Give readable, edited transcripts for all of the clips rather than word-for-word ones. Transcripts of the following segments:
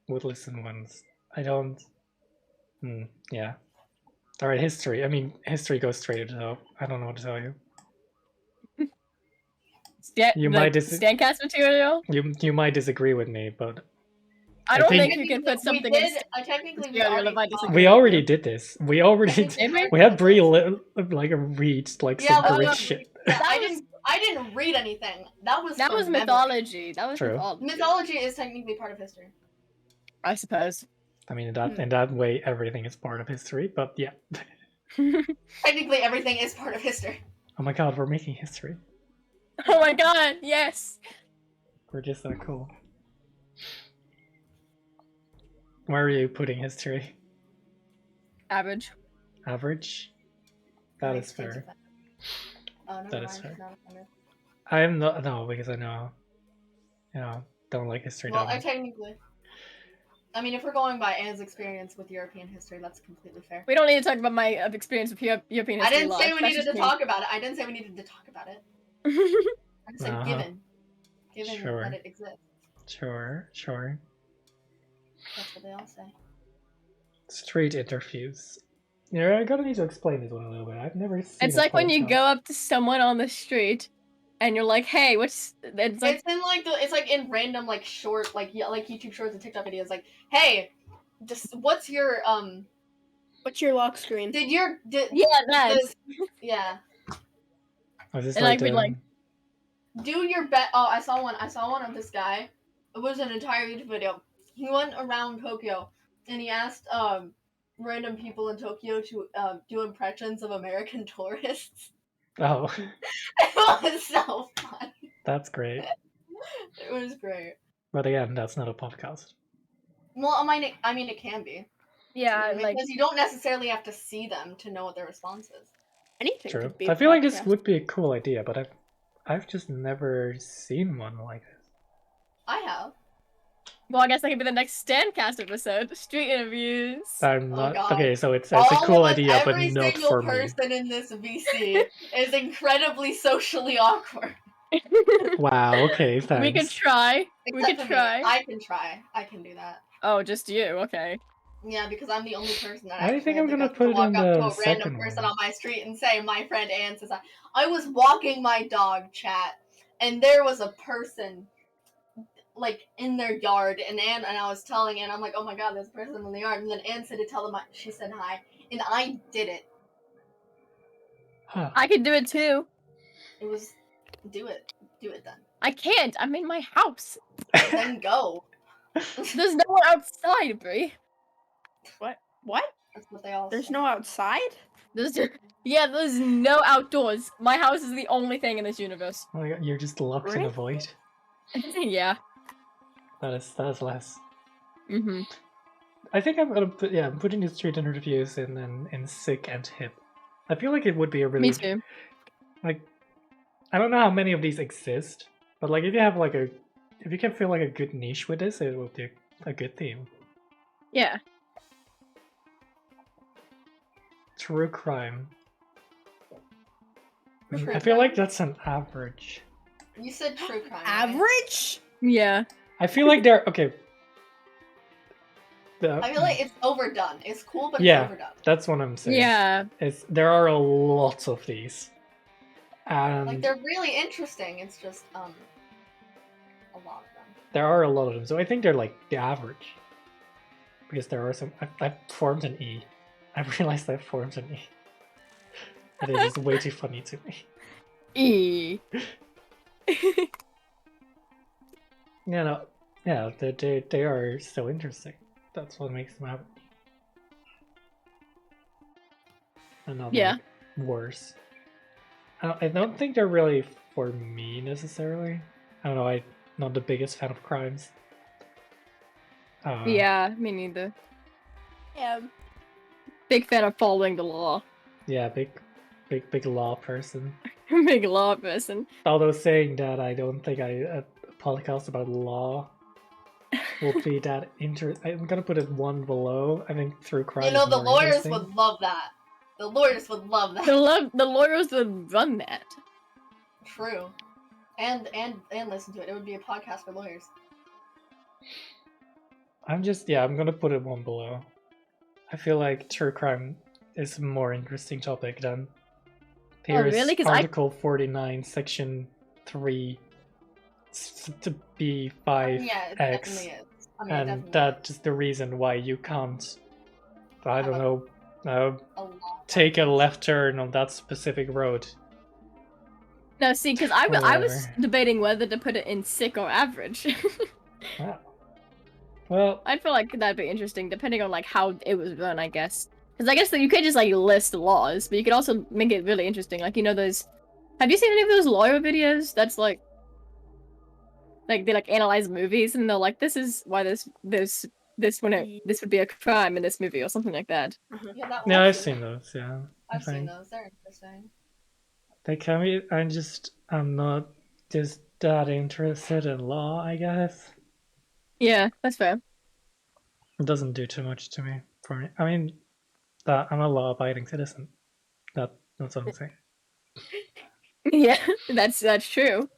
would listen ones. I don't. Yeah. All right, history. I mean, history goes straight into top. I don't know what to tell you. You might Standcast material. You might disagree with me, but I don't think you can put something in we already did this. We already we had Bree read like some great shit. I didn't read anything. That was mythology. That was True. mythology. Mythology is technically part of history. I suppose. I mean, in that way, everything is part of history. But yeah. Technically, everything is part of history. Oh my god, we're making history. Oh my god, yes. We're just that cool. Where are you putting history? Average. Average? That is fair. Oh, no, that is fair. I am not, no, because I know, don't like history. Well, I mean, if we're going by Anne's experience with European history, that's completely fair. We don't need to talk about my experience with European history. I didn't say we needed to talk about it. I didn't say we needed to talk about it. I said given that it exists. Sure. That's what they all say. Street interviews. Yeah, I gotta need to explain this one a little bit. I've never seen. It's like when you go up to someone on the street, and you're like, "Hey, what's?" It's like in random like short like YouTube shorts and TikTok videos. Like, hey, just what's your lock screen? Yeah. And I'd be like, do your bet. Oh, I saw one of this guy. It was an entire YouTube video. He went around Tokyo and he asked random people in Tokyo to do impressions of American tourists. Oh. It was so fun. That's great. It was great. But again, that's not a podcast. Well, I mean, it can be. Yeah, because you don't necessarily have to see them to know what their response is. Anything True. could be. I feel like this would be a cool idea, but I've just never seen one like this. I have. Well, I guess that could be the next Standcast episode. Street interviews. I'm not okay. So it's a cool idea, but not for me. Every single person in this VC is incredibly socially awkward. Wow. Okay. Thanks. We could try. I can try. I can do that. Oh, just you? Okay. Yeah, because I'm the only person that I think I'm gonna put it in the second one. Walk up to a random person on my street and say, "My friend Anne says I was walking my dog, chat, and there was a person." Like in their yard, and I was telling Anne, I'm like, oh my god, there's a person in the yard, and then Anne said to tell them she said hi, and I did it. Huh. I could do it too. It was do it then. I can't. I'm in my house. Then go. There's no one outside, Brie. What? That's what they all. There's say. no outside. There's no outdoors. My house is the only thing in this universe. Oh my god, you're just locked in a void. Yeah. That is less. Mm-hmm. I think I'm gonna I'm putting the street interviews in sick and hip. I feel like it would be a really. Me too. Like, I don't know how many of these exist, but like if you can feel like a good niche with this, it would be a good theme. Yeah. True crime. I feel like that's an average. You said true crime. Average? Yeah. I feel like they're okay. I feel like it's overdone. It's cool, but it's overdone. That's what I'm saying. Yeah. There are a lot of these. And like they're really interesting. It's just a lot of them. There are a lot of them, so I think they're like the average. Because there are some. I formed an E. I realized I formed an E. It is just way too funny to me. E. They are so interesting. That's what makes them average. And not like, worse. I don't think they're really for me necessarily. I don't know. I'm not the biggest fan of crimes. Yeah, me neither. Yeah. Big fan of following the law. Yeah, big law person. Big law person. Although saying that, I don't think a podcast about law will be that I'm gonna put it one below. I think true crime. You know, the lawyers would love that. The lawyers would love that. The lawyers would run that. True. And listen to it. It would be a podcast for lawyers. I'm gonna put it one below. I feel like true crime is a more interesting topic than here's really? 'Cause Article 49, Section 3 to B5X. Yeah, it definitely is. I mean, it And definitely that is the reason why you can't, I don't know, is a lot. take a left turn on that specific road. No, see, because I was Whatever. debating whether to put it in sick or average. Wow. Well, I feel like that'd be interesting, depending on like how it was run, I guess. Because I guess that you could just like list laws, but you could also make it really interesting. Like those. Have you seen any of those lawyer videos? That's like they like analyze movies and they're like, this is why this would be a crime in this movie or something like that. yeah, I've seen those. Yeah, I've seen those. They're interesting. they can be. I'm not just that interested in law, I guess. Yeah, that's fair. It doesn't do too much to me. For me, I mean, that I'm a law-abiding citizen. That's what I'm saying. Yeah, that's true.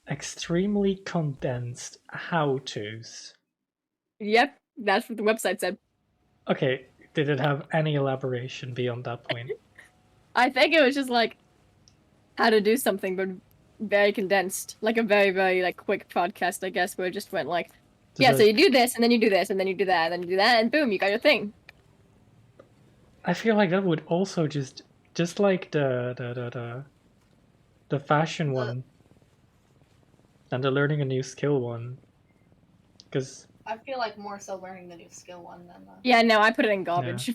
Extremely condensed how-tos. Yep, that's what the website said. Okay, did it have any elaboration beyond that point? I think it was just like how to do something, but very condensed, like a very very like quick podcast, I guess, where it just went like, yeah, so you do this, and then you do this, and then you do that, and then you do that, and boom, you got your thing. I feel like that would also just like the fashion one and the learning a new skill one, because I feel like more so learning the new skill one than the. Yeah, no, I put it in garbage.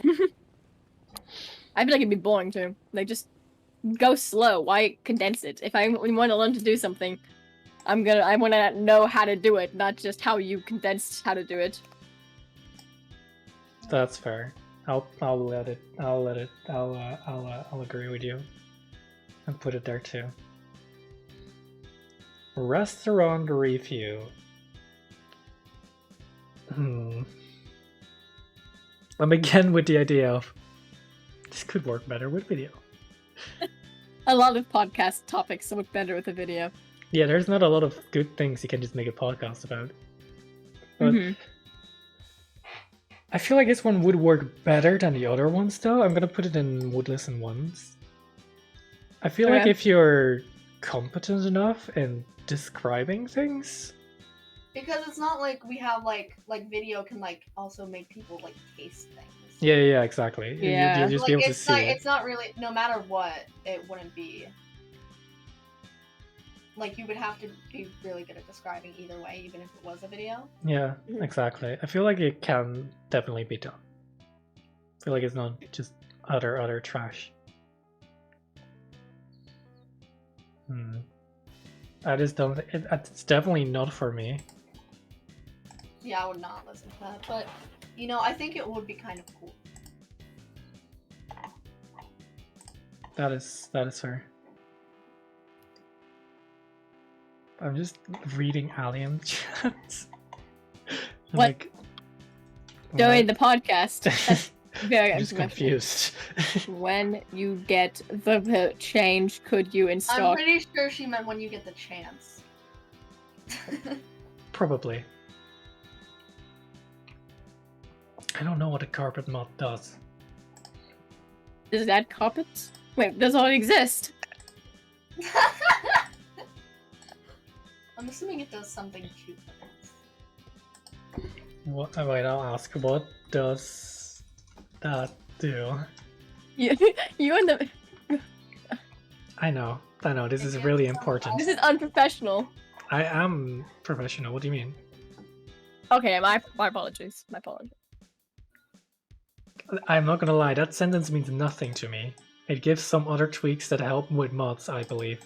I feel like it'd be boring too. Like just go slow. Why condense it? If I want to learn to do something, I want to know how to do it, not just how you condensed how to do it. that's fair. I'll agree with you and put it there too. Restaurant review. I'm again with the idea of this could work better with video. A lot of podcast topics work better with a video. Yeah, there's not a lot of good things you can just make a podcast about. But I feel like this one would work better than the other ones, though. I'm gonna put it in would listen ones. I feel like if you're competent enough in describing things, because it's not like we have like video can like also make people like taste things. yeah, exactly. Yeah. You'll just Like, be able to see it. It's not really, no matter what, it wouldn't be. Like, you would have to be really good at describing either way, even if it was a video. Yeah, exactly. I feel like it can definitely be done. I feel like it's not just utter trash. I just don't. It's definitely not for me. Yeah, I would not listen to that, but I think it would be kind of cool. That is fair. I'm just reading alien chats. What? Like, Join the podcast. That's very I'm just confused. When you get the change, could you install? I'm pretty sure she meant when you get the chance. Probably. I don't know what a carpet mod does. Does it add carpets? Wait, does it exist? I'm assuming it does something cute. What? Wait, I'll ask. What does that do? You and the. I know. This is really important. This is unprofessional. I am professional. What do you mean? Okay, my apologies. My apologies. I'm not gonna lie. That sentence means nothing to me. It gives some other tweaks that help with mods, I believe.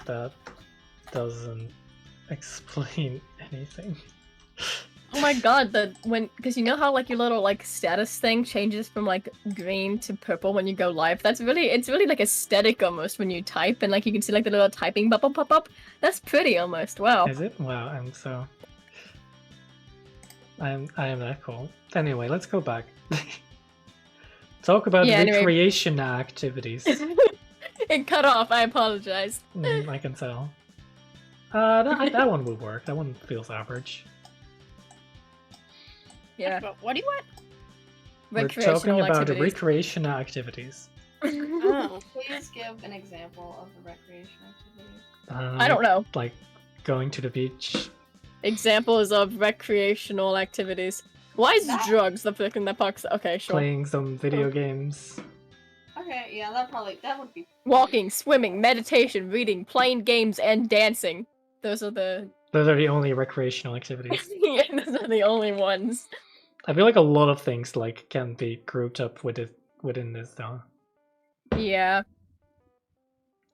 That doesn't explain anything. Oh my god, because you know how like your little like status thing changes from like green to purple when you go live? It's really like aesthetic almost when you type, and like you can see like the little typing bubble pop up. That's pretty almost. Wow. Is it? Wow, I am that cool. Anyway, let's go back. Talk about recreation activities. It cut off, I apologize. I can tell. That one would work. That one feels average. Yeah. But what do you want? We're talking Recreational about activities. recreational activities. Oh. Please give an example of the recreation activity. I don't know. Like going to the beach. Examples of recreational activities. Why is That- drugs the thing that pops? Okay, sure. Playing some video games. Okay, yeah, that would be. Walking, swimming, meditation, reading, playing games, and dancing. Those are the Those are the only recreational activities. yeah, those are the only ones. I feel like a lot of things like can be grouped up within this though. Yeah.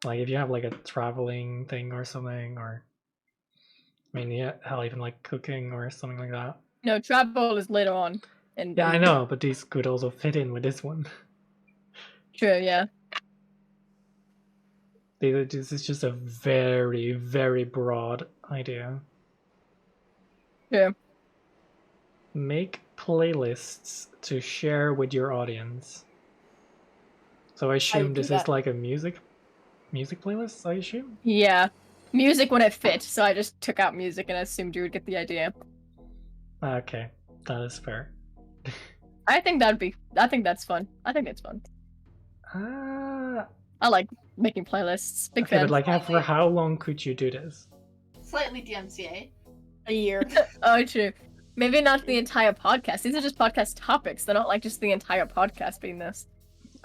Like if you have like a traveling thing or something, or I mean, yeah, hell, even like cooking or something like that. No, travel is later on. And Yeah, I know, but these could also fit in with this one. True, yeah. This is just a very, very broad idea. True. Make playlists to share with your audience. So I assume do this is that. like a music playlist, I assume? Yeah. Music when it fit, so I just took out music and assumed you would get the idea. Okay, that is fair. I think that's fun. I think it's fun. I like making playlists. Big Okay, fan. but like for how long could you do this? Slightly DMCA. A year. Oh, true. Maybe not the entire podcast. These are just podcast topics. They're not like just the entire podcast being this.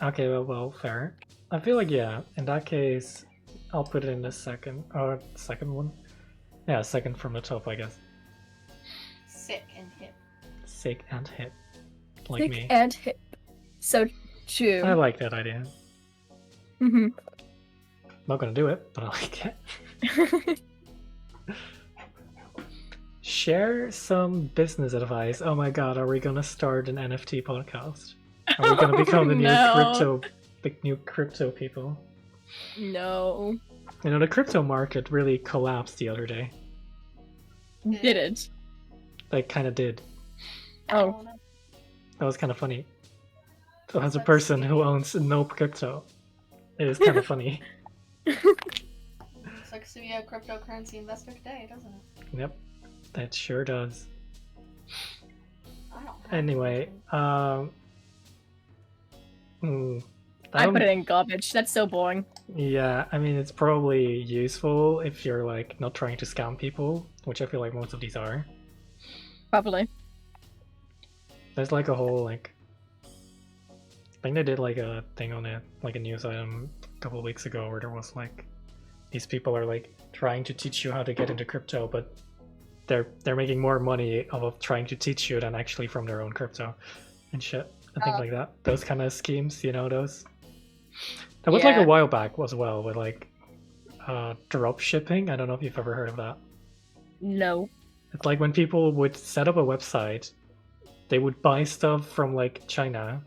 Okay, well, fair. I feel like, yeah, in that case, I'll put it in the second one. Yeah, second from the top, I guess. Sick and hip. Sick and hip. Like Thick me. and hip. So true. I like that idea. Mm-hmm. Not gonna do it, but I like it. Share some business advice. Oh my god, are we gonna start an NFT podcast? Are we gonna become the new crypto people? No. You know, the crypto market really collapsed the other day. Did it? Like, kind of did. Oh. That was kind of funny. So as a person who owns no crypto, it is kind of funny. Looks like to be a cryptocurrency investor today, doesn't it? Yep, that sure does. I don't have Anyway, crypto. I put it in garbage. That's so boring. Yeah, I mean, it's probably useful if you're like not trying to scam people, which I feel like most of these are. Probably. There's like a whole like, I think they did like a thing on it, like a news item a couple of weeks ago, where there was like, these people are like trying to teach you how to get into crypto, but they're making more money off of trying to teach you than actually from their own crypto and shit and things like that. Those kind of schemes, you know those. That was like a Yeah. while back as well with like drop shipping. I don't know if you've ever heard of that. No. It's like when people would set up a website, they would buy stuff from like China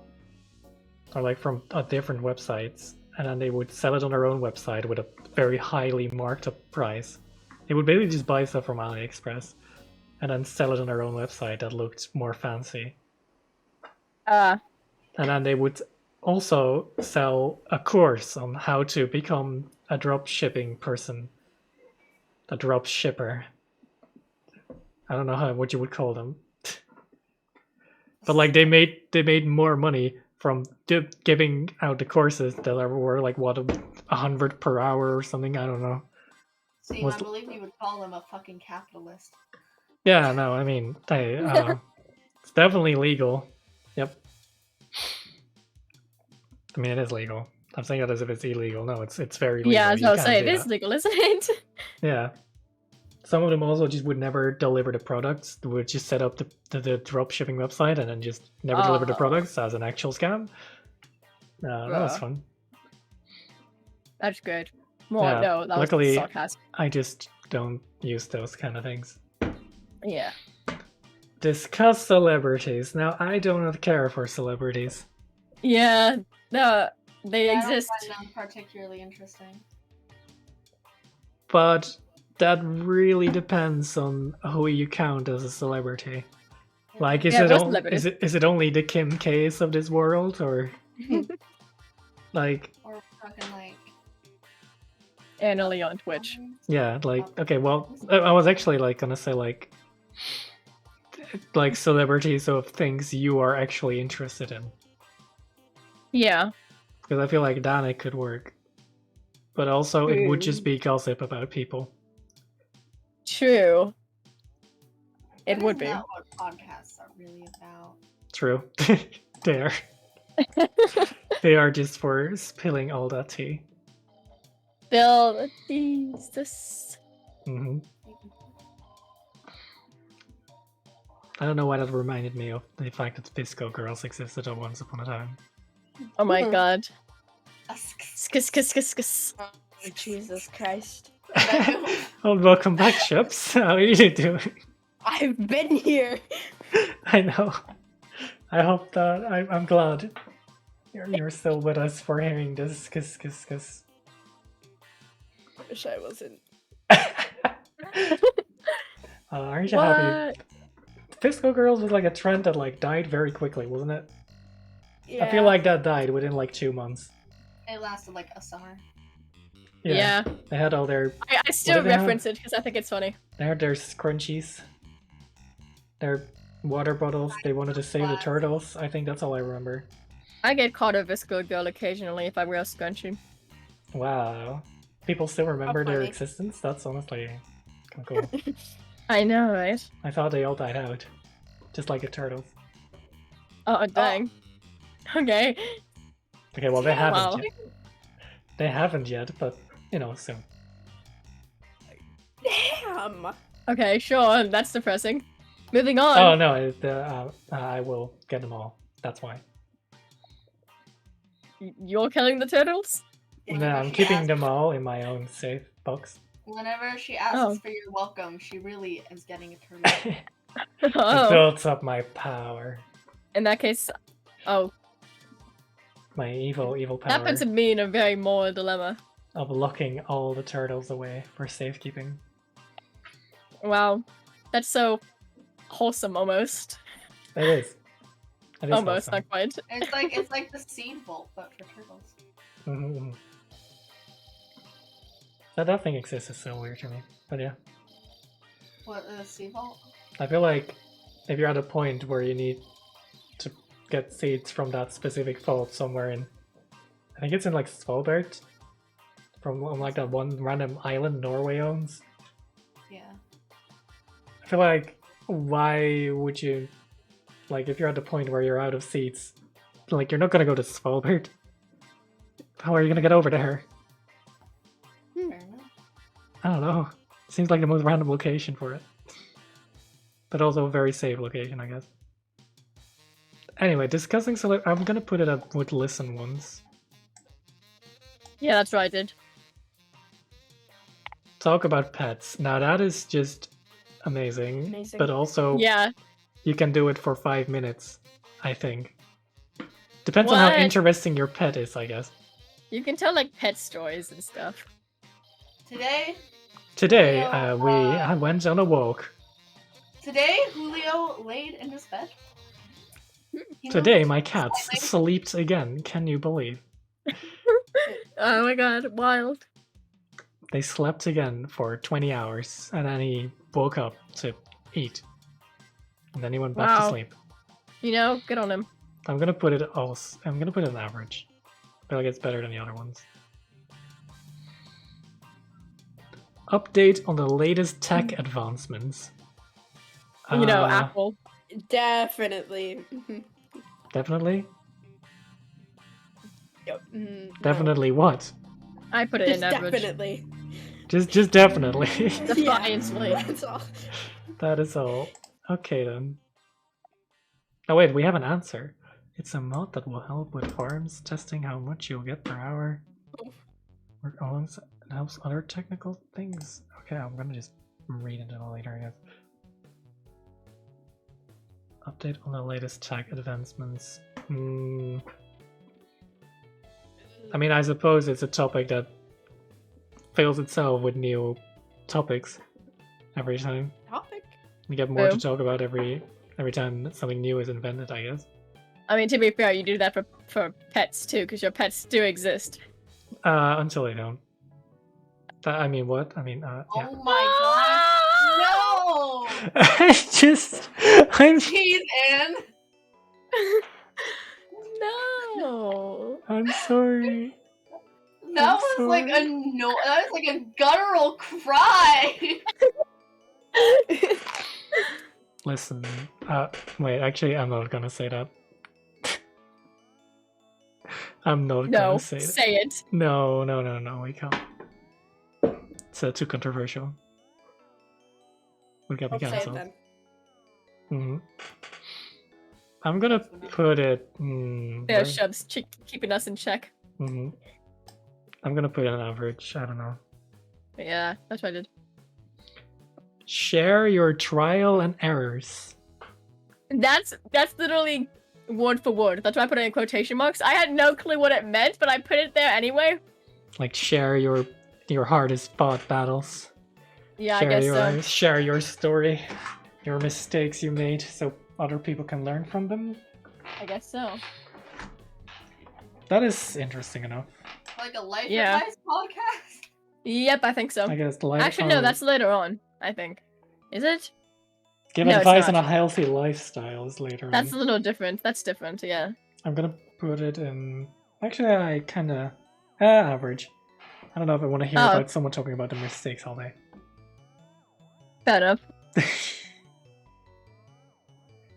or like from different websites, and then they would sell it on their own website with a very highly marked up price. They would basically just buy stuff from AliExpress and then sell it on their own website that looked more fancy. And then they would also sell a course on how to become a drop shipping person, a drop shipper. I don't know what you would call them, but like they made more money from giving out the courses that were like what 100 per hour or something. I don't know. See, was- I believe you would call them a fucking capitalist. Yeah, no, I mean, it's definitely legal. Yep. I mean, it is legal. I'm saying that as if it's illegal. No, it's very legal. Yeah, I was You about to can say, do it is that. legal, isn't it? Yeah. Some of them also just would never deliver the products. They would just set up the drop shipping website and then just never deliver the Oh. products as an actual scam. That was Bruh. fun. That's good. Well, Yeah, no, that luckily- was sarcasm. I just don't use those kind of things. Yeah. Discuss celebrities. Now, I do not care for celebrities. Yeah, no, they I exist. don't find them particularly interesting. But that really depends on who you count as a celebrity. Like, is Yeah, it most only, celebrities. is it only the Kim K's of this world, or like Or fucking like Annalie on Twitch. Yeah, like, okay, well, I was actually like gonna say like celebrities of things you are actually interested in, Yeah. because I feel like that it could work, but also it would just be gossip about people. True. It That would is be. not what podcasts are really about. True, they are. They are just for spilling all that tea. Bill the Jesus. Hmm I don't know why that reminded me of the fact that disco girls existed at once upon a time. Oh my Mhm. god. Skis skis skis skis. Oh, Jesus Christ. Oh, welcome back, Chips. How are you doing? I've been here. I know. I hope that I'm glad you're still with us for hearing this. Kiss. Wish I wasn't. Aren't you happy? What? Disco girls was like a trend that like died very quickly, wasn't it? Yeah. I feel like that died within like 2 months. It lasted like a summer. Yeah. They had all their I still did they have? reference it because I think it's funny. they had their scrunchies, their water bottles. They wanted to save the turtles. I think that's all I remember. I get caught a visco girl occasionally if I wear a scrunchie. Wow. People still remember their funny. existence? That's honestly kind of cool. I know, right? I thought they all died out. Just like the turtles. Oh, dang. Okay. Okay, well they haven't Wow. yet. They haven't yet, but you know, soon. Damn. Okay, sure. That's depressing. Moving on. Oh no, I will get them all. That's why. You're killing the turtles? No, I'm keeping them all in my own safe box. Whenever she asks Oh. for your welcome, she really is getting a turtle. It Oh. builds up my power. In that case, oh, My evil power that puts me in a very moral dilemma. of locking all the turtles away for safekeeping. Wow. That's so wholesome almost. It is. It is Almost, wholesome. not quite. It's like the seed vault, but for turtles. Mhm. That thing exists is so weird to me. But yeah. What the seed vault? I feel like if you're at a point where you need to get seeds from that specific vault somewhere in, I think it's in like Svalbard, from like that one random island Norway owns. Yeah. I feel like why would you, like if you're at the point where you're out of seeds, like you're not gonna go to Svalbard. How are you gonna get over there? Fair enough. I don't know. Seems like the most random location for it. But also a very safe location, I guess. Anyway, discussing I'm gonna put it up with listen ones. Yeah, that's what I did. Talk about pets. Now that is just amazing. Amazing. But also Yeah. you can do it for 5 minutes, I think. Depends on how What? interesting your pet is, I guess. You can tell like pet stories and stuff. Today, Today, Julio, I went on a walk. Julio laid in his bed. He Today, moved my cats slightly. slept again. Can you believe? Oh my god, wild. They slept again for 20 hours, and then he woke up to eat. And then he went back to Wow. sleep. You know, good on him. I'm gonna put it an average. I feel like it's better than the other ones. Update on the latest tech advancements. You know, Uh, Apple. Definitely. Definitely? Yep. No. Definitely what? I put it Just in average. definitely. Just definitely. Defiantly. Yeah, that's all. That is all. Okay then. Oh wait, we have an answer. It's a mod that will help with farms, testing how much you'll get per hour. Work alongside and helps other technical things. Okay, I'm gonna just read into it later, I guess. Update on the latest tech advancements. I mean, I suppose it's a topic that fills itself with new topics every time. Topic. We get more to True. talk about every time something new is invented, I guess. I mean, to be fair, you do that for pets too, because your pets do exist. Until they don't. I mean, what? I mean, yeah. Oh my gosh. No! I'm Jeez, Anne. No. I'm sorry. That I'm was like sorry. that was like a guttural cry. Listen, wait, actually, I'm not gonna say that. I'm not No, gonna say that. say it. No, we can't. It's too controversial. We'll get me Say it cancelled. then. Mhm. I'm gonna put it. There, Shubs, keeping us in check. I'm gonna put an average. I don't know. Yeah, that's what I did. Share your trial and errors. That's literally word for word. That's why I put it in quotation marks. I had no clue what it meant, but I put it there anyway. Like share your hardest fought battles. Yeah, Share I guess your, so. Share your story, your mistakes you made, so other people can learn from them. I guess so. That is interesting enough. Like a life Yeah. advice podcast. Yep, I think so. I guess Actually, no, that's later on, I think. Is it? give no, it's advice on not. a healthy lifestyle is later That's on. a little different. That's different, yeah. I'm gonna put it in. Actually, I kinda average. I don't know if I want to hear Oh. about someone talking about the mistakes all day. Fair enough.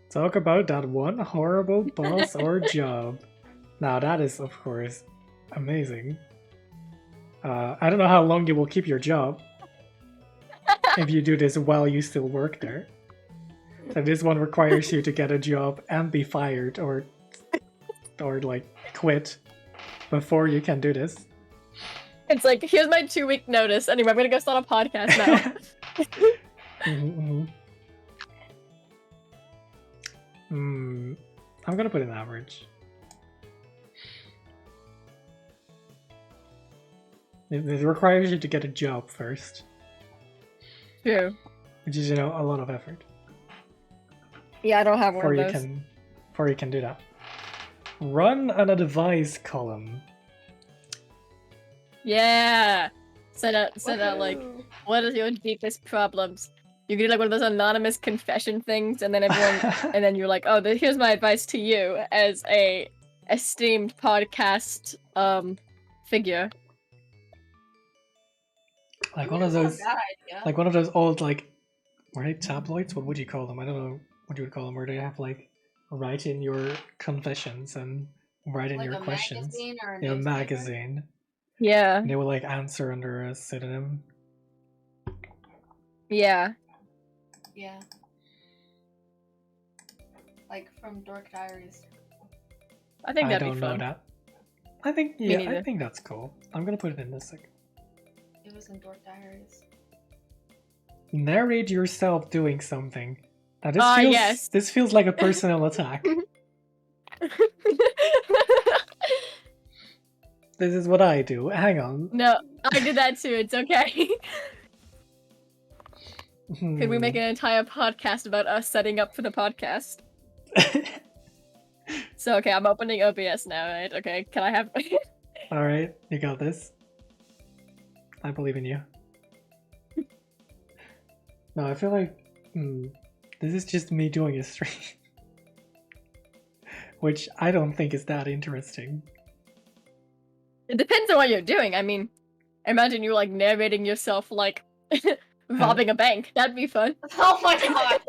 Talk about that one horrible boss or job. Now that is, of course, amazing. I don't know how long you will keep your job if you do this while you still work there. So this one requires you to get a job and be fired or like quit before you can do this. It's like, here's my 2-week notice. Anyway, I'm gonna go start a podcast now. I'm gonna put an average. It requires you to get a job first, True. which is, you know, a lot of effort Yeah, I don't have one before of you those. can do that. Run an advice column. Yeah. Set out like, Woohoo. what are your deepest problems? You can do like one of those anonymous confession things, and then everyone, and then you're like, oh, here's my advice to you as a esteemed podcast figure. Like one of That's not a those, bad idea. like one of those old, like, were they tabloids? What would you call them? I don't know what you would call them. Where they have like write in your confessions and write in Like your a questions. magazine or a Yeah, a newspaper? magazine. Yeah. And they will like answer under a pseudonym. Yeah. Yeah. Like from Dork Diaries. I think I that'd don't be know fun. that. I think Me I neither. think that's cool. I'm gonna put it in this thing. It was in Dork Diaries. Narrate yourself doing something. Now, Yes. this feels like a personal attack. This is what I do. Hang on. No, I did that too. It's okay. Could we make an entire podcast about us setting up for the podcast? So, okay, I'm opening OBS now, right? Okay, can I have... Alright, you got this. I believe in you. No, I feel like this is just me doing a stream. Which I don't think is that interesting. It depends on what you're doing. I mean, imagine you like narrating yourself like robbing a bank. That'd be fun. Oh my god!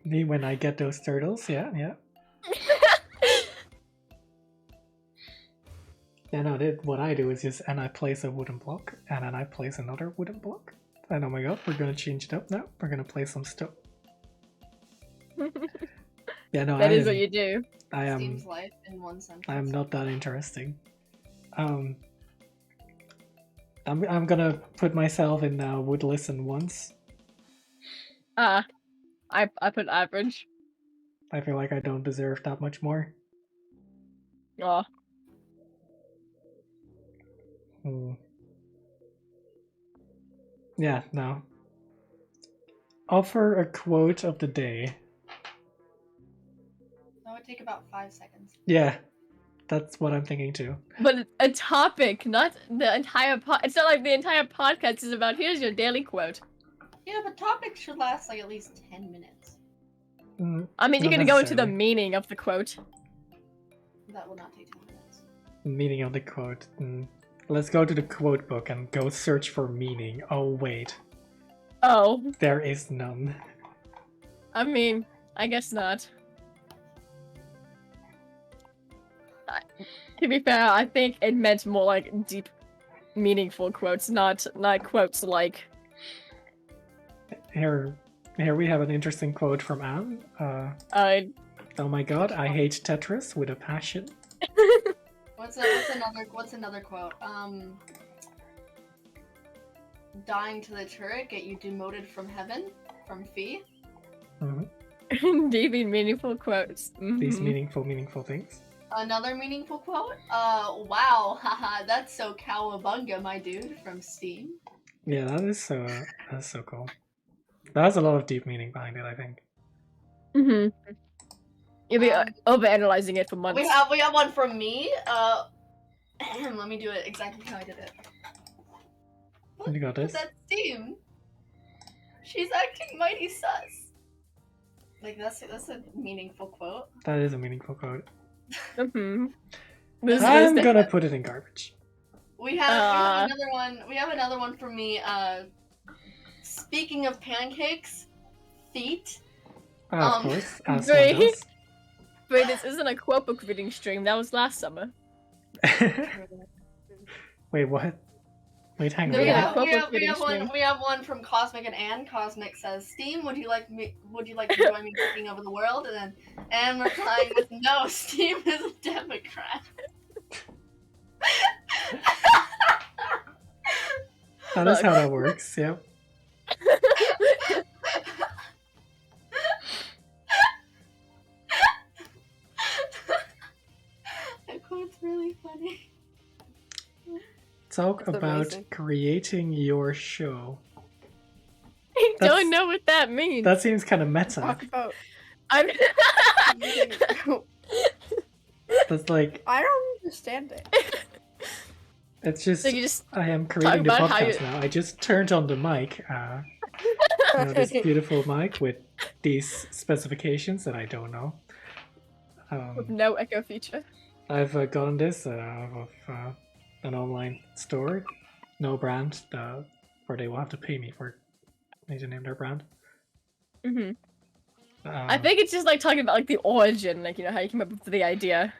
Me when I get those turtles, yeah. Yeah, no, what I do is just, and I place a wooden block, and then I place another wooden block. And oh my god, we're gonna change it up now. We're gonna place some stuff. Yeah, no, That is what you do. I am. Steam's life in one sentence. I'm not that interesting. I'm gonna put myself in would listen once. I put average. I feel like I don't deserve that much more. Oh, Yeah, no. Offer a quote of the day. That would take about 5 seconds. Yeah. That's what I'm thinking too. But a topic, not the entire It's not like the entire podcast is about, here's your daily quote. Yeah, but topics should last like at least 10 minutes. I mean, you're Not gonna go into the necessarily. meaning of the quote. That will not take 10 minutes. Meaning of the quote. Let's go to the quote book and go search for meaning. Oh, wait. Oh, There is none. I mean, I guess not. To be fair, I think it meant more like deep, meaningful quotes, not quotes like. Here we have an interesting quote from Anne. Oh my god, I hate Tetris with a passion. What's another quote? Dying to the turret, get you demoted from heaven? From Fee? Deep and meaningful quotes. These meaningful things. Another meaningful quote? Wow, haha, that's so cowabunga, my dude, from Steam. Yeah, that's so cool. That has a lot of deep meaning behind it, I think. You'll be overanalyzing it for months. We have one from me. Let me do it exactly how I did it. You got this. That's Steam. She's acting mighty sus. Like that's a meaningful quote. That is a meaningful quote. I'm gonna put it in garbage. We have another one. We have another one from me. Speaking of pancakes, feet. Of course, as one Great. does. Wait, this isn't a quote book reading stream. That was last summer. Wait, what? Wait, hang on. No, yeah. We have one from Cosmic and Anne. Cosmic says, "Steam, would you like to join me taking over the world?" And then Anne replying with, "No, Steam is a Democrat." That is how that works. Yep. That quote's really funny. Talk That's about amazing. creating your show. I That's- don't know what that means. That seems kind of meta. Talk about. I'm... That's like, I don't understand it. it's just, So you just I am creating the about how podcast you- now. I just turned on the mic. This beautiful mic with these specifications that I don't know. with no echo feature. I've gotten this of an online store, no brand, where they will have to pay me for me to name their brand. I think it's just like talking about like the origin, like, you know, how you came up with the idea.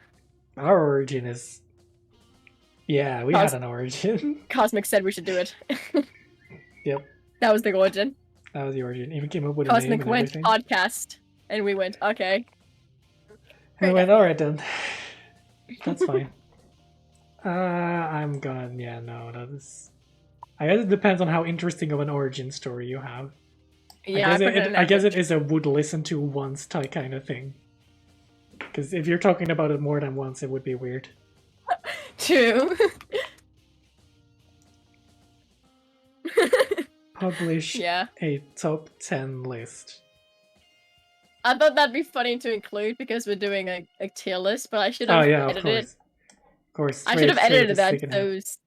Our origin is, yeah, we had an origin. Cosmic said we should do it. Yep, That was the origin. that was the origin. Even came up with a name Cosmic and went everything. podcast, and we went, okay. And we went, all right then, that's fine. I'm gonna, yeah, no, that is. I guess it depends on how interesting of an origin story you have. Yeah, I guess it is a would listen to once type kind of thing. Because if you're talking about it more than once, it would be weird. True. Publish Yeah. a top 10 list. I thought that'd be funny to include because we're doing a tier list, but I should have Oh yeah, of edited it. course. Of course. I should have edited that. So Those.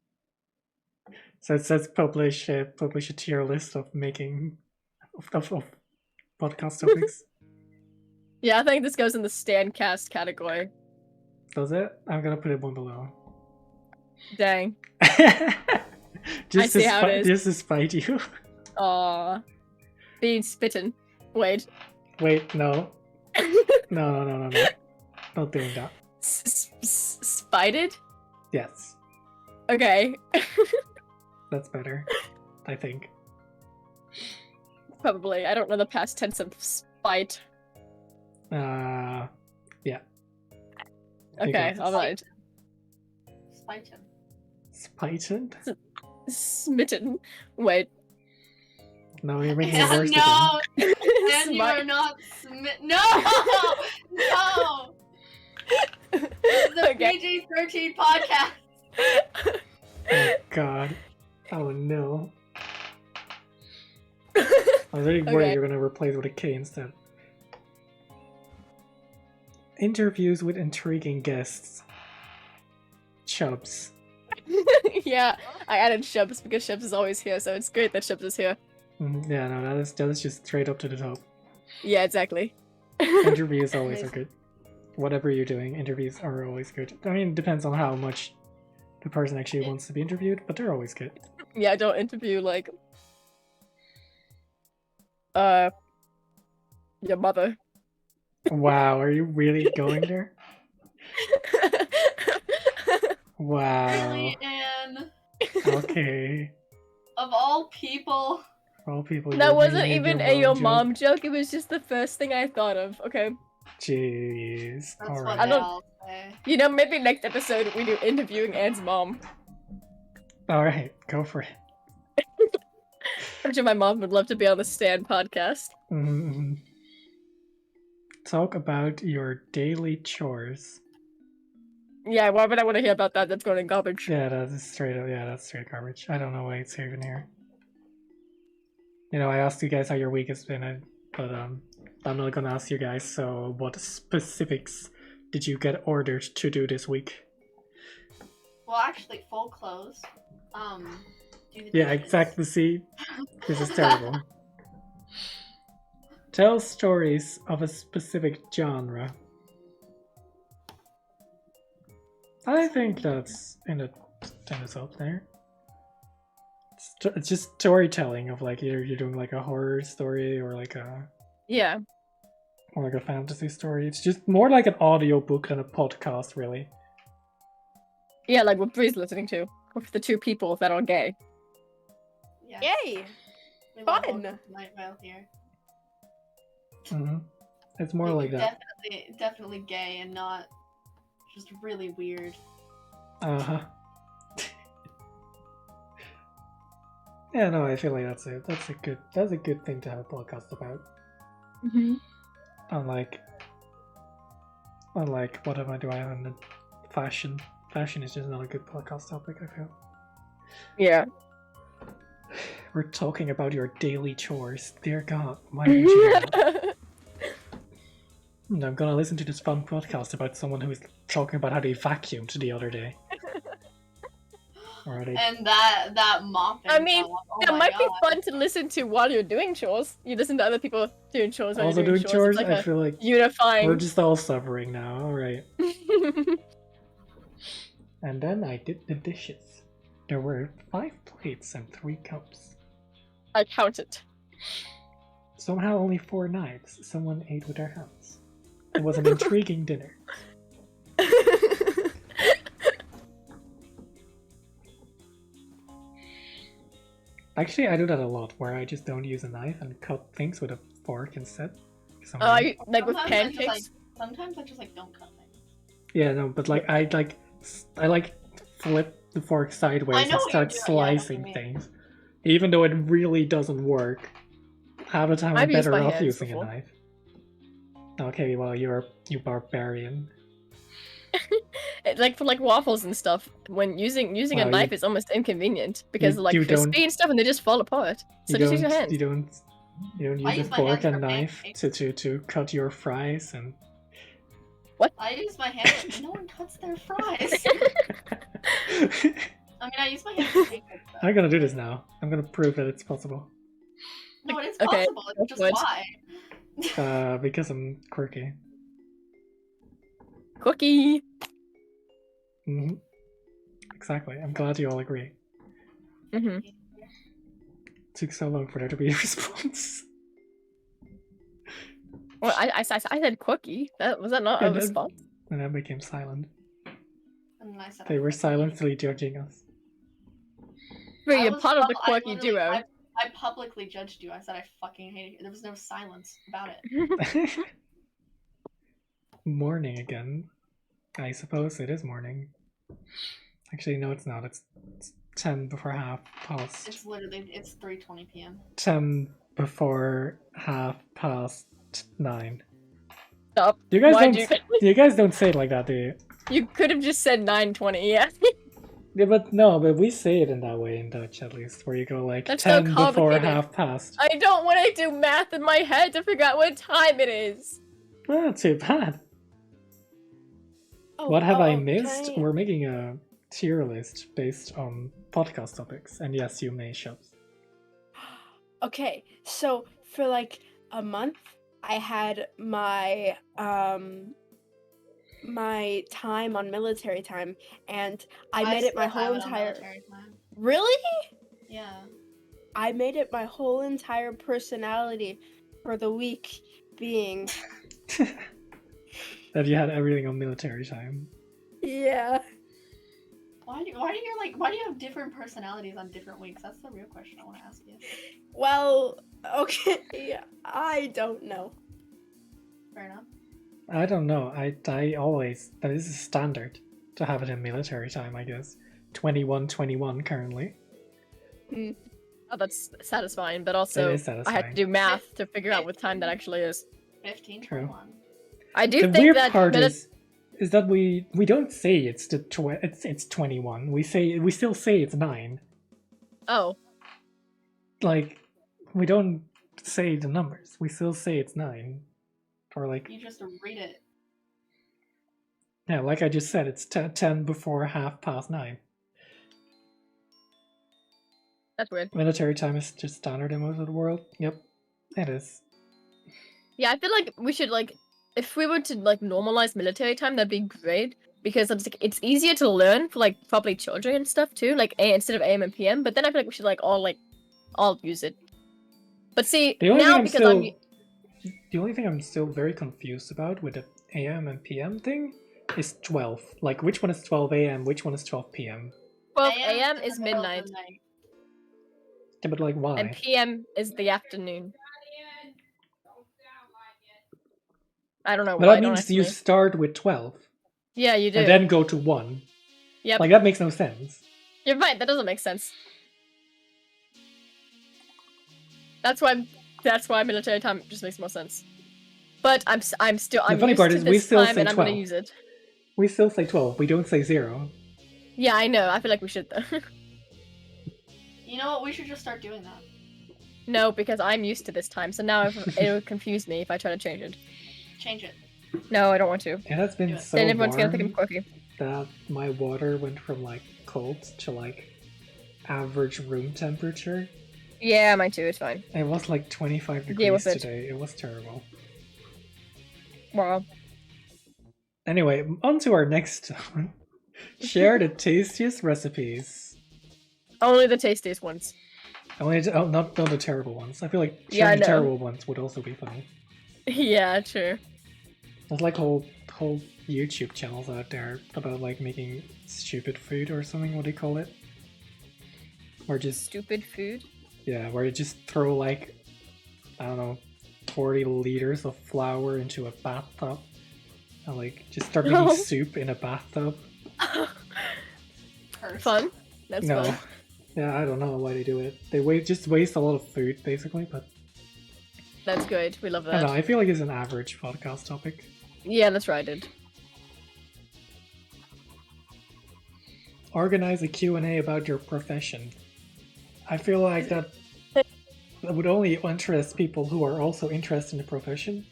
so it says publish a tier list of making of podcast topics. Yeah, I think this goes in the Standcast category. Does it? I'm gonna put it one below. Dang. Just see how it is. Just to spite you. Aw. Being spitten. Wait. Wait, no. No. Not doing that. Spited? Yes. Okay. That's better. I think. Probably. I don't know the past tense of spite. Yeah. I think Okay, it's alright. Spite him. Spited? Smitten. Wait. No, you're making it worse No, again. and you are Smite. not No, no. This is a Okay. PG-13 podcast. Oh god. Oh no. I was really worried Okay. you're gonna replace it with a K instead. Interviews with intriguing guests. Chubs. Yeah, I added Shubs because Shubs is always here, so it's great that Shubs is here. Yeah, no, that is just straight up to the top. Yeah, exactly. Interviews always are Amazing. good. Whatever you're doing, interviews are always good. I mean, it depends on how much the person actually wants to be interviewed, but they're always good. Yeah, don't interview like your mother. Wow, are you really going there? Wow. Really, Anne? Okay. Of all people. For all people, That you're wasn't making even your a your joke. mom joke, it was just the first thing I thought of, okay? Jeez. That's Alright. what I they don't- all say. You know, maybe next episode we do interviewing Anne's mom. Alright, go for it. I'm sure my mom would love to be on the Stan podcast. Mhm. Talk about your daily chores. Yeah, why would I want to hear about that? That's going in garbage. Yeah, that's straight up. Yeah, that's straight garbage. I don't know why it's even here. You know, I asked you guys how your week has been, but I'm not gonna ask you guys. So, what specifics did you get ordered to do this week? Well, actually, full clothes. Do the Yeah, dishes. exactly. See, this is terrible. Tell stories of a specific genre. I think that's in the tennis up there. It's just storytelling of like either you're doing like a horror story or like a Yeah. fantasy story. It's just more like an audiobook than a podcast, really. Yeah, like what Bree's listening to. With the two people that are gay. Yeah. Yay! We love Fun. Welcome to Night Vale here. It's more like that. Definitely gay and not just really weird. Uh-huh. Yeah, no, I feel like that's a good thing to have a podcast about. Mm-hmm. Unlike what am I doing on the fashion? Fashion is just not a good podcast topic, I feel. Yeah. We're talking about your daily chores. Dear God, why would you do that? I'm gonna listen to this fun podcast about someone who's talking about how they vacuumed the other day. Or they... And that mopping. I mean, job, oh That my might be God. fun to listen to while you're doing chores. You listen to other people doing chores while Also you're doing chores, It's I like feel like a unifying. we're just all suffering now, alright. And then I did the dishes. There were 5 plates and 3 cups. I counted. Somehow only 4 knives. Someone ate with their hands. It was an intriguing dinner. Actually, I do that a lot, where I just don't use a knife and cut things with a fork instead. For some Oh, reason. like with Sometimes I just, pancakes? Sometimes I just don't cut things. Yeah, no, but like I flip the fork I sideways know and what start you're doing, yeah, I know what you slicing mean. things, even though it really doesn't work. Half the time, I'm I've used better my off hands using before. a knife. Okay, well, you barbarian. Like for like waffles and stuff. When using a Well, knife you- is almost inconvenient because like you don't- crispy and stuff, and they just fall apart. So just use your hands. You don't I use use a my fork hands and for knife pancakes. to cut your fries and. I use my hands. No one cuts their fries. I mean, I use my hands for pancakes. though. I'm gonna do this now. I'm gonna prove that it's possible. No, it is Okay, possible. It's just good. why. Because I'm quirky. Cookie. hmm Exactly. I'm glad you all agree. Mm-hmm. Took so long for there to be a response. Well, I said cookie. Was that not Yeah, a that- response? And then became silent. And then I said They I were fucking silently judging us. But I you're was part of the pub- I quirky literally- duo. I publicly judged you. I said I fucking hated you. There was no silence about it. Morning again. I suppose it is morning. Actually, no, it's not. It's 10 before half past. It's 3:20 p.m. 10 before half past 9. Stop. You guys Why'd don't. You guys don't say it like that, do you? You could have just said 9:20. Yeah. Yeah, but we say it in that way in Dutch at least, where you go like That's so 10 before complicated. half past. I don't want to do math in my head to figure out what time it is. Not too bad. Oh, What have I oh, missed? okay. We're making a tier list based on podcast topics, and yes, you may shops. Okay, so for like a month, I had my my time on military time, and I made it my still whole have it on entire. military time. Really? Yeah. I made it my whole entire personality for the week being. That you had everything on military time. Yeah. Why do you have different personalities on different weeks? That's the real question I want to ask you. Well, okay. I don't know. Fair enough. I don't know. I always, this is standard to have it in military time, I guess. 21:21 currently. Oh, that's satisfying, but It also is I had to satisfying. do math to figure out what time that actually is. 15, True. 21. I do The think weird that part is that we don't say it's it's 21. We still say it's 9. Oh, Like, we don't say the numbers. We still say it's 9. Or like, You just read it. yeah, like I just said, it's 10 before 9:30. that's weird. Military time is just standard in most of the world. Yep, it is. Yeah, I feel like we should like, if we were to like normalize military time, that'd be great because it's easier to learn for like probably children and stuff too, like instead of AM and PM. But then I feel like we should like all use it. But see The only now thing because I'm the only thing I'm still very confused about with the AM and PM thing is 12. Like, which one is 12 AM, which one is 12 PM? 12 AM AM in is the middle of midnight the night. Yeah, but like, why? and PM is the afternoon. I don't know But why. that Don't means ask you me. start with 12 Yeah, you do. and then go to 1. Yep. Like, that makes no sense. You're right. That doesn't make sense. That's why military time just makes more sense. But I'm The I'm funny used part to is we this still time say and I'm gonna 12. use it. We still say 12, we don't say 0. Yeah, I know. I feel like we should though. You know what? We should just start doing that. No, because I'm used to this time, so now it would confuse me if I try to change it. Change it. No, I don't want to. It has been Do it. so Then everyone's gonna think I'm warm quirky. that my water went from like cold to like average room temperature. Yeah, mine too. It's fine. It was like 25 Deal degrees with it. today. It was terrible. Wow. Anyway, on to our next one. Share the tastiest recipes. Only the tastiest ones. Not the terrible ones. I feel like Yeah, I sharing know. terrible ones would also be funny. Yeah, true. There's like whole YouTube channels out there about like making stupid food or something. What do you call it? Or just Stupid food. yeah, where you just throw like I don't know 40 liters of flour into a bathtub and like just start making No. soup in a bathtub. Curse. Fun. That's No. fun. Yeah, I don't know why they do it. They just waste a lot of food, basically. But That's good. We love I don't that. know. I feel like it's an average podcast topic. Yeah, that's right, dude. Organize a Q&A about your profession. I feel like that would only interest people who are also interested in the profession,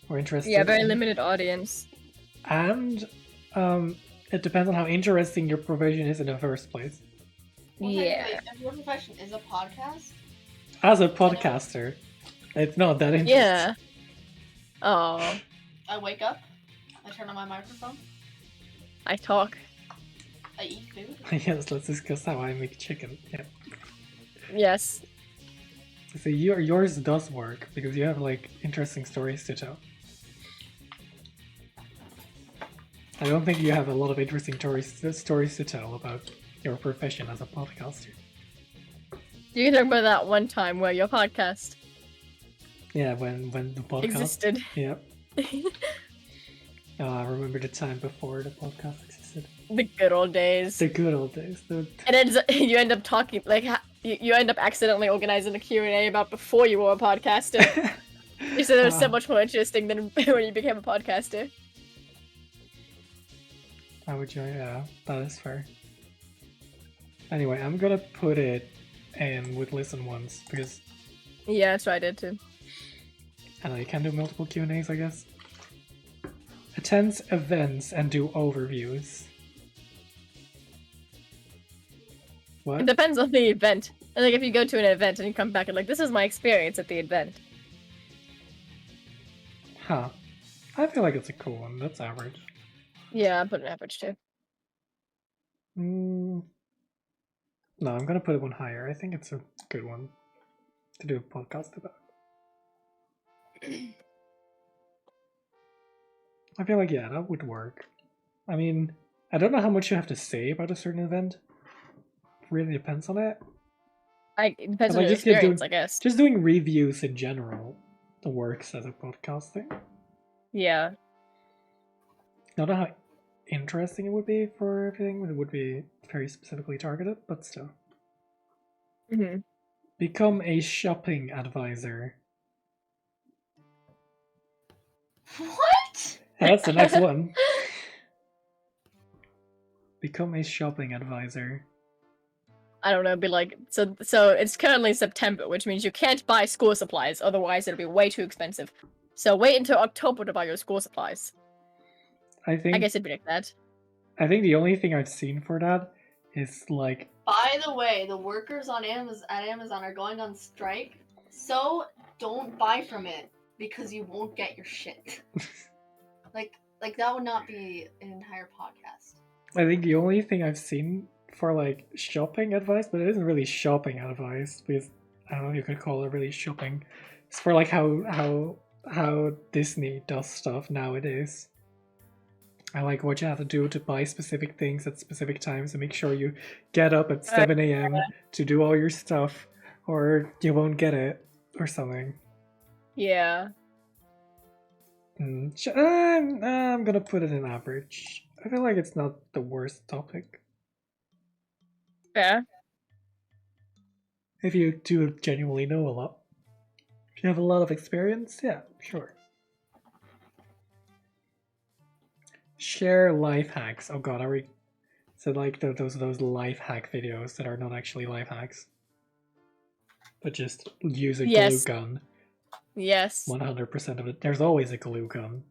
or interested. Yeah, very in- limited audience. And it depends on how interesting your profession is in the first place. Well, Yeah. technically, if your profession is a podcast, As a podcaster, it's not that interesting. Yeah. Oh, I wake up, I turn on my microphone, I talk. I eat food. Yes, let's discuss how I make chicken. Yeah. Yes. So yours does work because you have like interesting stories to tell. I don't think you have a lot of interesting stories to tell about your profession as a podcaster. You can talk about that one time where your podcast Yeah, when the podcast existed. Yep. I remember the time before the podcast existed. The good old days. The good old days. And then you end up talking like you end up accidentally organizing a Q&A about before you were a podcaster. You said it was so much more interesting than when you became a podcaster. I would join. Yeah, that is fair. Anyway, I'm gonna put it in with listen once because Yeah, that's what I did too. I don't know, you can do multiple Q&As, I guess. Attend events and do overviews. What? It depends on the event. And like if you go to an event and you come back and like, this is my experience at the event. Huh. I feel like it's a cool one. That's average. Yeah, I'm putting average too. No, I'm gonna put it one higher. I think it's a good one to do a podcast about. I feel like, yeah, that would work. I mean, I don't know how much you have to say about a certain event. It really depends on it. It depends But, on like, your just doing- experience, I guess. Just doing reviews in general works as a podcast thing. Yeah. I don't know how interesting it would be for everything. It would be very specifically targeted, but still. hmm Become a shopping advisor. What? That's the next one. Become a shopping advisor. I don't know, be like, so it's currently September, which means you can't buy school supplies, otherwise it'll be way too expensive. So wait until October to buy your school supplies. I I think guess it'd be like that. I think the only thing I've seen for that is like By the way, the workers on Amazon are going on strike, so don't buy from it because you won't get your shit. like that would not be an entire podcast. I think the only thing I've seen for like shopping advice, but it isn't really shopping advice because I don't know if you could call it really shopping. It's for like how Disney does stuff nowadays. I like what you have to do to buy specific things at specific times and make sure you get up at 7 a.m. to do all your stuff or you won't get it or something. Yeah. I'm gonna put it in average. I feel like it's not the worst topic. Fair. If you do genuinely know a lot. If you have a lot of experience, yeah, sure. Share life hacks. Oh god, are we... So like those life hack videos that are not actually life hacks. But just use a Yes. glue gun. Yes. 100% of it. There's always a glue gun.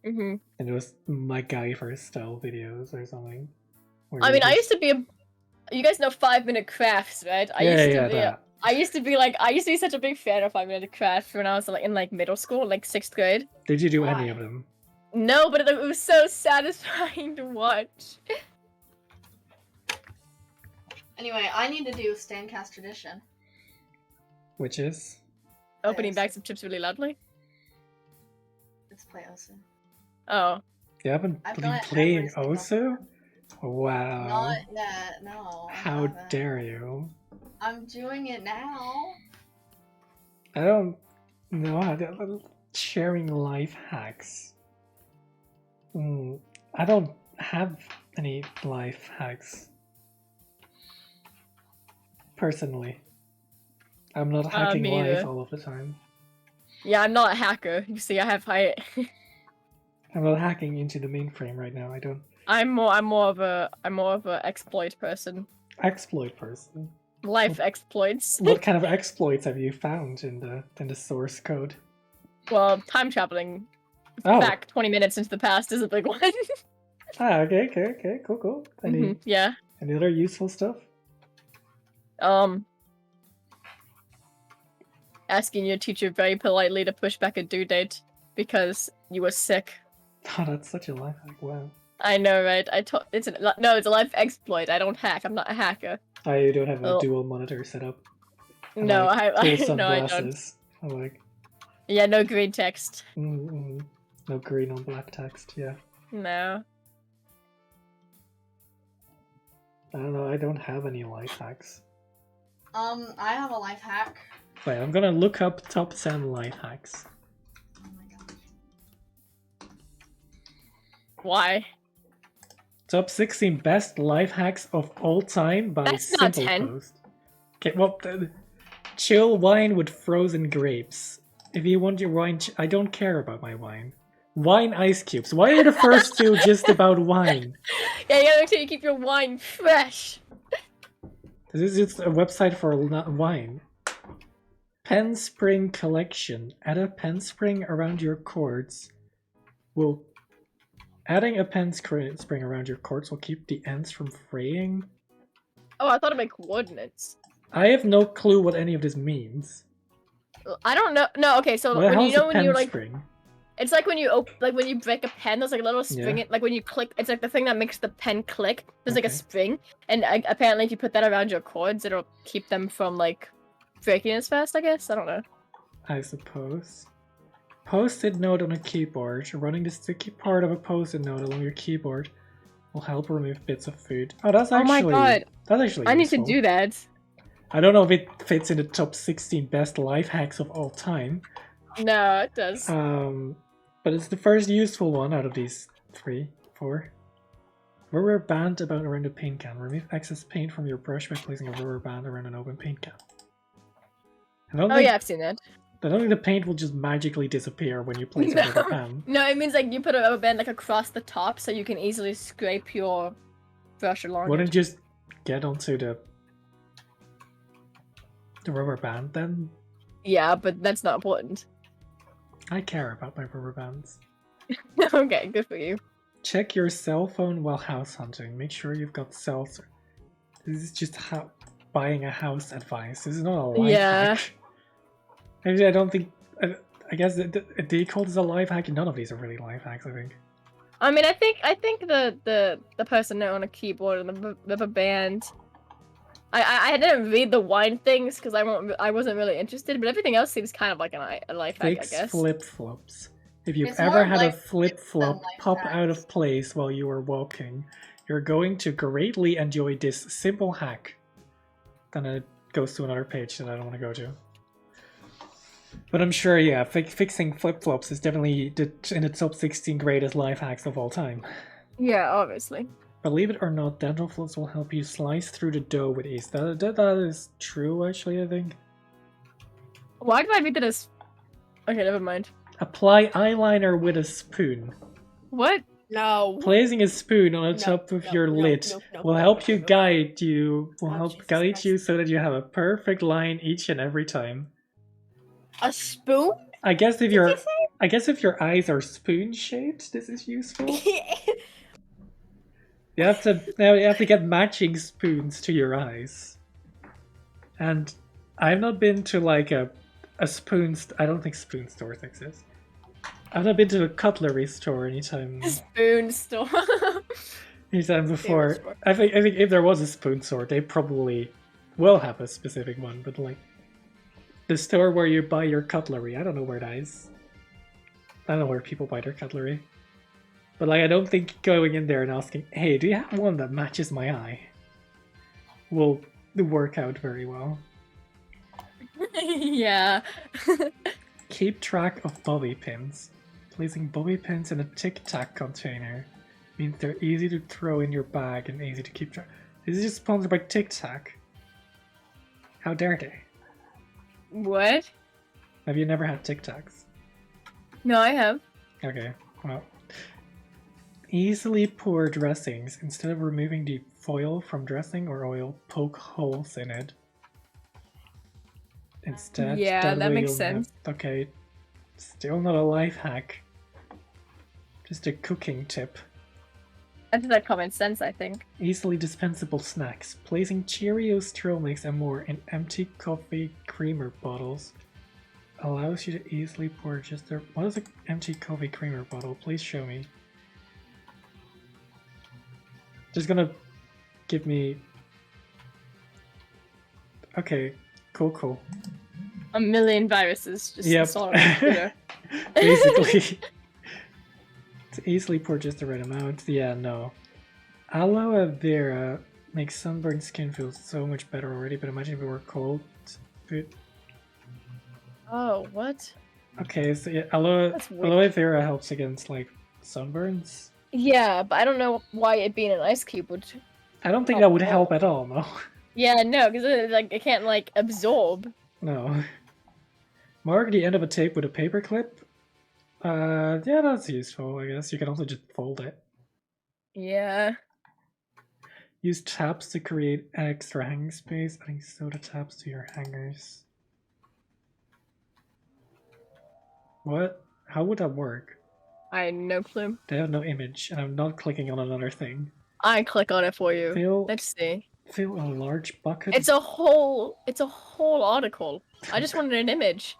hmm And it was MacGyver style videos or something. where I you mean, I just- used to be you guys know 5-minute crafts, right? I used to be such a big fan of 5-minute crafts when I was like in like middle school, like 6th grade. Did you do any Why? of them? No, but it was so satisfying to watch. Anyway, I need to do Standcast tradition. Which is? Opening Yes. bags of chips really loudly. Let's play Osu. Oh. You haven't I've been done it playing every single Osu? Wow. Not yet, no. I How haven't. dare you? I'm doing it now. I don't know how to... Sharing life hacks. I don't have any life hacks. Personally. I'm not hacking me life either. all of the time. Yeah, I'm not a hacker. You see, I'm not hacking into the mainframe right now. I don't... I'm more of a exploit person. Exploit person. Life exploits. What kind of exploits have you found in the source code? Well, time traveling Oh, back 20 minutes into the past is a big one. okay, cool. Any Yeah. any other useful stuff? Asking your teacher very politely to push back a due date because you were sick. Oh, that's such a life hack. Wow. I know, right? It's a life exploit. I don't hack. I'm not a hacker. I don't have a Oh. dual monitor set up. And, No, like, I cool no, I don't. sunglasses. I'm like, Yeah, no green text. no green on black text. Yeah. No. I don't know. I don't have any life hacks. I have a life hack. Wait, I'm gonna look up top 10 life hacks. Oh my gosh. Why? Top 16 best life hacks of all time by That's not 10. Simplepost. Okay, well, chill wine with frozen grapes. If you want your wine, I don't care about my wine. Wine ice cubes. Why are the first two just about wine? Yeah, you gotta make sure you keep your wine fresh. This is just a website for wine. Pen spring collection. Add a pen spring around your cords. Adding a pen spring around your cords will keep the ends from fraying. Oh, I thought it meant coordinates. I have no clue what any of this means. I don't know. No, okay, so What the when hell's you know a when pen you're like, string? it's like when you when you break a pen, there's like a little spring. Yeah. Like when you click, it's like the thing that makes the pen click. There's like a Okay. spring, and apparently if you put that around your chords, it'll keep them from like breaking as fast. I guess I don't know. I suppose. Post-it note on a keyboard. Running the sticky part of a post-it note along your keyboard will help remove bits of food. Oh, that's Oh actually. my god, That's actually. I need to useful. do that. I don't know if it fits in the top 16 best life hacks of all time. No, it does. But it's the first useful one out of these 3, 4. Rubber band about around a paint can. Remove excess paint from your brush by placing a rubber band around an open paint can. Oh yeah, I've seen that. I don't think the paint will just magically disappear when you place a rubber band. No, it means like you put a rubber band like across the top, so you can easily scrape your brush along. Wouldn't it. just get onto the rubber band then? Yeah, but that's not important. I care about my rubber bands. Okay, good for you. Check your cell phone while house hunting. Make sure you've got cell. This is just buying a house advice. This is not a life hack. Actually, I don't think. I guess they call this a life hack. None of these are really life hacks. I think. I mean, I think the person on a keyboard and the rubber band. I didn't read the wine things because I wasn't really interested, but everything else seems kind of like a life hack, I Fix guess. flip-flops. If you've It's ever more had a life hacks flip-flop than life pop out hacks. of place while you were walking, you're going to greatly enjoy this simple hack. Then it goes to another page that I don't want to go to. But I'm sure, yeah, fixing flip-flops is definitely in the top 16 greatest life hacks of all time. Yeah, obviously. Believe it or not, dental floss will help you slice through the dough with ease. That is true, actually, I think. Why did I read that as? Okay, never mind. Apply eyeliner with a spoon. What? No. Placing a spoon on the No, top of no, your no, lid no, will no, help no, you no. guide you. Will Oh, help Jesus guide Christ. you so that you have a perfect line each and every time. A spoon? I guess if Did you if your eyes are spoon shaped, this is useful. say? You have to get matching spoons to your eyes. And I've not been to like a spoon. I don't think spoon stores exist. I've not been to a cutlery store anytime Spoon store. before. store. I think if there was a spoon store, they probably will have a specific one. But like the store where you buy your cutlery, I don't know where that is. I don't know where people buy their cutlery. But like, I don't think going in there and asking, "Hey, do you have one that matches my eye?" will work out very well. Yeah. Keep track of bobby pins. Placing bobby pins in a Tic Tac container means they're easy to throw in your bag and easy to keep track. This is just sponsored by Tic Tac. How dare they? What? Have you never had Tic Tacs? No, I have. Okay, well. Easily pour dressings. Instead of removing the foil from dressing or oil, poke holes in it. Instead, Yeah, that way makes you'll have- sense. Okay, still not a life hack. Just a cooking tip. That's that common sense, I think. Easily dispensable snacks. Placing Cheerios, trail mix, and more in empty coffee creamer bottles allows you to easily pour just their. What is an empty coffee creamer bottle? Please show me. Just gonna give me. Okay, cool. A million viruses just Yep. installed on the computer. Basically. To easily pour just the right amount. Yeah, no. Aloe vera makes sunburned skin feel so much better already, but imagine if it were cold. But, Oh, what? okay, so yeah, aloe That's weird. aloe vera helps against like sunburns. Yeah, but I don't know why it being an ice cube would. I don't think Oh, that would wow. help at all, no. Yeah, no, because it can't like absorb. No. Mark the end of a tape with a paper clip. Yeah, that's useful, I guess. You can also just fold it. Yeah. Use tabs to create extra hanging space, adding soda tabs to your hangers. What? How would that work? I had no clue. They have no image, and I'm not clicking on another thing. I click on it for you. Fill Let's see. Fill a large bucket. It's a whole article. I just wanted an image.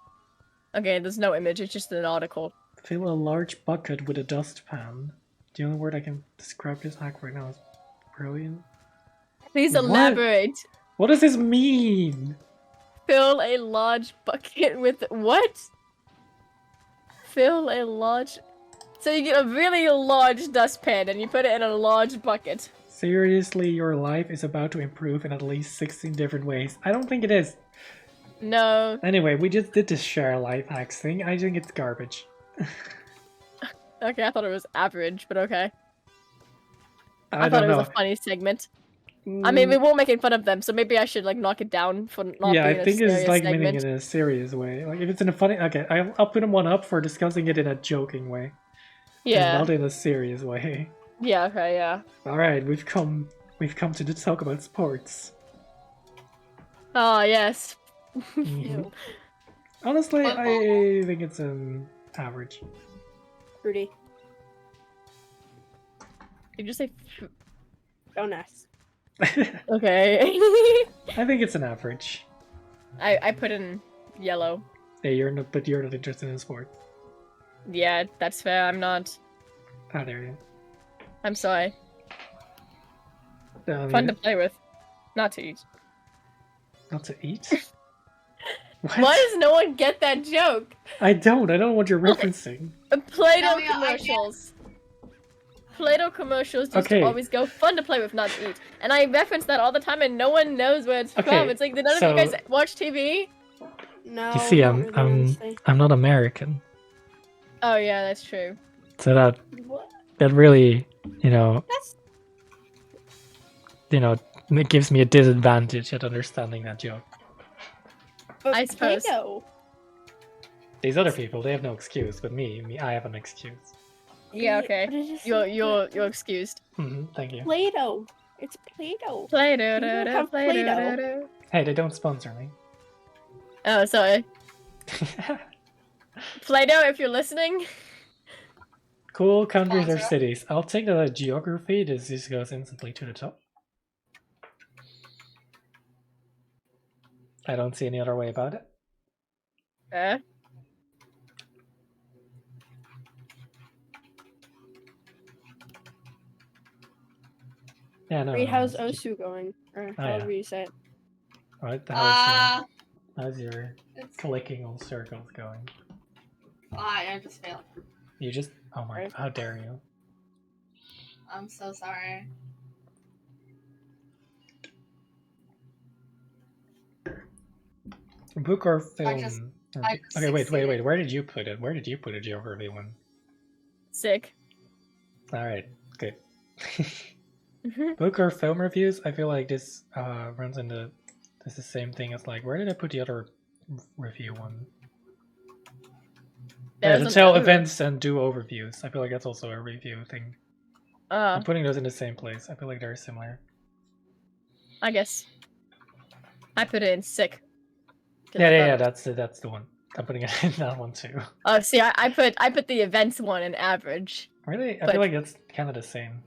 Okay, there's no image, it's just an article. Fill a large bucket with a dustpan. The only word I can describe this act right now is brilliant. Please What? elaborate. What does this mean? Fill a large bucket with what? Fill a large... So you get a really large dustpan and you put it in a large bucket. Seriously, your life is about to improve in at least 16 different ways. I don't think it is. No. Anyway, we just did this share life hacks thing. I think it's garbage. Okay, I thought it was average, but okay. I thought don't it know. was a funny segment. I mean, we were making fun of them, so maybe I should like knock it down for not Yeah, being I a think serious it's like segment. meaning in a serious way. Like if it's in a funny, okay, I'll put one up for discussing it in a joking way, and Yeah. not in a serious way. Yeah. Okay. Yeah. All right, we've come to talk about sports. Oh yes. Mhm. Honestly, Football. I think it's average. Rudy. Did you say? Don't ask. Okay. I think it's an average. I put in yellow. Yeah, but you're not interested in sports. Yeah, that's fair. I'm not. Ah, there you I'm sorry. go. Fun to play with, not to eat. Not to eat? What? Why does no one get that joke? I don't know what you're referencing. Play-Doh No, yeah, I commercials. Play-Doh commercials used Okay. to always go fun to play with, not to eat. And I reference that all the time, and no one knows where it's Okay, from. It's like, did none so- of you guys watch TV? No. You see, not really, honestly. I'm not American, Oh yeah, that's true. so What? that really, That's it gives me a disadvantage at understanding that joke. but I suppose. Play-Doh. These other people, they have no excuse, but me, I have an excuse. Yeah, okay. But it is You're excused. Thank you. Play-Doh. It's Play-Doh. Play-Doh, You don't do-do, have Play-Doh, Play-Doh. do-do. Hey, they don't sponsor me. Oh, sorry. Play-Doh, if you're listening. Cool countries or Sponsor. cities. I'll take the geography. This just goes instantly to the top. I don't see any other way about it. Yeah, no. Reed, how's it's just- Osu going? Or Oh, however yeah. you say it. Right, how's your It's clicking on circles going? fine. I just failed. You just, oh my, Right. how dare you? I'm so sorry. Book or film? I just Okay, wait. succeeded. Where did you put it? Where did you put a geography one? Sick. All right, good. Book or film reviews? I feel like this runs into the same thing as like, where did I put the other review one? Yeah, to There's tell another- events and do overviews. I feel like that's also a review thing. I'm putting those in the same place. I feel like they're similar. I guess. I put it in sick. 'Cause Yeah, I yeah, thought- that's the one. I'm putting it in that one too. Oh, see, I put the events one in average. Really? I But- feel like it's kind of the same.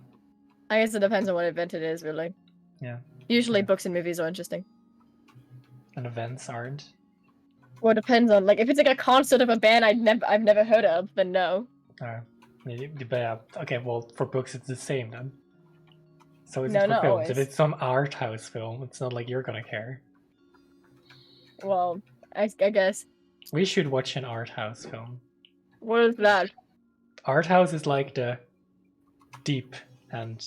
I guess it depends on what event it is, really. Yeah. Usually Yeah. books and movies are interesting. And events aren't. Well, it depends on, like, if it's like a concert of a band I've never heard of, then no. But okay, well, for books it's the same then. So it's No, for not films. always. If it's some art house film, it's not like you're gonna care. Well, I guess. We should watch an art house film. What is that? Art house is like the deep and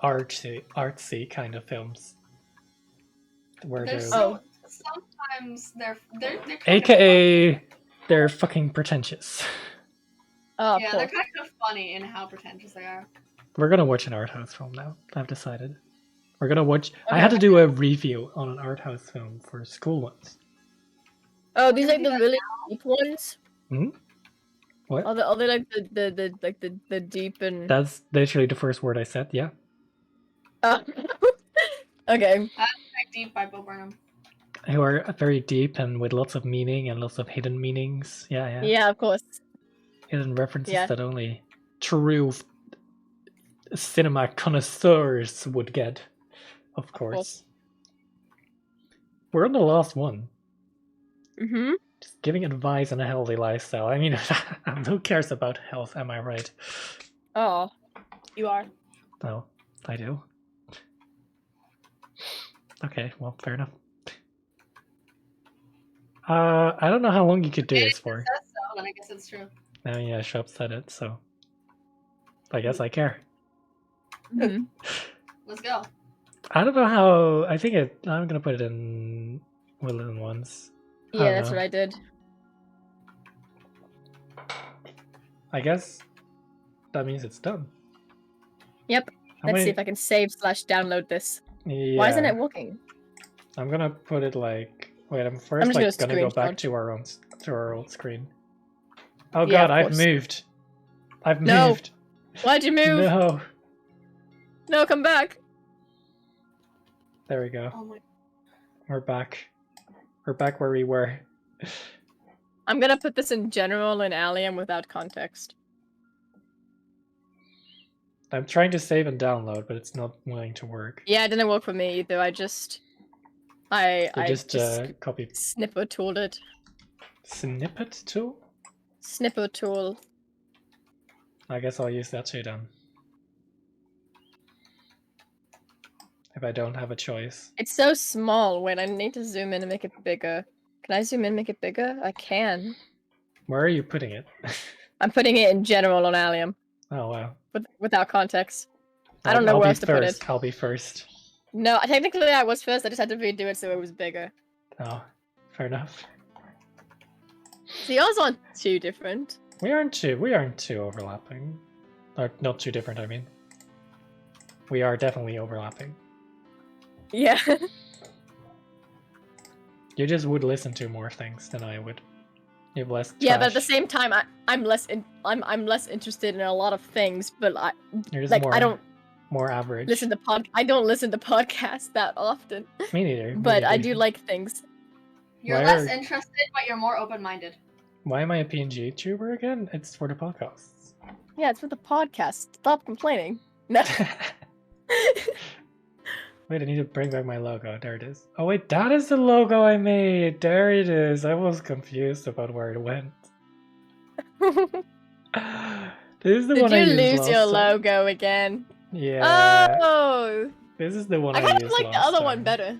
artsy kind of films. Where They're they're so sometimes they're kind of AKA they're fucking pretentious. Oh, funny. Yeah, cool. they're kind of funny in how pretentious they are. We're gonna watch an art house film now. I've decided. We're gonna watch. I Okay. had to do a review on an art house film for school once. Oh, these Can like we the do that really deep ones? What? Are they like the deep and That's literally the first word I said. Yeah. Okay. Like Deep by Bo Burnham. Who are very deep and with lots of meaning and lots of hidden meanings. Yeah. Yeah, of course. Hidden references Yeah. that only true cinema connoisseurs would get. Of course. We're on the last one. Mm-hmm. Just giving advice on a healthy lifestyle. I mean, who cares about health? Am I right? Oh. You are. No, I do. Okay, well, fair enough. I don't know how long you could do And this if it for. says so, then I guess it's true. Oh yeah, Shop said it, so I guess I care. Mm-hmm. Let's go. I don't know how. I think I'm gonna put it in within ones. I Yeah, don't that's know. what I did. I guess that means it's done. Yep. How Let's many- see if I can save/download this. Yeah. Why isn't it working? I'm gonna put it like. Wait, I'm first just like gonna gonna go back screenshot. to our old screen. Oh Yeah, god, of I've course. moved. I've No. moved. Why'd you move? No. No, come back. There we go. Oh my. We're back. We're back where we were. I'm gonna put this in general in Allium without context. I'm trying to save and download, but it's not willing to work. Yeah, it didn't work for me either. I just Copy snipper tooled it. snippet tool. Snipper tool. I guess I'll use that too then. If I don't have a choice. It's so small. Wait, I need to zoom in and make it bigger. Can I zoom in and make it bigger? I can. Where are you putting it? I'm putting it in general on Allium Oh wow. without context. I don't know I'll where be else to put it. first. I'll be first. No, technically I was first. I just had to redo it so it was bigger. Oh, fair enough. So yours aren't too different. We aren't too overlapping. Or not too different, I mean. We are definitely overlapping. Yeah. You just would listen to more things than I would. You have less Yeah, but at the trash. same time, I'm less interested in a lot of things. But You're just like more, I don't more average. listen to I don't listen to podcasts that often. Me neither. me But I neither. do like things. You're Why less are- interested, but you're more open-minded. Why am I a PNG tuber again? It's for the podcasts. Yeah, it's for the podcast. Stop complaining. No. Wait, I need to bring back my logo. There it is. Oh wait, that is the logo I made. There it is. I was confused about where it went. This is the Did one I you used lose last your time. logo again? Yeah. Oh, This is the one I I kind used of like the last other time. one better.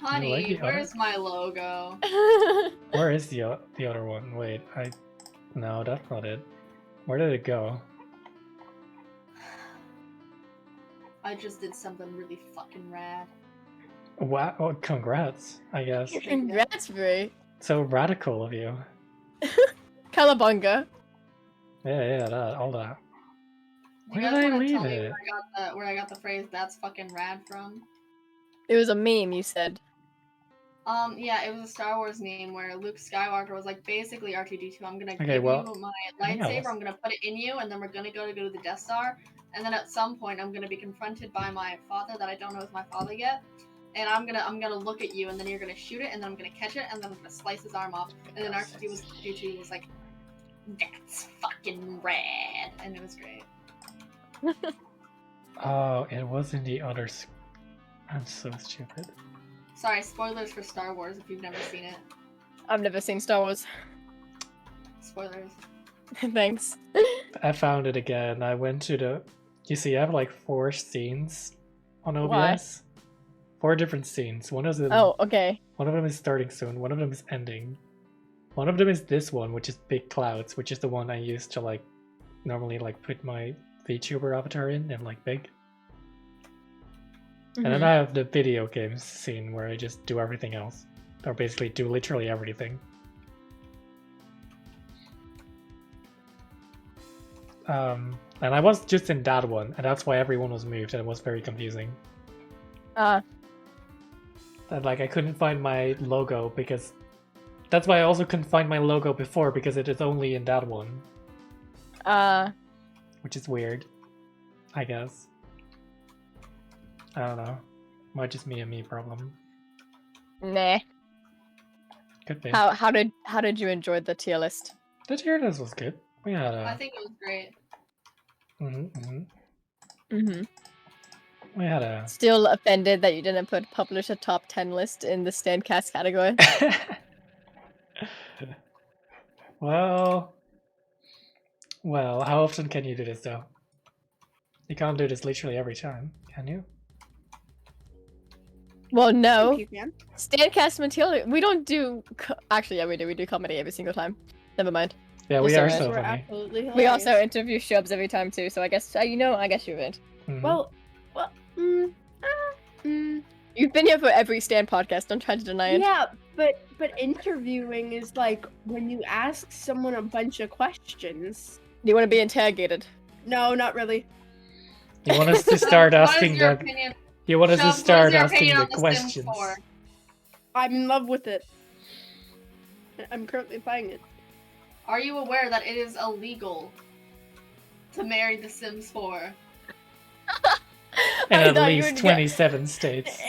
Honey, like the other? where's my logo? Where is the other one? Wait, no, that's not it. Where did it go? I just did something really fucking rad. Wow! Oh, congrats, I guess. Congrats, Brie. So radical of you. Calabunga. Yeah, that, all that. You Where guys did I wanna leave tell me it? where I got the phrase "that's fucking rad" from? It was a meme, you said. Yeah, it was a Star Wars meme where Luke Skywalker was like, basically R2-D2, I'm gonna Okay, give well, you my hang on, lightsaber, let's- I'm gonna put it in you, and then we're gonna go to the Death Star, and then at some point I'm gonna be confronted by my father that I don't know is my father yet, and I'm gonna look at you, and then you're gonna shoot it, and then I'm gonna catch it, and then I'm gonna slice his arm off, and then R2-D2 was like, that's fucking rad, and it was great. Oh, it was in the other. I'm so stupid. Sorry, spoilers for Star Wars if you've never seen it. I've never seen Star Wars. Spoilers. Thanks. I found it again. I went to the. You see, I have like 4 scenes on OBS. Why? 4 different scenes. One of them. Oh, okay. One of them is starting soon. One of them is ending. One of them is this one, which is Big Clouds, which is the one I used to like normally like put my VTuber avatar in and like big. And then Mhm. I have the video games scene where I just do everything else. Or basically do literally everything. And I was just in that one, and that's why everyone was moved, and it was very confusing. And like I couldn't find my logo because that's why I also couldn't find my logo before because it is only in that one. Which is weird, I guess. I don't know. Might just be a me problem. Nah. Could be. How did you enjoy the tier list? The tier list was good. We had I a. think it was great. Mhm. Mm-hmm. We had a. Still offended that you didn't publish a top 10 list in the Standcast category. Well, how often can you do this though? You can't do this literally every time, can you? Well, no. You can. Standcast material. We don't do. Actually, yeah, we do. We do comedy every single time. Never mind. Yeah, we Just are so so We're funny. absolutely We hilarious. also interview Shubs every time too. So I guess I guess you're in. Mhm. Well, You've been here for every Stand podcast. Don't try to deny it. yeah, but interviewing is like when you ask someone a bunch of questions. Do you want to be interrogated? No, not really. You want us to start What is asking your the. opinion? You want us Shub, to what is start your asking opinion the on The Sims questions. 4? I'm in love with it. I'm currently playing it. Are you aware that it is illegal to marry The Sims 4? In I at thought you least would get- 27 states.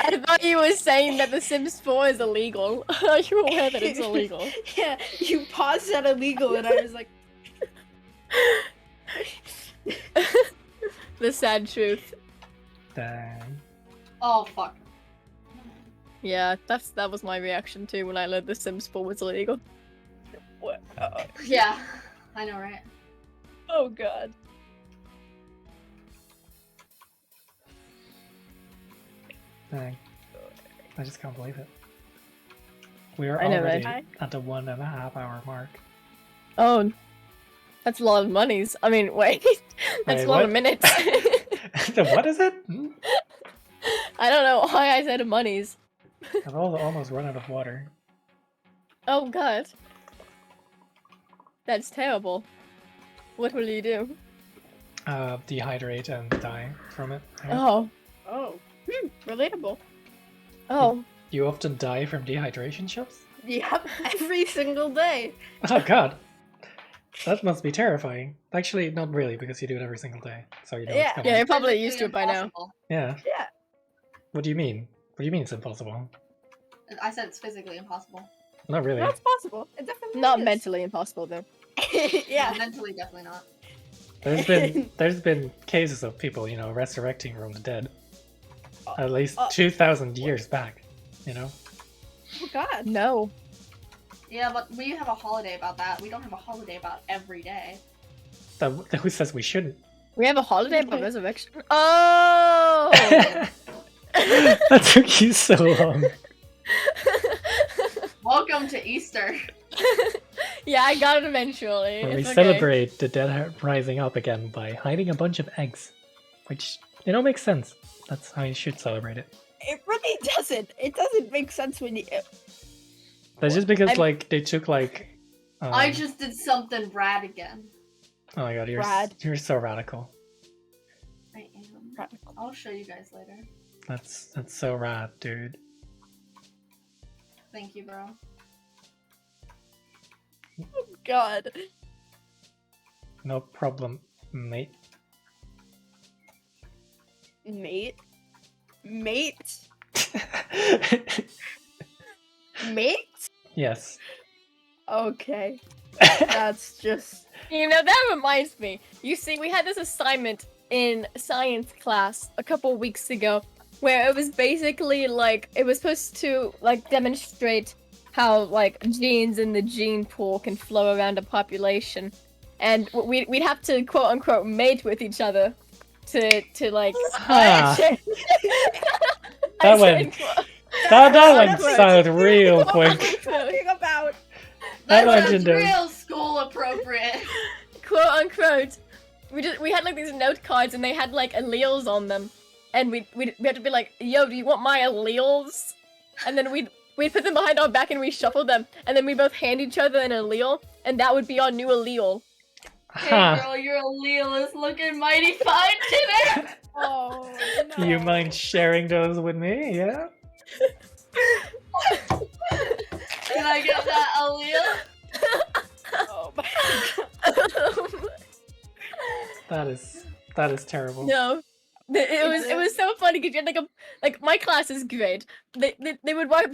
I thought you were saying that The Sims 4 is illegal. Are you aware that it's illegal? Yeah, you paused at illegal, and I was like, The sad truth. Dang. Oh fuck. Yeah, that was my reaction too when I learned The Sims 4 was illegal. what? Yeah, I know, right? Oh god. Dang. I just can't believe it. We're I know, already right? at the 1.5 hour mark. Oh, that's a lot of monies. I mean, wait, that's Wait, a lot of what? minutes. What is it? Hmm? I don't know why I said monies. I've almost run out of water. Oh god. That's terrible. What will you do? Dehydrate and die from it. I guess. Oh. Oh. Relatable. Oh. You often die from dehydration, Shops? Yep, every single day. Oh god. That must be terrifying. Actually, not really, because you do it every single day. So you know Yeah. it's coming. Yeah, you're probably used to it by now. Impossible. Yeah. Yeah. What do you mean? What do you mean it's impossible? I said it's physically impossible. Not really. That's possible. It definitely Not is. mentally impossible though. Yeah. Mentally, definitely not. There's been cases of people, you know, resurrecting from the dead. At least Oh. 2,000 years back, you know? Oh god. No. Yeah, but we have a holiday about that. We don't have a holiday about every day. Who says we shouldn't? We have a holiday about resurrection. Oh. That took you so long. Welcome to Easter. Yeah, I got it eventually. Where we It's okay. celebrate the dead rising up again by hiding a bunch of eggs. Which, you know, makes sense. That's how you should celebrate it. It really doesn't. It doesn't make sense when you. That's just because, I'm- like, they took, like... I just did something rad again. Oh my god, Rad. you're so radical. I am. I'll show you guys later. That's so rad, dude. Thank you, bro. God. No problem, mate. Mate. Mate. Mate. Yes. Okay. That's just. You know, that reminds me. You see, we had this assignment in science class a couple weeks ago where it was basically like, it was supposed to like demonstrate how like genes in the gene pool can flow around a population. And we'd have to quote unquote mate with each other to like. Ah. I That said went- quote- That went Quote. south real What are quick. we talking about? That That was legendary. real school appropriate. quote unquote. We had like these note cards and they had like alleles on them, and we had to be like, yo, do you want my alleles? And then we'd put them behind our back and reshuffle them, and then we both hand each other an allele, and that would be our new allele. Hey Huh. girl, your allele is looking mighty fine today. Oh no. You mind sharing those with me? Yeah? Can I get that allele? Oh my That is terrible. No. It was so funny because you had like my class is great. They would walk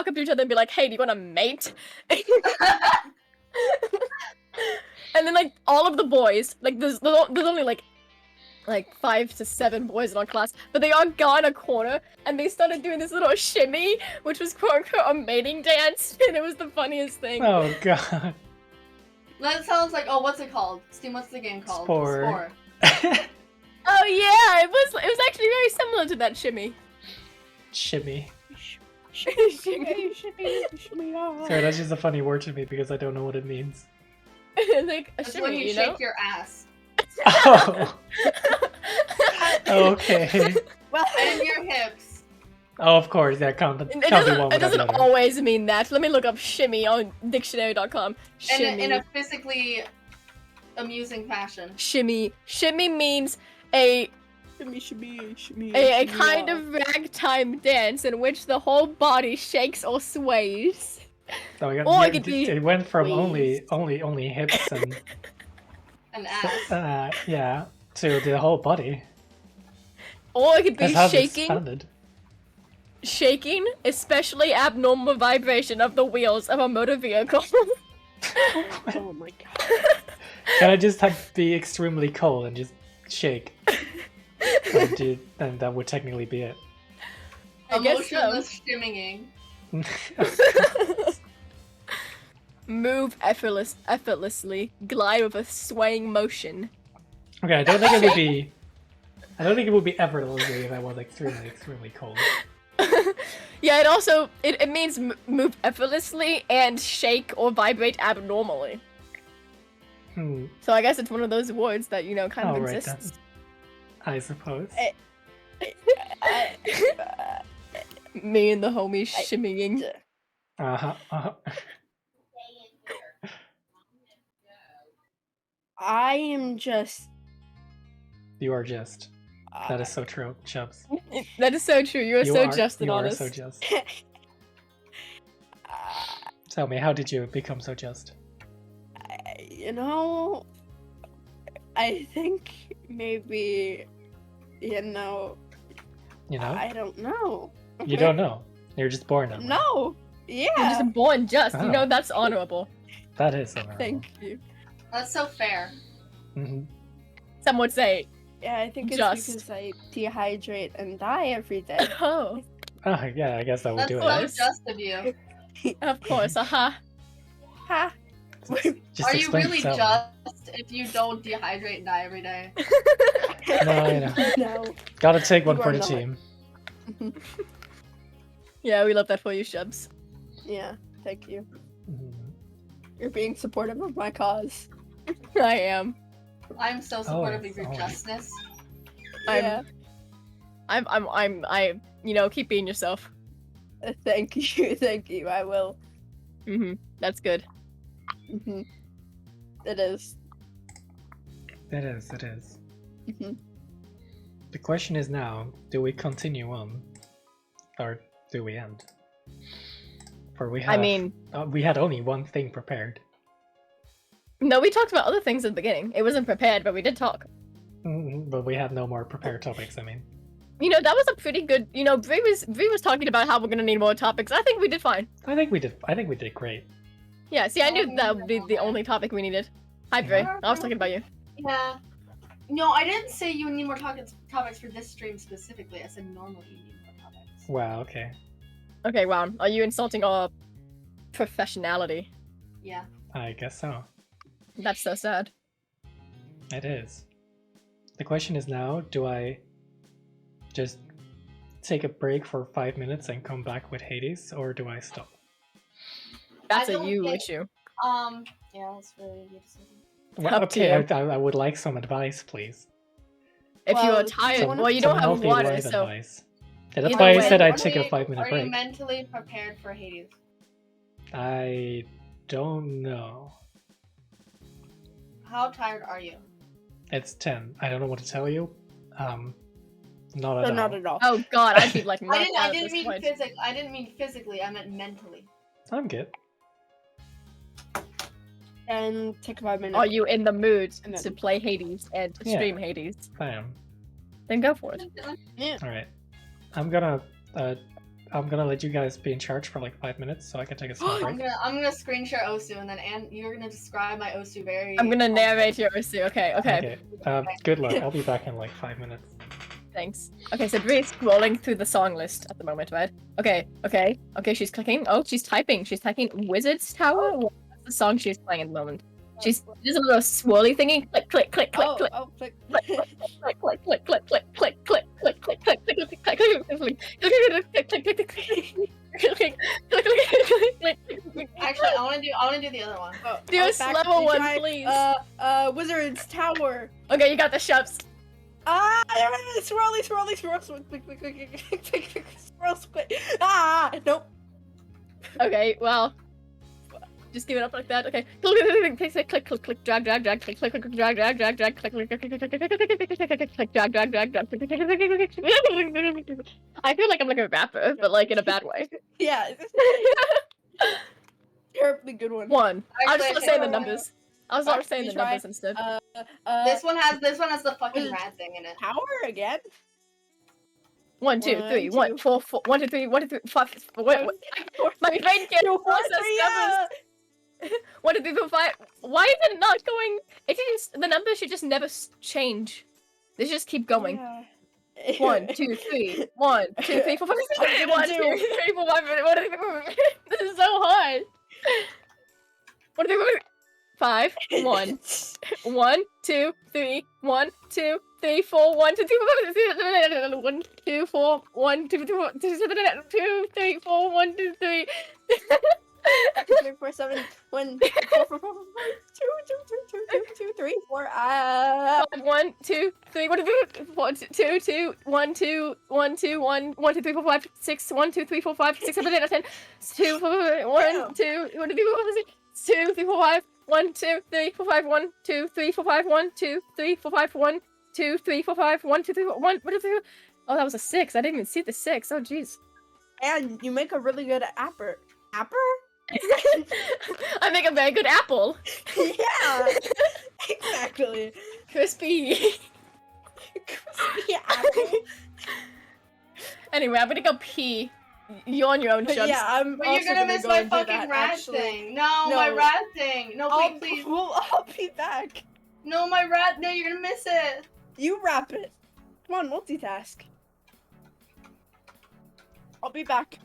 up to each other and be like, hey, do you want a mate? And then like all of the boys, like there's only like like 5 to 7 boys in our class, but they all got in a corner and they started doing this little shimmy, which was quote unquote a mating dance, and it was the funniest thing. Oh god. That sounds like, oh, what's it called? Steam, what's the game called? Spore. Oh yeah, it was actually very similar to that shimmy. Shimmy. Shimmy. Sorry, that's just a funny word to me because I don't know what it means. Like a That's when shimmy, you you shake know? your ass. Oh. Okay. Well, And your hips. Oh, of course, yeah, can't be It one doesn't without the other. always mean that. Let me look up shimmy on dictionary.com. Shimmy. In a physically amusing fashion. Shimmy. Shimmy means a kind of ragtime dance in which the whole body shakes or sways. Oh, yeah, Or yeah, it could be it went from waist. only hips and An ass. yeah, to the whole body. Or it could be That's how it's shaking. expanded. Shaking, especially abnormal vibration of the wheels of a motor vehicle. Oh my god. Can I just be extremely cold and just shake? And that would technically be it. I guess so. Emotionless shimmying. Move effortlessly. Glide with a swaying motion. Okay, I don't think it would be. I don't think it would be effortlessly if I was extremely cold. Yeah, it also it means move effortlessly and shake or vibrate abnormally. Hmm. So I guess it's one of those words that kind of Oh, right, exists. I suppose. Me and the homies shimmying. Uh-huh. I am just. You are just. That is so true, Chubbs. That is so true. You are so just and you honest. are so just. Tell me, how did you become so just? I think maybe, You know? I don't know. You don't know. You're just born that way. No. You're Yeah. just born just. Oh. That's honorable. That is honorable. Thank you. That's so fair. Mm-hmm. Some would say, Yeah, I think it's Just. because I dehydrate and die every day. oh, Oh, yeah, I guess that would That's do so it. just of you. of course, aha. Ha. Just Are you explain really yourself. just if you don't dehydrate and die every day? No, I know. No. Gotta take one You for are the not. team. Yeah, we love that for you, Shubs. Yeah, thank you. Mhm. You're being supportive of my cause. I am. I'm so supportive Always, of your always. justness. Yeah. I'm keep being yourself. Thank you, thank you. I will. That's good. It is. It is. Mhm. The question is now, do we continue on? Or do we end? For we have, I mean, we had only one thing prepared. no, we talked about other things at the beginning. It wasn't prepared, but we did talk. But we had no more prepared topics, I mean. That was a pretty good. Bree was talking about how we're gonna need more topics. I think we did fine. I think we did great. Yeah. See, I knew that would be the only topic we needed. Hi, Bree. I was talking about you. Yeah. No, I didn't say you need more topics for this stream specifically. I said normally you need more topics. Wow, okay. Okay, wow. Are you insulting our professionality? Yeah. I guess so. That's so sad. It is. The question is now, do I just take a break for 5 minutes and come back with Hades, or do I stop? That's I a don't you think- issue. Yeah, that's really good decision. Well, Up to okay, you. I would like some advice, please. If you Well, are tired, Some- well, you some don't have healthy water, life so advice. Yeah, that's Either why I way, said I'd Are take a you- 5-minute Are break. you mentally prepared for Hades? I don't know. How tired are you? It's 10. I don't know what to tell you. Not at So all. not at all. oh god, I'd be like knocked I out at didn't this mean point. I didn't mean physically. I meant mentally. I'm good. And take 5 minutes. Are you in the mood And then- to play Hades and to Yeah. stream Hades? I am. Then go for it. Yeah. Alright. I'm gonna I'm gonna let you guys be in charge for like 5 minutes so I can take a small break. I'm gonna screen share Osu, and then you're gonna describe my Osu very. I'm gonna narrate your Osu. Okay. Okay. Good luck. I'll be back in like 5 minutes. Thanks. Okay, so Bree's scrolling through the song list at the moment, right? Okay, she's clicking. Oh, she's typing. She's typing Wizard's Tower. What's the song she's playing at the moment? She's just a little swirly thingy. Click, click, click, click, click. Oh, click. Click, click, click, click, click, click, click, click, click, click, click, click, click, click, Actually, I wanna do the other one. Do a slower one, please. Wizard's Tower. Okay, you got the shops. Swirly, swirl, nope. Okay, well, just give it up like that. Okay, click, click, click, click, click, drag, drag, drag, click, click, click, drag, drag, drag, drag, click, click, click, click, click, click, drag, drag, drag, drag. I feel like I'm like a rapper, but like in a bad way. Yeah. Terribly good one. One. I'll just Actually, start saying the numbers. I'll start saying the try. numbers instead. This one has the fucking rat thing in it. Tower again? 1, 2, 3, 1, 4, 4, 1, 2, 3, 1, 2, 3, 5. Wait, my brain can't process numbers. 1, 2, 3, 4, 5. Why is it not going? It just the numbers should just never change. They should just keep going. 1, 2, 3, 1, 2, 3, 4, 5, 6, 1, 2, 3, 4, 5. 1, 2, 3, 4, 5. This is so hard. 1, 2, 3, 4, 5. 1, 1, 2, 3, 1, 2, 3, 4, 1, 2, 3, 4, 1, 2, 4, 1, 2, 3, 4, 2, 3, 4, 1, 2, 3. 3, 4, 7, 1, 4, 4, 4, 2, 2, 3, 4. 1, 2, 3, 1, 2, 2, 1, 2, 1, 2, 1, 1, 2, 3, 4, 5, 6, 1, 2, 3, 4, 5, 6, 7, 8, 9, 10, 2, 1, 2, 1, 2, 3, 4, 5, 2, 3, 4, 5, 1, 2, 3, 4, 5, 1, 2, 3, 4, 5, 1, 2, 3, 4, 5, 1, 2, 3, 4, 5, 1, 2, 3, 4, 1, 2, 3. Oh, that was a 6. I didn't even see the 6. Oh, jeez. And you make a really good apper. Apper? I make a very good apple. Yeah. Exactly. Crispy. Crispy apple. Anyway, I'm gonna go pee. You on your own, Chubs. Yeah, I'm But also you're gonna miss go my and do fucking that, rat actually. thing. No, No. my rat thing. No, please. I'll be back. No, my rat. No, you're gonna miss it. You wrap it. Come on, multitask. I'll be back.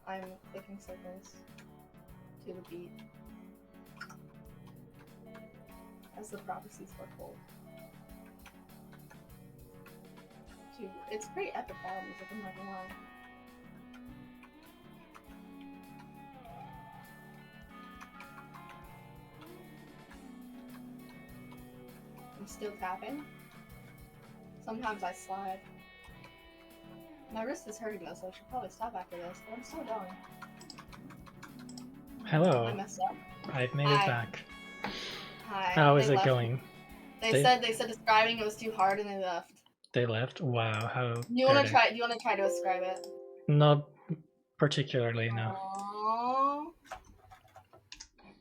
I'm clicking circles to the beat as the prophecies foretold. Dude, it's pretty epic battle music, I'm not gonna lie. I'm still tapping. Sometimes I slide. My wrist is hurting though, so I should probably stop after this, but I'm still going. I Hello. messed up. I've made it back. Hi. How is They it left. going? They said describing it was too hard and they left. They left? Wow, how Do you wanna dirty. do you wanna try to describe it? Not particularly, no. Aww.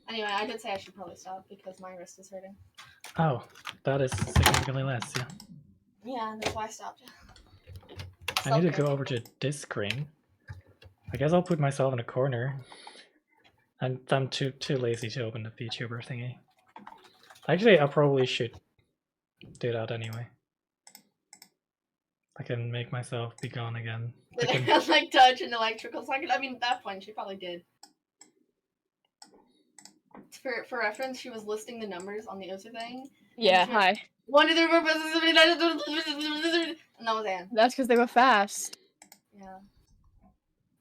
Anyway, I did say I should probably stop because my wrist is hurting. Oh, that is significantly less, yeah. Yeah, that's why I stopped. I need to go over to this screen. I guess I'll put myself in a corner. I'm too lazy to open the VTuber thingy. Actually, I probably should do that anyway. I can make myself be gone again. I Did can... I like touch an electrical socket? I mean, at that point, she probably did. For reference, she was listing the numbers on the OSU thing. Yeah, hi. 1, 2, 3, 4, 5, 6, 7, 8, 9, 10, and that was Anne. That's because they were fast. Yeah.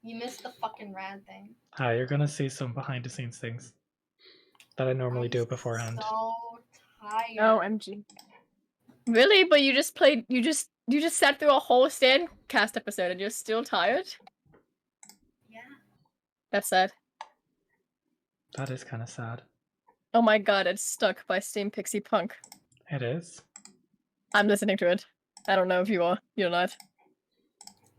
You missed the fucking rad thing. Hi, you're gonna see some behind the scenes things that I normally do I'm beforehand. So tired. Oh, MG. Really? But you just played. You just sat through a whole Standcast episode and you're still tired? Yeah. That's sad. That is kind of sad. Oh my god, it's Stuck by Steam Pixie Punk. It is. I'm listening to it. I don't know if you are. You're not.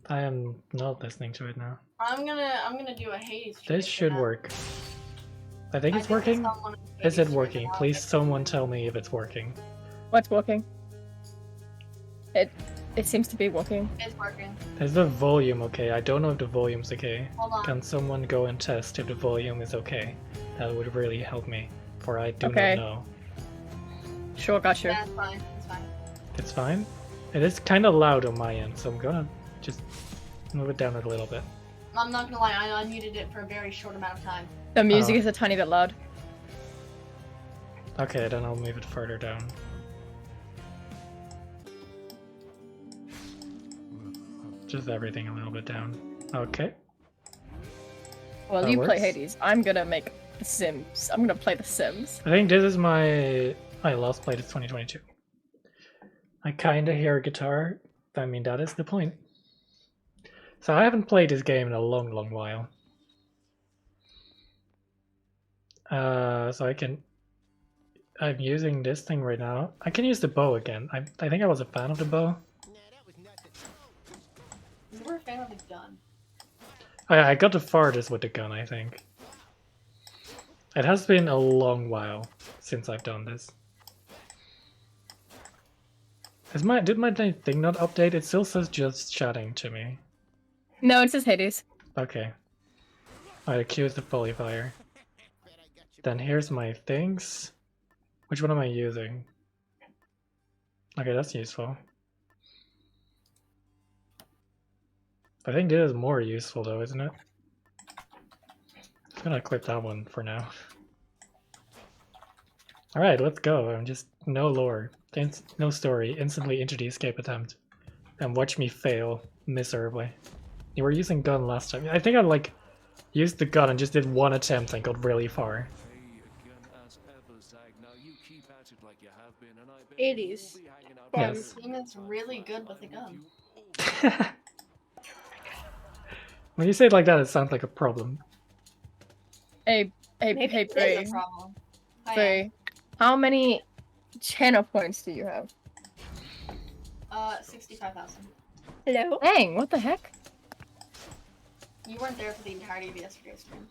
I am not listening to it now. I'm gonna do a Hades. This should work. I think it's working. someone Is it streaming working? while Please it's- someone tell me if it's working. What's working? It seems to be working. It's working. Is the volume okay? I don't know if the volume's okay. Hold on. Can someone go and test if the volume is okay? That would really help me, for I do Okay. not know. Sure, got you. That's fine. It's fine. It's fine? It is kind of loud on my end, so I'm gonna just move it down a little bit. I'm not gonna lie, I unmuted it for a very short amount of time. The music Oh. is a tiny bit loud. Okay, then I'll move it further down. Just everything a little bit down. Okay. Well, That you play works. Hades. I'm gonna make The Sims. I'm gonna play The Sims. I think this is my last played is 2022. I kinda hear a guitar. I mean, that is the point. So I haven't played this game in a long, long while. So I'm using this thing right now. I can use the bow again. I think I was a fan of the bow. You were a fan of the gun. I got the farthest with the gun, I think. It has been a long while since I've done this. Did my thing not update? It still says just chatting to me. No, it says Hades. Okay. I accuse the polyfire. Then here's my things. Which one am I using? Okay, that's useful. I think this is more useful though, isn't it? I'm gonna clip that one for now. Alright, let's go. I'm just no lore. No story. Instantly into the escape attempt. And watch me fail miserably. You were using gun last time. I think I like used the gun and just did one attempt and got really far. 80s. Yes. This team is really good with a gun. When you say it like that, it sounds like a problem. Hey, Maybe hey, it is It's Bray. a problem. Hi, Bray. How many channel points do you have? 65,000. Hello? Dang, what the heck? You weren't there for the entirety of yesterday's stream.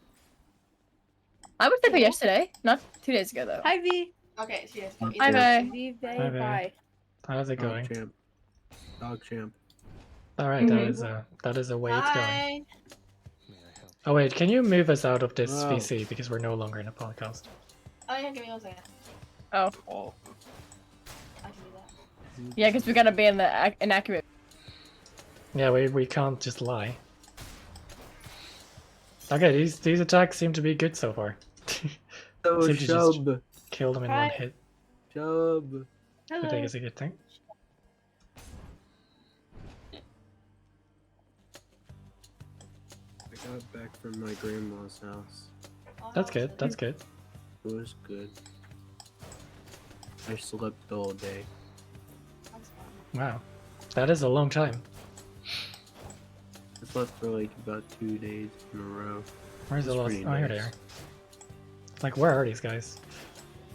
I was there for yesterday, not 2 days ago though. Hi, V. Okay, so yes. Hi, Bray. V, Hi, Vay. bye. How's it going? Dog champ. Dog champ. Alright, Mhm. that is a way it's going. Hi. Oh wait, can you move us out of this Wow. VC because we're no longer in a podcast? Oh yeah, give me 1 second. Oh, I can do that. yeah, because we gotta be in the inaccurate. Yeah, we can't just lie. Okay, these attacks seem to be good so far. Oh, Seem to just Shub. kill them in Hi. one hit. Shub. I think Hello. it's a good thing. I got back from my grandma's house. Oh, That's good, that's good. It was good. I slept all day. That's fine. Wow. That is a long time. I slept for like about 2 days in a row. Where's the That's lost? pretty Oh, here they nice. are. Like, where are these guys?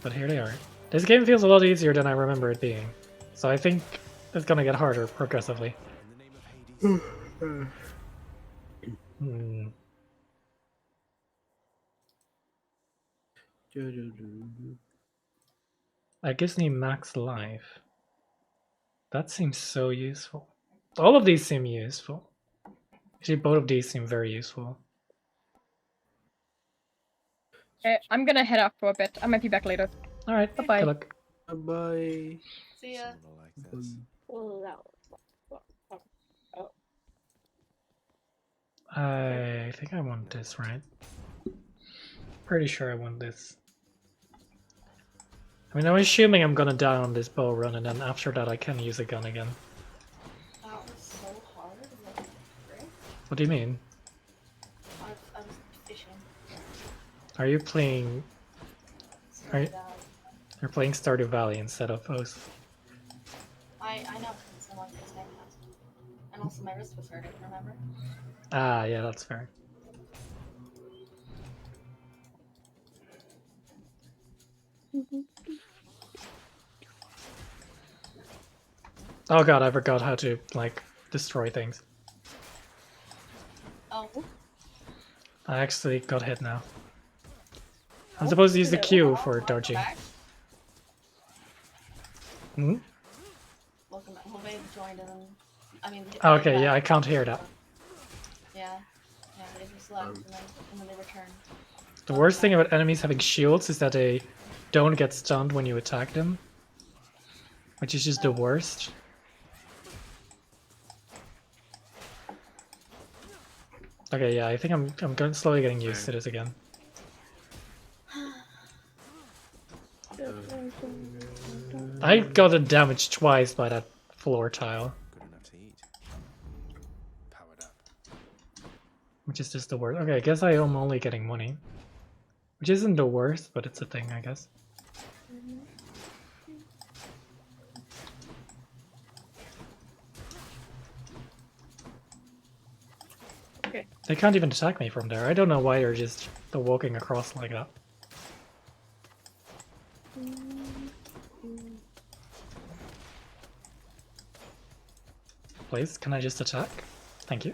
But here they are. This game feels a lot easier than I remember it being. So I think it's gonna get harder progressively. Hmm. That gives me max life. That seems so useful. All of these seem useful. Actually, both of these seem very useful. I'm gonna head out for a bit. I might be back later. Alright, Bye-bye. good luck. Bye. See ya. I think I want this, right? Pretty sure I want this. I mean, I'm assuming I'm gonna die on this bow run, and then after that I can use a gun again. That was so hard. Like, great. What do you mean? I was fishing. Are you playing... Are you- Started out. You're playing Stardew Valley instead of Oath? I know, because I like this game house. And also my wrist was hurting, remember? Ah, yeah, that's fair. Oh god, I forgot how to, like, destroy things. Oh, I actually got hit now. I'm supposed to use the Hello. Q Oh, for welcome dodging. back. Hmm? Welcome back. Well, they've joined and I mean. Oh, they okay, yeah, I left. can't hear that. Yeah. Yeah, they just left and then they returned. The worst thing about enemies having shields is that they don't get stunned when you attack them. Which is just the worst. Okay, yeah, I think I'm slowly getting used to this again. I got damaged twice by that floor tile, Good enough to eat. Powered up. which is just the worst. Okay, I guess I am only getting money. Which isn't the worst, but it's a thing, I guess. Okay. They can't even attack me from there. I don't know why they're walking across like that. Please, can I just attack? Thank you.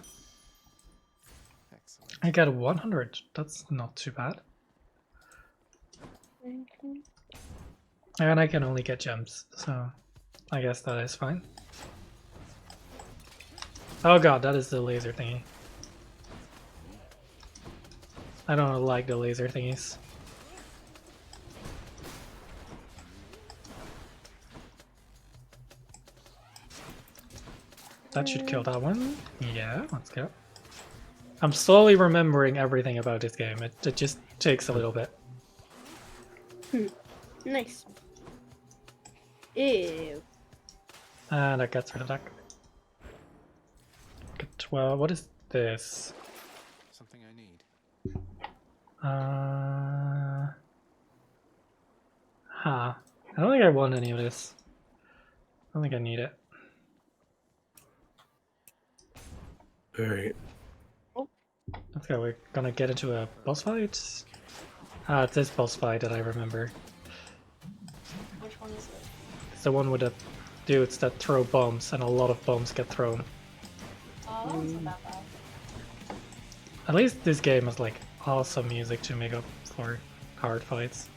Excellent. I got 100. That's not too bad. And I can only get gems, so I guess that is fine. Oh god, that is the laser thingy. I don't like the laser thingies. That should kill that one. Yeah, let's go. I'm slowly remembering everything about this game. It just takes a little bit. Nice. Ew. And that gets rid of that. Get 12. What is this? Something I need. Huh. I don't think I want any of this. I don't think I need it. Alright. Let's go. We're gonna get into a boss fight. Ah, it's this boss fight that I remember. Which one is it? It's the one with the dudes that throw bombs, and a lot of bombs get thrown. Oh, that wasn't that bad. At least this game has like awesome music to make up for hard fights.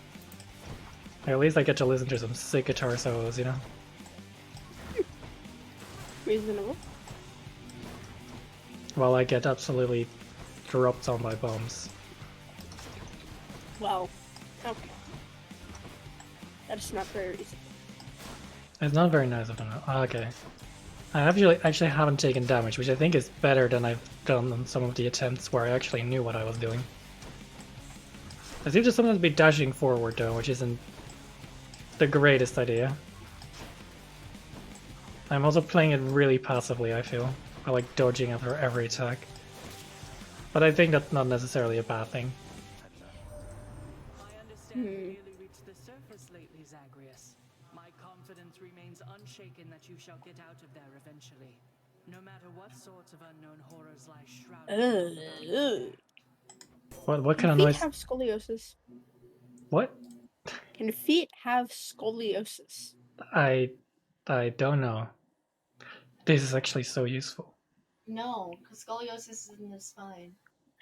Like, at least I get to listen to some sick guitar solos, you know? Reasonable. While I get absolutely dropped on by bombs. Wow. Okay. That's not very reasonable. It's not very nice of them. Okay. I actually haven't taken damage, which I think is better than I've done on some of the attempts where I actually knew what I was doing. I seem to sometimes be dashing forward though, which isn't the greatest idea. I'm also playing it really passively, I feel. I like dodging after every attack. But I think that's not necessarily a bad thing. I understand you merely reached the surface lately, Zagreus. My confidence remains unshaken that you shall get out of there eventually. No matter what sorts of unknown horrors lie shrouded. What kind of Can feet noise? have scoliosis? What? Can feet have scoliosis? I don't know. This is actually so useful. No, because scoliosis is in the spine.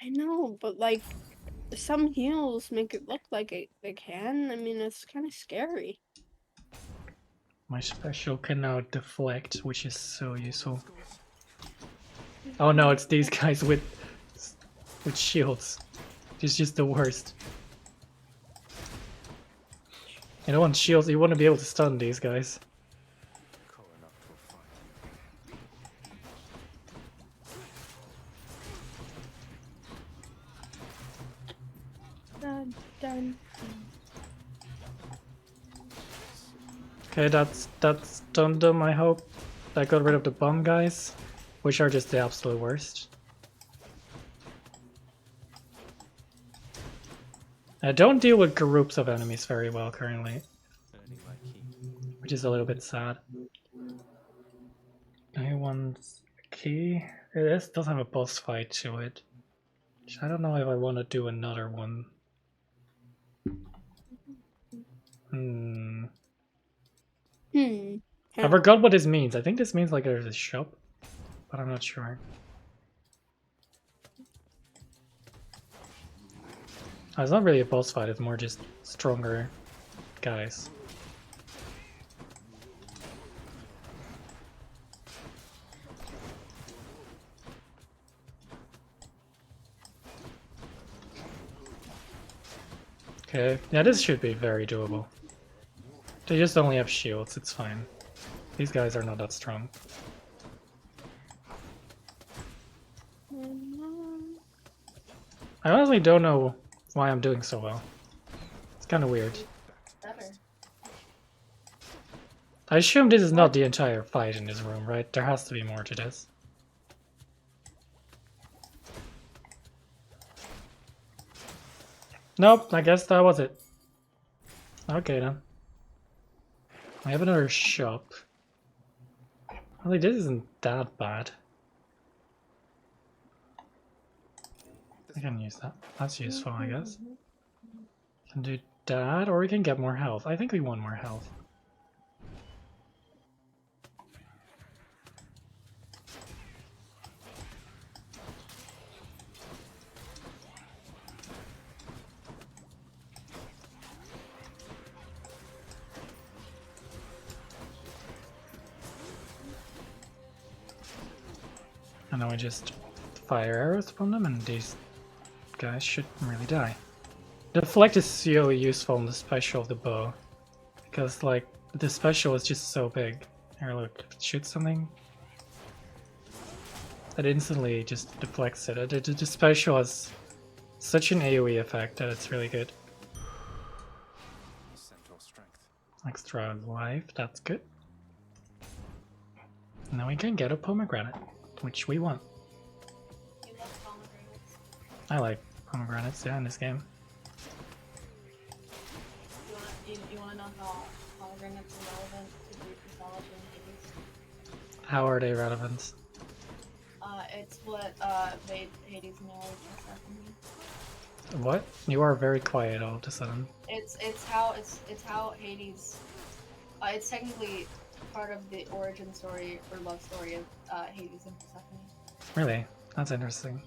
I know, but like, some heels make it look like they can. I mean, it's kind of scary. My special can now deflect, which is so useful. Oh no, it's these guys with shields. It's just the worst. You don't want shields, you want to be able to stun these guys. Cool enough to a fight. Dun, dun. Okay, that's stunned them, I hope. That got rid of the bomb guys, which are just the absolute worst. I don't deal with groups of enemies very well currently, Earning my keep. which is a little bit sad. I want a key. This does have a boss fight to it. Which I don't know if I want to do another one. I forgot what this means. I think this means like there's a shop, but I'm not sure. Oh, it's not really a boss fight, it's more just stronger guys. Okay, yeah, this should be very doable. They just only have shields, it's fine. These guys are not that strong. I honestly don't know why I'm doing so well. It's kind of weird. Better. I assume this is not the entire fight in this room, right? There has to be more to this. Nope, I guess that was it. Okay then. I have another shop. Really, this isn't that bad. I can use that. That's useful, I guess. Can do that, or we can get more health. I think we want more health. And then we just fire arrows from them, and these guys shouldn't really die. The deflect is so useful in the special of the bow, because like the special is just so big. Here, look, if it shoots something, that instantly just deflects it. The special has such an AoE effect that it's really good. Centaur strength. Extra life, that's good. And then we can get a pomegranate, which we want. You love pomegranates. I like pomegranates, yeah, in this game. You wanna know how pomegranates are relevant to Greek mythology and Hades? How are they relevant? It's what made Hades marry Persephone. What? You are very quiet all of a sudden. It's how Hades. It's technically part of the origin story or love story of Hades and Persephone. Really? That's interesting.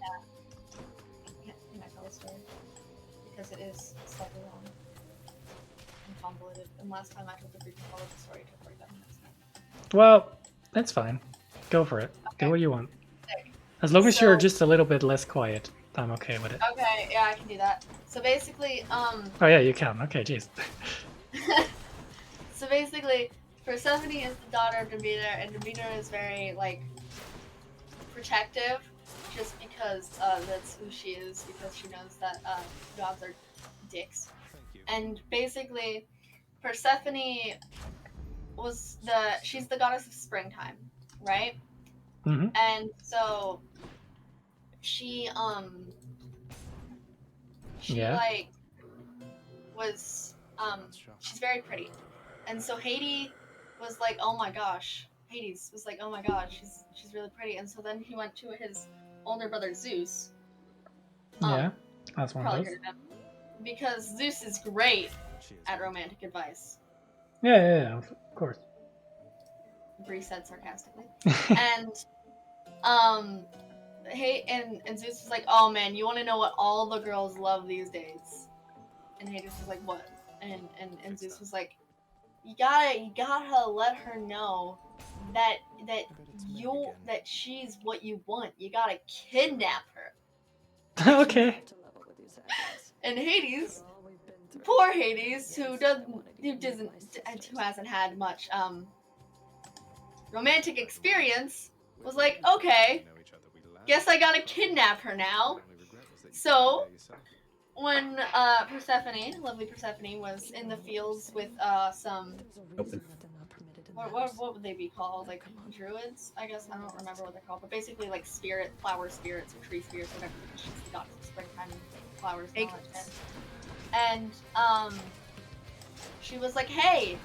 Can I tell the story? Because it is slightly long and convoluted. And last time I told the Greek mythology story, it took 45 minutes. Well, that's fine. Go for it. Okay. Do what you want. Sick. As long as you're So- just a little bit less quiet, I'm okay with it. Okay, yeah, I can do that. So basically, Oh yeah, you can. Okay, jeez. so basically, Persephone is the daughter of Demeter, and Demeter is very like protective, just because that's who she is. Because she knows that gods are dicks. Thank you. And basically, Persephone she's the goddess of springtime, right? Mm-hmm. And so she Yeah. like was she's very pretty. And so Hades was like, oh my gosh. Hades was like, oh my gosh, she's really pretty. And so then he went to his older brother Zeus. Yeah, that's one of Probably those. heard of him. Because Zeus is great Cheers. at romantic advice. Yeah, of course. Bree said sarcastically. And and Zeus was like, oh man, you want to know what all the girls love these days? And Hades was like, what? And Zeus was like, you gotta let her know that she's what you want. You gotta kidnap her. Okay. And Hades, poor Hades, who hasn't had much romantic experience, was like, okay, guess I gotta kidnap her now. So, when Persephone, lovely Persephone, was in the fields with some Open. what would they be called? Like druids? I guess I don't remember what they're called, but basically like flower spirits or tree spirits, whatever. Because she's the goddess of springtime and flowers. And all that. And she was like, hey,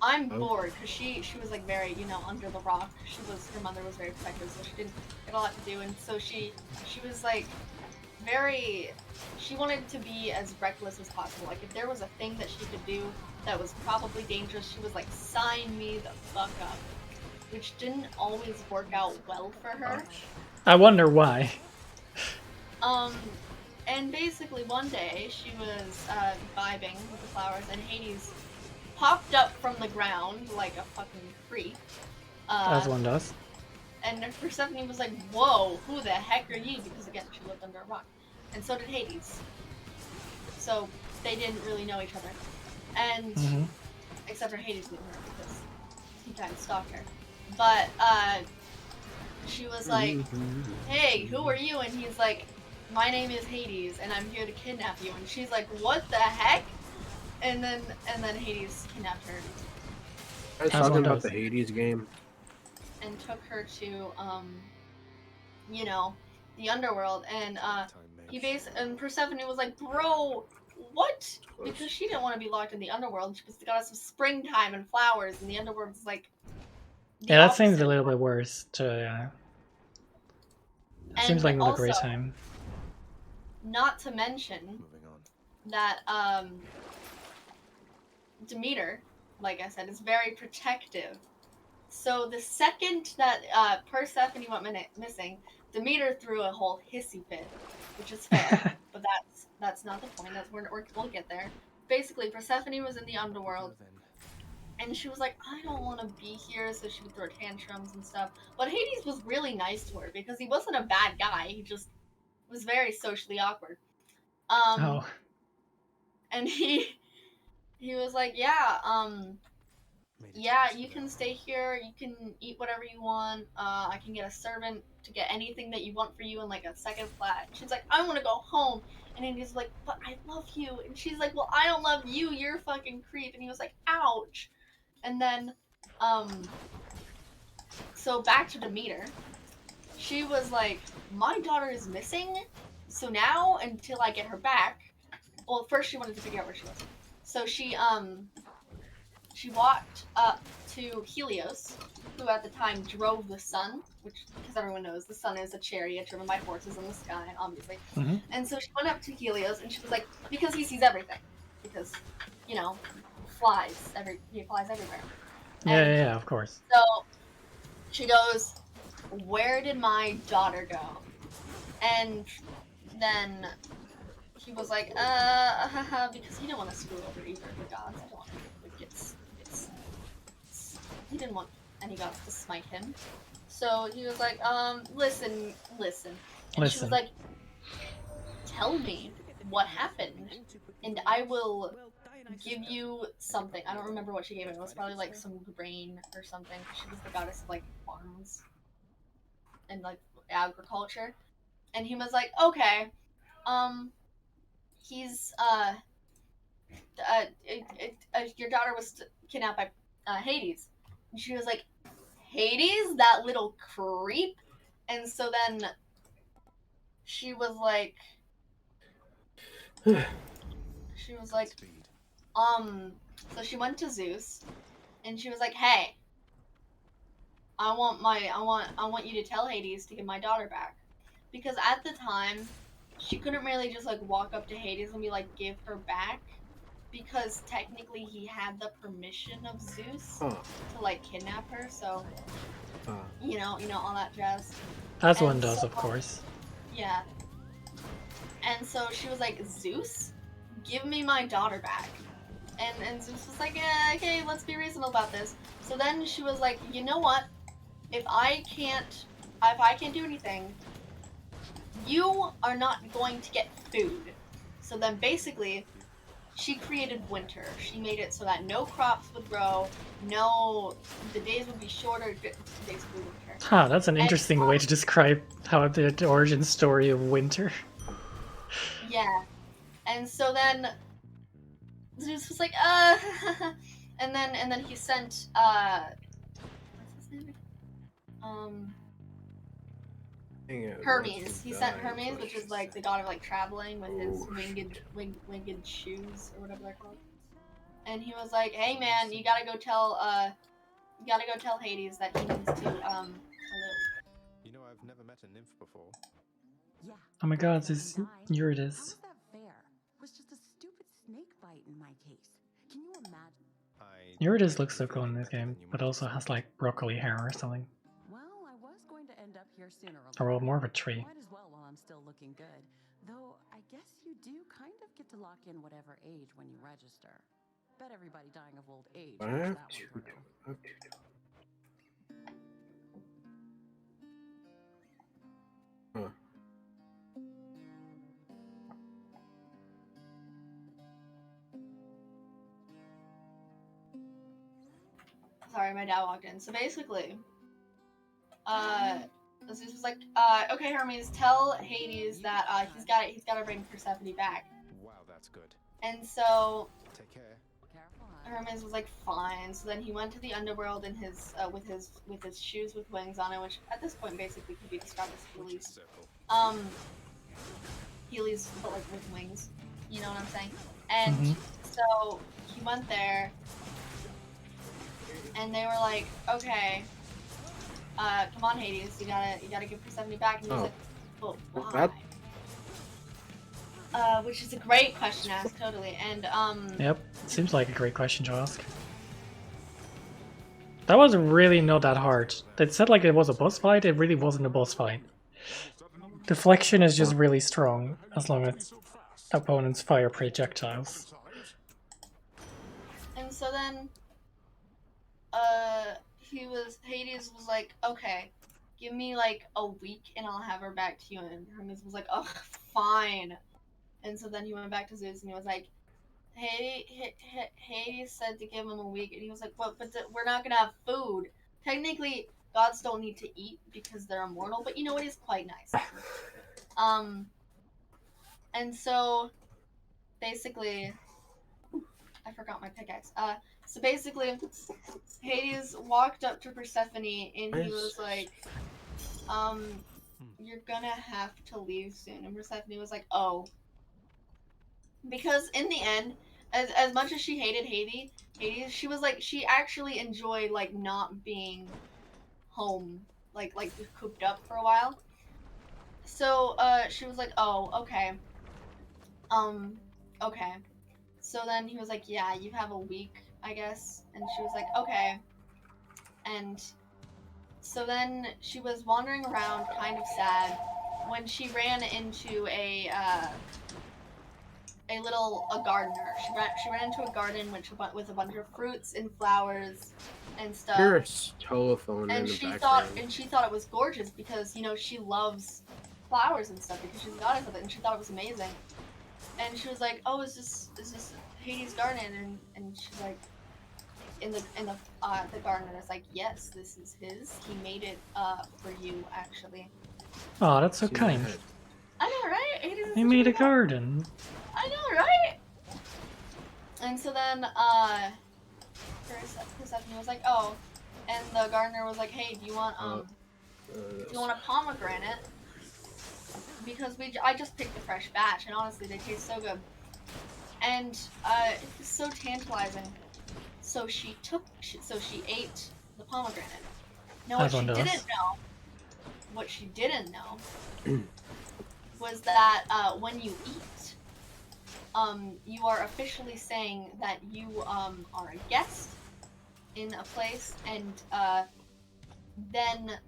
I'm bored, because she was like very, under the rock. Her mother was very protective, so she didn't get a lot to do, and so she was like she wanted to be as reckless as possible. Like if there was a thing that she could do that was probably dangerous, she was like, sign me the fuck up. Which didn't always work out well for her. I wonder why. And basically one day she was vibing with the flowers, and Hades popped up from the ground like a fucking creep. As one does. And Persephone was like, whoa, who the heck are you? Because again, she lived under a rock. And so did Hades. So they didn't really know each other. And except for Hades knew her because he kind of stalked her. But she was like, hey, who are you? And he's like, my name is Hades and I'm here to kidnap you. And she's like, what the heck? And then Hades kidnapped her I was That's talking one about does. the Hades game. and took her to you know, the underworld. And and Persephone was like, bro, what? Because she didn't want to be locked in the underworld. She just got us some springtime and flowers, and the underworld was like the Yeah, that seems a opposite. little bit worse. And Seems like not a great also, time. not to mention Moving on. that Demeter, like I said, is very protective. So the second that Persephone went missing, Demeter threw a whole hissy fit, which is fair, but that's not the point. We'll get there. Basically, Persephone was in the underworld, Then. and she was like, I don't want to be here, so she would throw tantrums and stuff. But Hades was really nice to her because he wasn't a bad guy. He just was very socially awkward. Oh, And he was like, yeah, Made it yeah, to you this can level. stay here. You can eat whatever you want. I can get a servant to get anything that you want for you in like a second flat. She's like, I want to go home. And then he's like, but I love you. And she's like, well, I don't love you. You're a fucking creep. And he was like, ouch. And then, so back to Demeter. She was like, my daughter is missing. So now, until I get her back, well, first she wanted to figure out where she was. So she walked up to Helios, who at the time drove the sun, which, because everyone knows, the sun is a chariot driven by horses in the sky, obviously. And so she went up to Helios, and she was like, because he sees everything. Because, you know, he flies everywhere. yeah, of course. So she goes, where did my daughter go? And then he was like, because he didn't want to screw over either of the gods. He didn't want he didn't want any gods to smite him. So he was like, listen. And she was like, tell me what happened, and I will give you something. I don't remember what she gave him. It was probably like some grain or something. She was the goddess of like farms and like agriculture. And he was like, okay, he's your daughter was kidnapped by Hades. And she was like, Hades, that little creep. And so then she was like, Speed. so she went to Zeus, and she was like, hey, I want you to tell Hades to get my daughter back, because at the time she couldn't really just like walk up to Hades and be like, give her back, because technically he had the permission of Zeus to like kidnap her. So you know all that jazz. As And one does, so- of course. Yeah. And so she was like, Zeus, give me my daughter back. And Zeus was like, yeah, okay, let's be reasonable about this. So then she was like, you know what? If I can't do anything, you are not going to get food. So then basically, she created winter. She made it so that no crops would grow, the days would be shorter, days would be winter. Huh, that's an interesting way to describe how the origin story of winter. Yeah. And so then Zeus was like, and then he sent what's his name? Hermes. He sent Hermes, which is like the god of like traveling with his winged shoes or whatever they're called. And he was like, hey man, you gotta go tell Hades that he needs to live. You know, I've never met a nymph before. Yeah. Oh my god, this Eurydice. How's that fair? It was just a stupid snake bite in my case. Can you imagine? Eurydice looks so cool in this game, but also has like broccoli hair or something. Well, I was going to end up here sooner Or well, more of a tree. Might as well while I'm still looking good. Though I guess you do kind of get to lock in whatever age when you register. Bet everybody dying of old age I makes have that two one fertile. I have two Huh. Sorry, my dad walked in. So basically, Zeus was like, okay, Hermes, tell Hades that he's got to bring Persephone back. Wow, that's good. And so Take care. Careful, huh? Hermes was like, fine. So then he went to the underworld in his with his shoes with wings on it, which at this point basically could be described as Heelys. Circle. Heelys, but like with wings. You know what I'm saying? And so he went there, and they were like, okay, come on, Hades, you gotta give Persephone back. And he was like, well, why? Which is a great question to ask, totally. And Yep, seems like a great question to ask. That was really not that hard. They said like it was a boss fight, it really wasn't a boss fight. Deflection is just really strong, as long as opponents fire projectiles. And so then, Hades was like, okay, give me like a week and I'll have her back to you. And Hermes was like, oh, fine. And so then he went back to Zeus and he was like, Hades said to give him a week. And he was like, well, but we're not gonna have food. Technically, gods don't need to eat because they're immortal, but you know, it is quite nice. And so, basically, I forgot my pickaxe. So basically, Hades walked up to Persephone and he was like, you're gonna have to leave soon. And Persephone was like, oh. Because in the end, as much as she hated Hades, she was like, she actually enjoyed like not being home, like cooped up for a while. So she was like, oh, okay. Okay. So then he was like, yeah, you have a week, I guess. And she was like, okay. And so then she was wandering around kind of sad when she ran into a gardener. She ran into a garden with a bunch of fruits and flowers and stuff. There's a telephone in And the she background. thought it was gorgeous because, you know, she loves flowers and stuff because she's a goddess of it, and she thought it was amazing. And she was like, oh, is this Hades' garden? And she's like, the gardener is like, yes, this is his. He made it for you, actually. Oh, that's so See my kind. head. I know, right? Hades is He such made a good guy. garden. I know, right? And so then, Persephone was like, oh, and the gardener was like, hey, do you want a pomegranate? Because I just picked a fresh batch, and honestly, they taste so good. And it was so tantalizing. So she ate the pomegranate. Now, what she didn't know was that when you eat, you are officially saying that you are a guest in a place, and then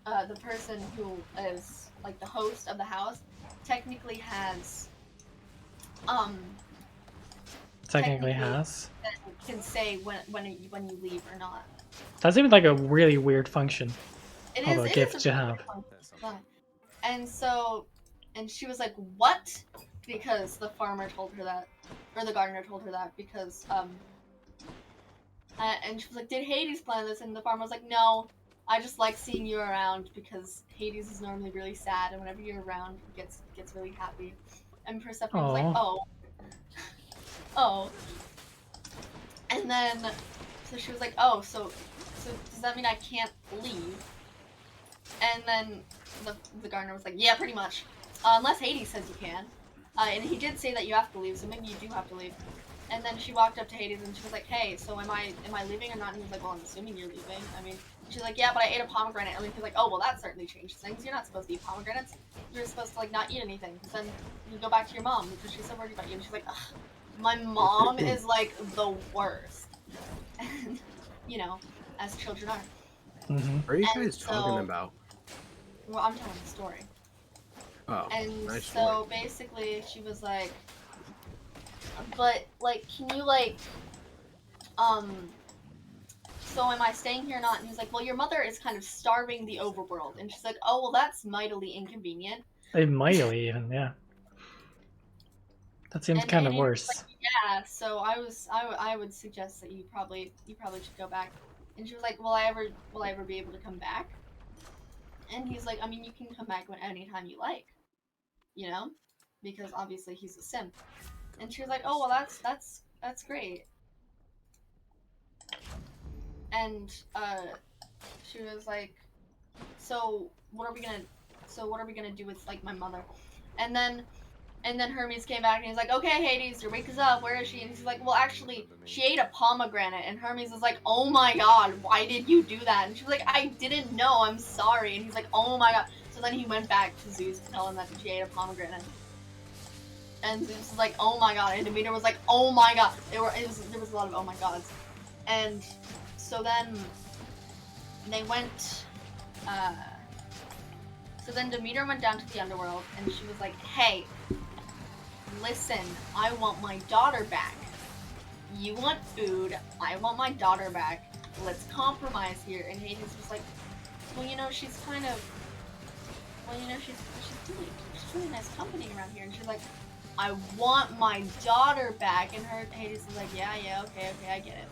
the person who is like the host of the house technically has can say when you leave or not. That seems like a really weird function It of a is gift a to really have. fun. And so, and she was like, what? Because the farmer told her that, or the gardener told her that, because, and she was like, did Hades plan this? And the farmer was like, no, I just like seeing you around because Hades is normally really sad, and whenever you're around, he gets really happy. And Persephone was like, oh. And then, so she was like, oh, so does that mean I can't leave? And then the gardener was like, yeah, pretty much. Unless Hades says you can. And he did say that you have to leave, so maybe you do have to leave. And then she walked up to Hades and she was like, hey, so am I leaving or not? And he was like, well, I'm assuming you're leaving. I mean, she's like, yeah, but I ate a pomegranate. And he was like, oh, well, that certainly changed things. You're not supposed to eat pomegranates. You're supposed to, like, not eat anything. Because then you go back to your mom because she's so worried about you. And she's like, ugh, my mom is, like, the worst. And, you know, as children are. What are you guys talking about? Well, I'm telling the story. Oh, And nice so basically she was like, but like, can you like, so am I staying here or not? And he's like, well, your mother is kind of starving the overworld. And she's like, oh, well, that's mightily inconvenient. Mightily even, yeah. That seems kind of he was worse. like, yeah, so I would suggest that you probably should go back. And she was like, will I ever be able to come back? And he's like, I mean, you can come back anytime you like, you know, because obviously he's a simp. And she was like, oh, well, that's great. And she was like, so what are we gonna do with like my mother? And then Hermes came back and he's like, okay, Hades, your week is up. Where is she? And he's like, well, actually, she ate a pomegranate. And Hermes is like, oh my god, why did you do that? And she's like, I didn't know. I'm sorry. And he's like, oh my god. So then he went back to Zeus to tell him that she ate a pomegranate. And Zeus was like, oh my god. And Demeter was like, oh my god. There was a lot of oh my gods. And so then they went. So then Demeter went down to the underworld, and she was like, hey, listen, I want my daughter back. You want food, I want my daughter back. Let's compromise here. And Hades was like, well, you know, she's kind of, well, you know, she's really nice company around here. And she's like, I want my daughter back. And Hades was like, yeah, okay, I get it.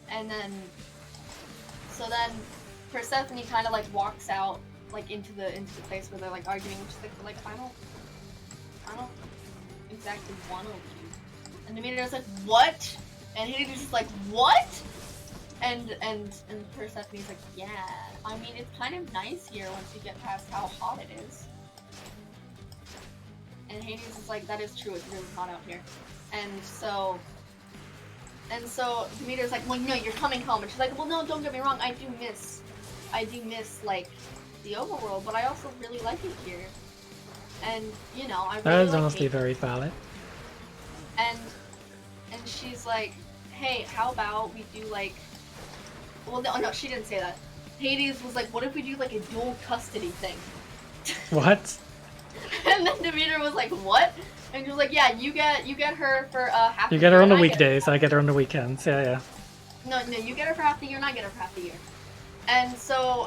And then, so then Persephone kind of like walks out like into the place where they're like arguing, and she's like, I don't exactly want to leave. And Demeter's like, what? And Hades is like, what? And Persephone's like, yeah. I mean, it's kind of nice here once you get past how hot it is. And Hades is like, that is true. It's really hot out here. And so Demeter's like, well, no, you're coming home. And she's like, well, no, don't get me wrong. I do miss like the overworld, but I also really like it here. And you know, I really That is like honestly it. very valid. And she's like, hey, how about we do like, well, no, she didn't say that. Hades was like, what if we do like a dual custody thing? What? And then Demeter was like, what? And she was like, yeah, you get her for half the You year. get her on the and I get her weekdays, I get her on the weekends. Yeah. No, you get her for half the year, and I get her for half the year. And so,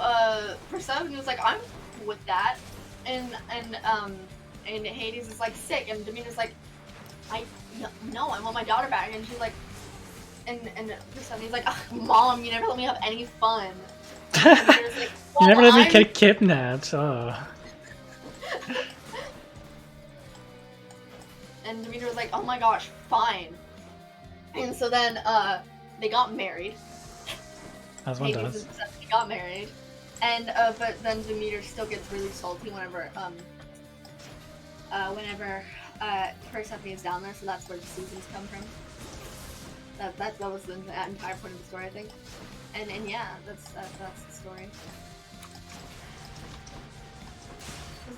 Persephone was like, I'm cool with that. And Hades is like, sick. And Demeter's like, no, I want my daughter back. And she's like, and Persephone's like, Mom, you never let me have any fun. And Demeter's like, You never let me I'm get kidnapped. Oh. And Demeter was like, oh my gosh, fine. And so then, they got married. As one Hades does. and Persephone got married. And, but then Demeter still gets really salty whenever Persephone is down there, so that's where the seasons come from. That was the entire point of the story, I think. And yeah, that's the story.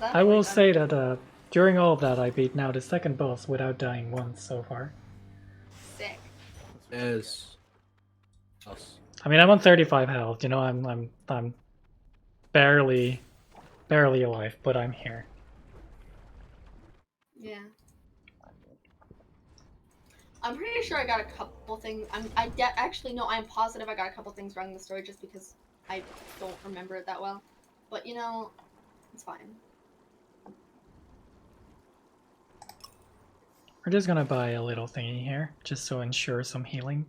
I will say that during all of that, I beat now the second boss without dying once so far. Sick. As us. I mean, I'm on 35 health. You know, I'm barely alive, but I'm here. Yeah. I'm pretty sure I got a couple things. Actually no, I'm positive I got a couple things wrong in the story just because I don't remember it that well. But you know, it's fine. We're just gonna buy a little thingy here, just to ensure some healing.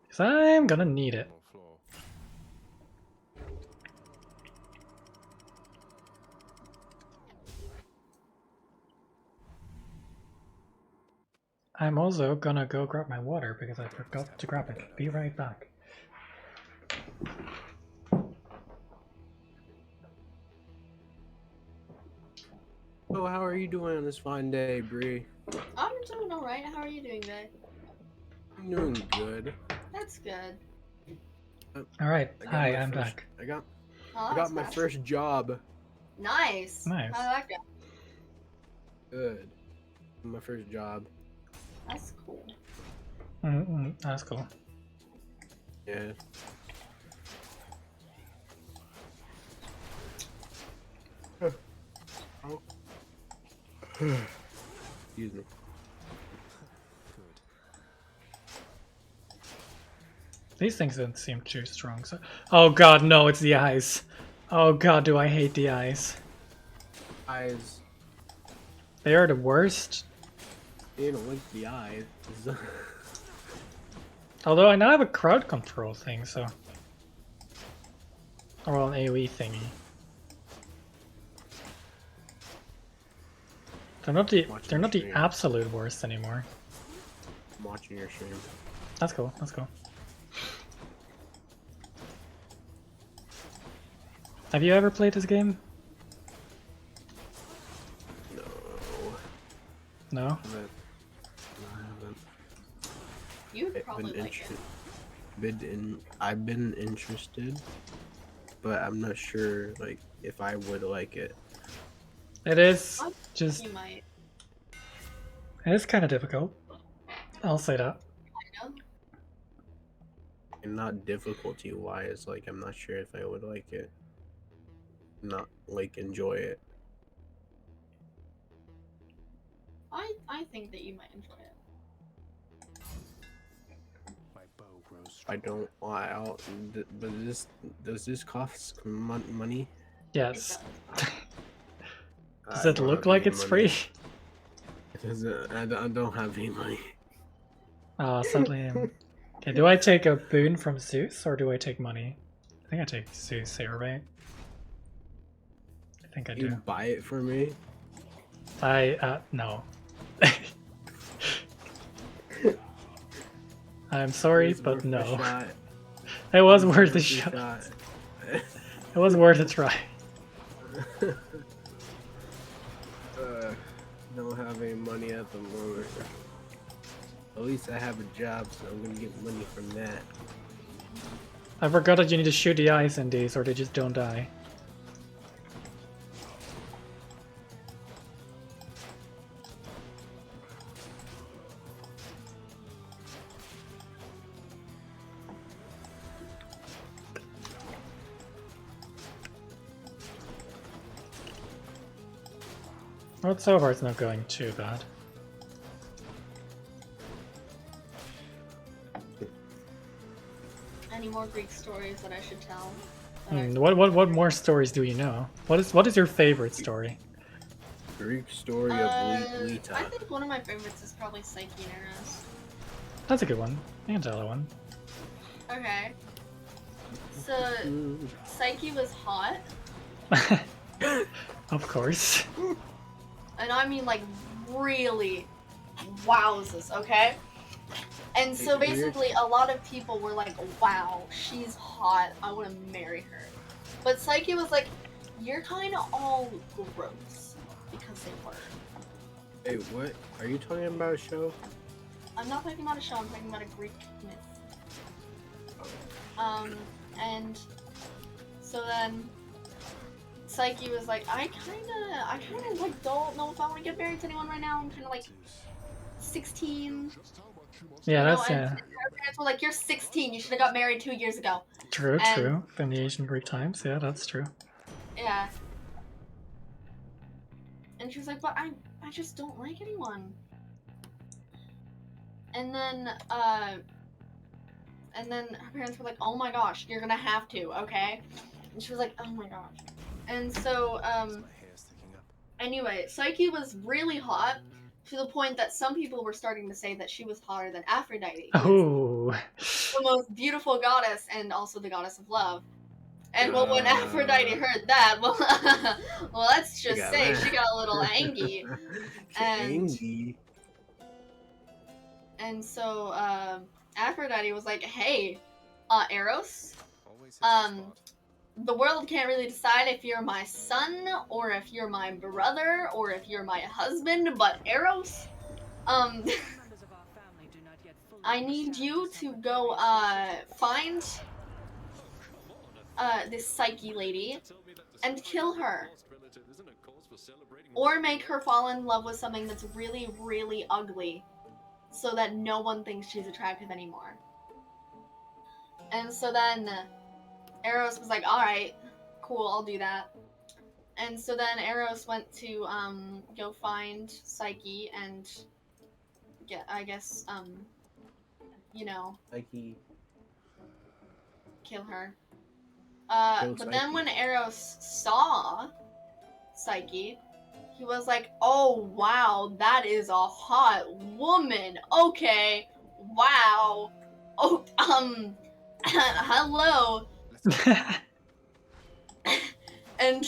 Because I'm gonna need it. I'm also gonna go grab my water because I forgot to grab it. Be right back. Oh, how are you doing on this fine day, Bree? I'm doing alright. How are you doing, babe? I'm doing good. That's good. Alright, hi, I'm back. I got Oh, my fast. first job. Nice. Nice. How'd that go? Good. My first job. That's cool. That's cool. Yeah. Excuse me. Good. These things don't seem too strong. So, oh god, no, it's the eyes. Oh god, do I hate the eyes. Eyes. They are the worst. You don't like the eyes. Although I now have a crowd control thing, so. Or well, an AoE thingy. They're not the absolute worst anymore. I'm watching your stream. That's cool, that's cool. Have you ever played this game? No. No? I haven't. You'd I've probably been like it. I've been interested, but I'm not sure like if I would like it. It is I- just, You might. it is kind of difficult. I'll say that. I know. And not difficulty wise, like I'm not sure if I would like it. Not like enjoy it. I think that you might enjoy it. My bow grows I stronger. don't. But does this cost money? Yes. It Does I it don't look have like any it's money. free? I don't have any money. Oh, sadly. Okay, do I take a boon from Zeus or do I take money? I think I take Zeus here, right? I think I You do. buy it for me? No. I'm sorry, It's but worth a no. shot. It was It's worth a shot. It was worth a try. Don't have any money at the moment. At least I have a job, so I'm gonna get money from that. I forgot that you need to shoot the eyes in these or they just don't die. Well, so far it's not going too bad. Any more Greek stories that I should tell? That are- What more stories do you know? What is your favorite story? Greek story of Lita. I think one of my favorites is probably Psyche and Eros. That's a good one. I can tell that one. Okay. So Psyche was hot, Of course. and I mean like really wowzers, okay? And so Hey, basically a lot of people were like, wow, she's hot, I want to marry her. But Psyche was like, you're kind of all gross, because they were. Hey, what? Are you talking about a show? I'm not talking about a show, I'm talking about a Greek myth. And so then Psyche was like, I kinda like don't know if I want to get married to anyone right now. I'm kinda like 16. Yeah, You know, that's and her parents were like, you're 16, you should have got married 2 years ago. true, and- true. From the ancient Greek times, yeah, that's true. Yeah. And she was like, but I just don't like anyone. And then her parents were like, oh my gosh, you're gonna have to, okay? And she was like, oh my gosh. And so, My hair's sticking up. anyway, Psyche was really hot to the point that some people were starting to say that she was hotter than Aphrodite, who is Oh, the most beautiful goddess and also the goddess of love. And well, when Aphrodite heard that, well, well, let's just got say mad. she got a little angry. And- Angie. And so Aphrodite was like, hey, Eros, Always hits the spot. the world can't really decide if you're my son or if you're my brother or if you're my husband, but Eros, Members of our family do not yet fully I need understand you the to separate go relationship. find this Psyche lady and kill her. Or make her fall in love with something that's really, really ugly so that no one thinks she's attractive anymore. And so then Eros was like, alright, cool, I'll do that. And so then Eros went to go find Psyche and get, I guess, you know, Psyche. kill her. Kill But then Psyche. when Eros saw Psyche, he was like, "Oh wow, that is a hot woman. Okay, wow. Oh, hello." And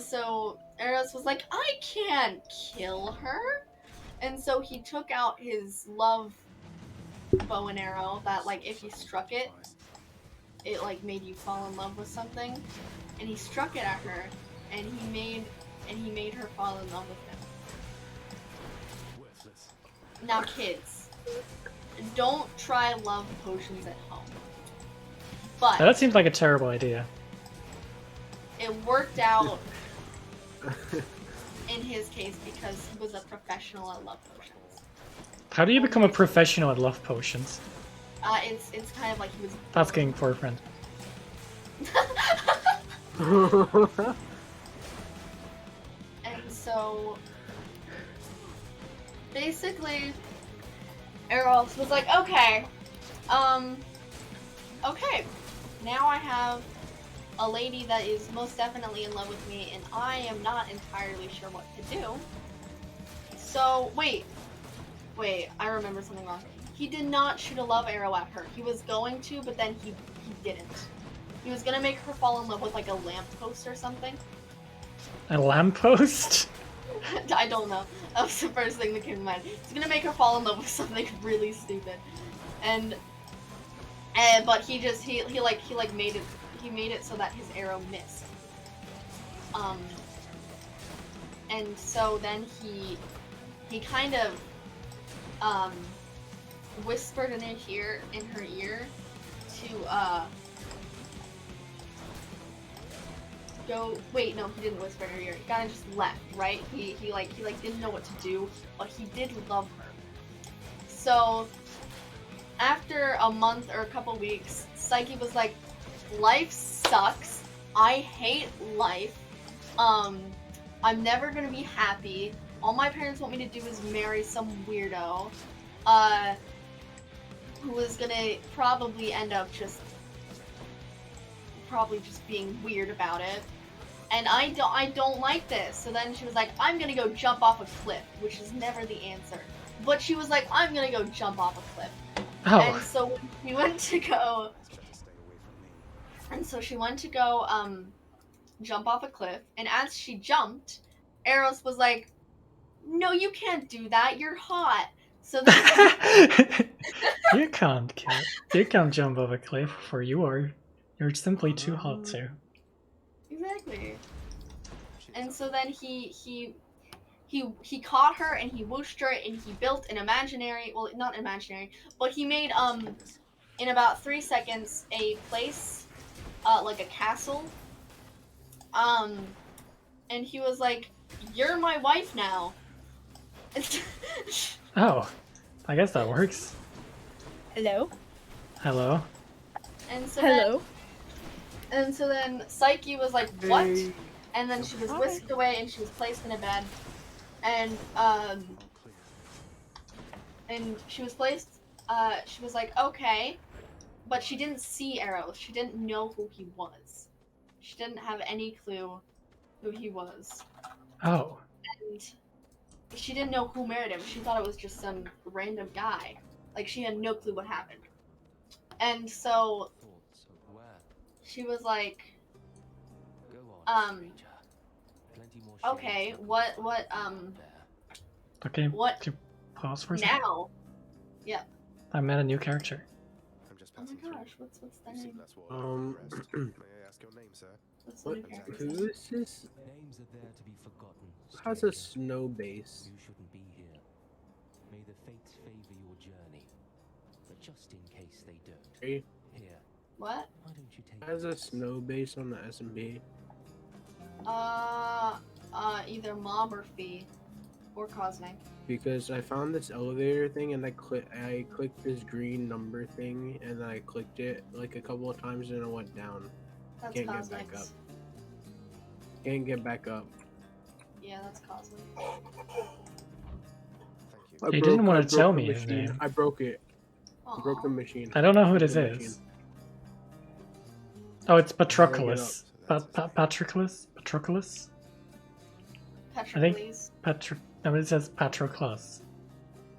so Eros was like, "I can't kill her." And so he took out his love bow and arrow that, like, if you struck it, it like made you fall in love with something. And he struck it at her, and he made her fall in love with him. Worthless. Now, kids, don't try love potions at home. But That seems like a terrible idea. it worked out in his case because he was a professional at love potions. How do you become a professional at love potions? It's kind of like he was. Asking for a friend. And so basically Eros was like, okay, okay, now I have a lady that is most definitely in love with me, and I am not entirely sure what to do. So, wait, I remember something wrong. He did not shoot a love arrow at her. He was going to, but then he didn't. He was gonna make her fall in love with, like, a lamppost or something. A lamppost? I don't know. That was the first thing that came to mind. He's gonna make her fall in love with something really stupid, and but he made it so that his arrow missed. And so then he kind of whispered in her ear to go. Wait, no, he didn't whisper in her ear. He kind of just left, right? He didn't know what to do, but he did love her. So after a month or a couple weeks, Psyche was like, "Life sucks. I hate life. I'm never gonna be happy. All my parents want me to do is marry some weirdo, who is gonna probably end up just being weird about it. And I don't like this." So then she was like, "I'm gonna go jump off a cliff," which is never the answer. But she was like, "I'm gonna go jump off a cliff." Oh. And so when she went to go, jump off a cliff, and as she jumped, Eros was like, "No, you can't do that. You're hot." So then You can't jump off a cliff, for you're simply too hot to. exactly. And so then he caught her and he whooshed her and he built an imaginary, well, not imaginary, but he made in about 3 seconds a place, like a castle. And he was like, "You're my wife now." Oh, I guess that works. Hello? Hello. And so Hello? and so then Psyche was like, "What?" Hey. And then she was Hi. whisked away and she was placed in a bed. And she was placed, she was like, "Okay," but she didn't see Eros. She didn't know who he was. She didn't have any clue who he was. Oh. And she didn't know who married him. She thought it was just some random guy. Like, she had no clue what happened. And so Thoughts of where? she was like, Go on, stranger. Plenty more shades "Okay, to what, there. Okay. What To pause for a second. now?" I met a new character. I'm just Oh my passing through. gosh, what's the You seem name? less worried than the rest. May I ask your name, sir? What's the What? new character's Who name? is this? Names are there to be forgotten. Has a stranger. snow base. You shouldn't be here. May the fates favor your journey. But just in case they don't. Hey, Here, What? why don't you take has a this? snow base on the S&B. Either Mob or Fee. Or Cosmic. Because I found this elevator thing and I clicked this green number thing and then I clicked it like a couple of times and it went down. That's Can't get back Cosmic's. up. Can't get back up. Yeah, that's cosmic. He didn't want I to tell broke the me his machine. name. I broke it. I broke Aw. the machine. I don't know who Broke this the machine. is. Oh, it's How do I get Patroclus. Patroclus? Patroclus? I think Patroclus. No, it says Patroclus.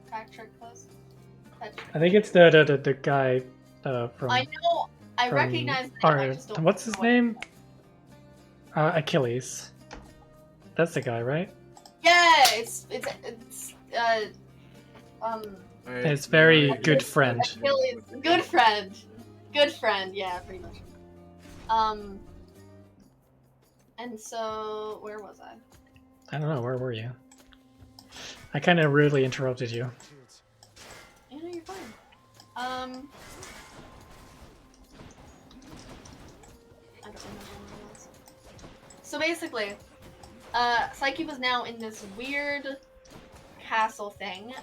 Patroclus. I think it's the guy from. I know. I from recognize the name. I just don't what's his know what- name? Achilles. That's the guy, right? Yeah, it's His very good friend. Achilles. Good friend. Good friend. Yeah, pretty much. And so where was I? I don't know, where were you? I kind of rudely interrupted you. Yeah, no, you're fine. I don't remember what it was. So basically, Psyche was now in this weird castle thing.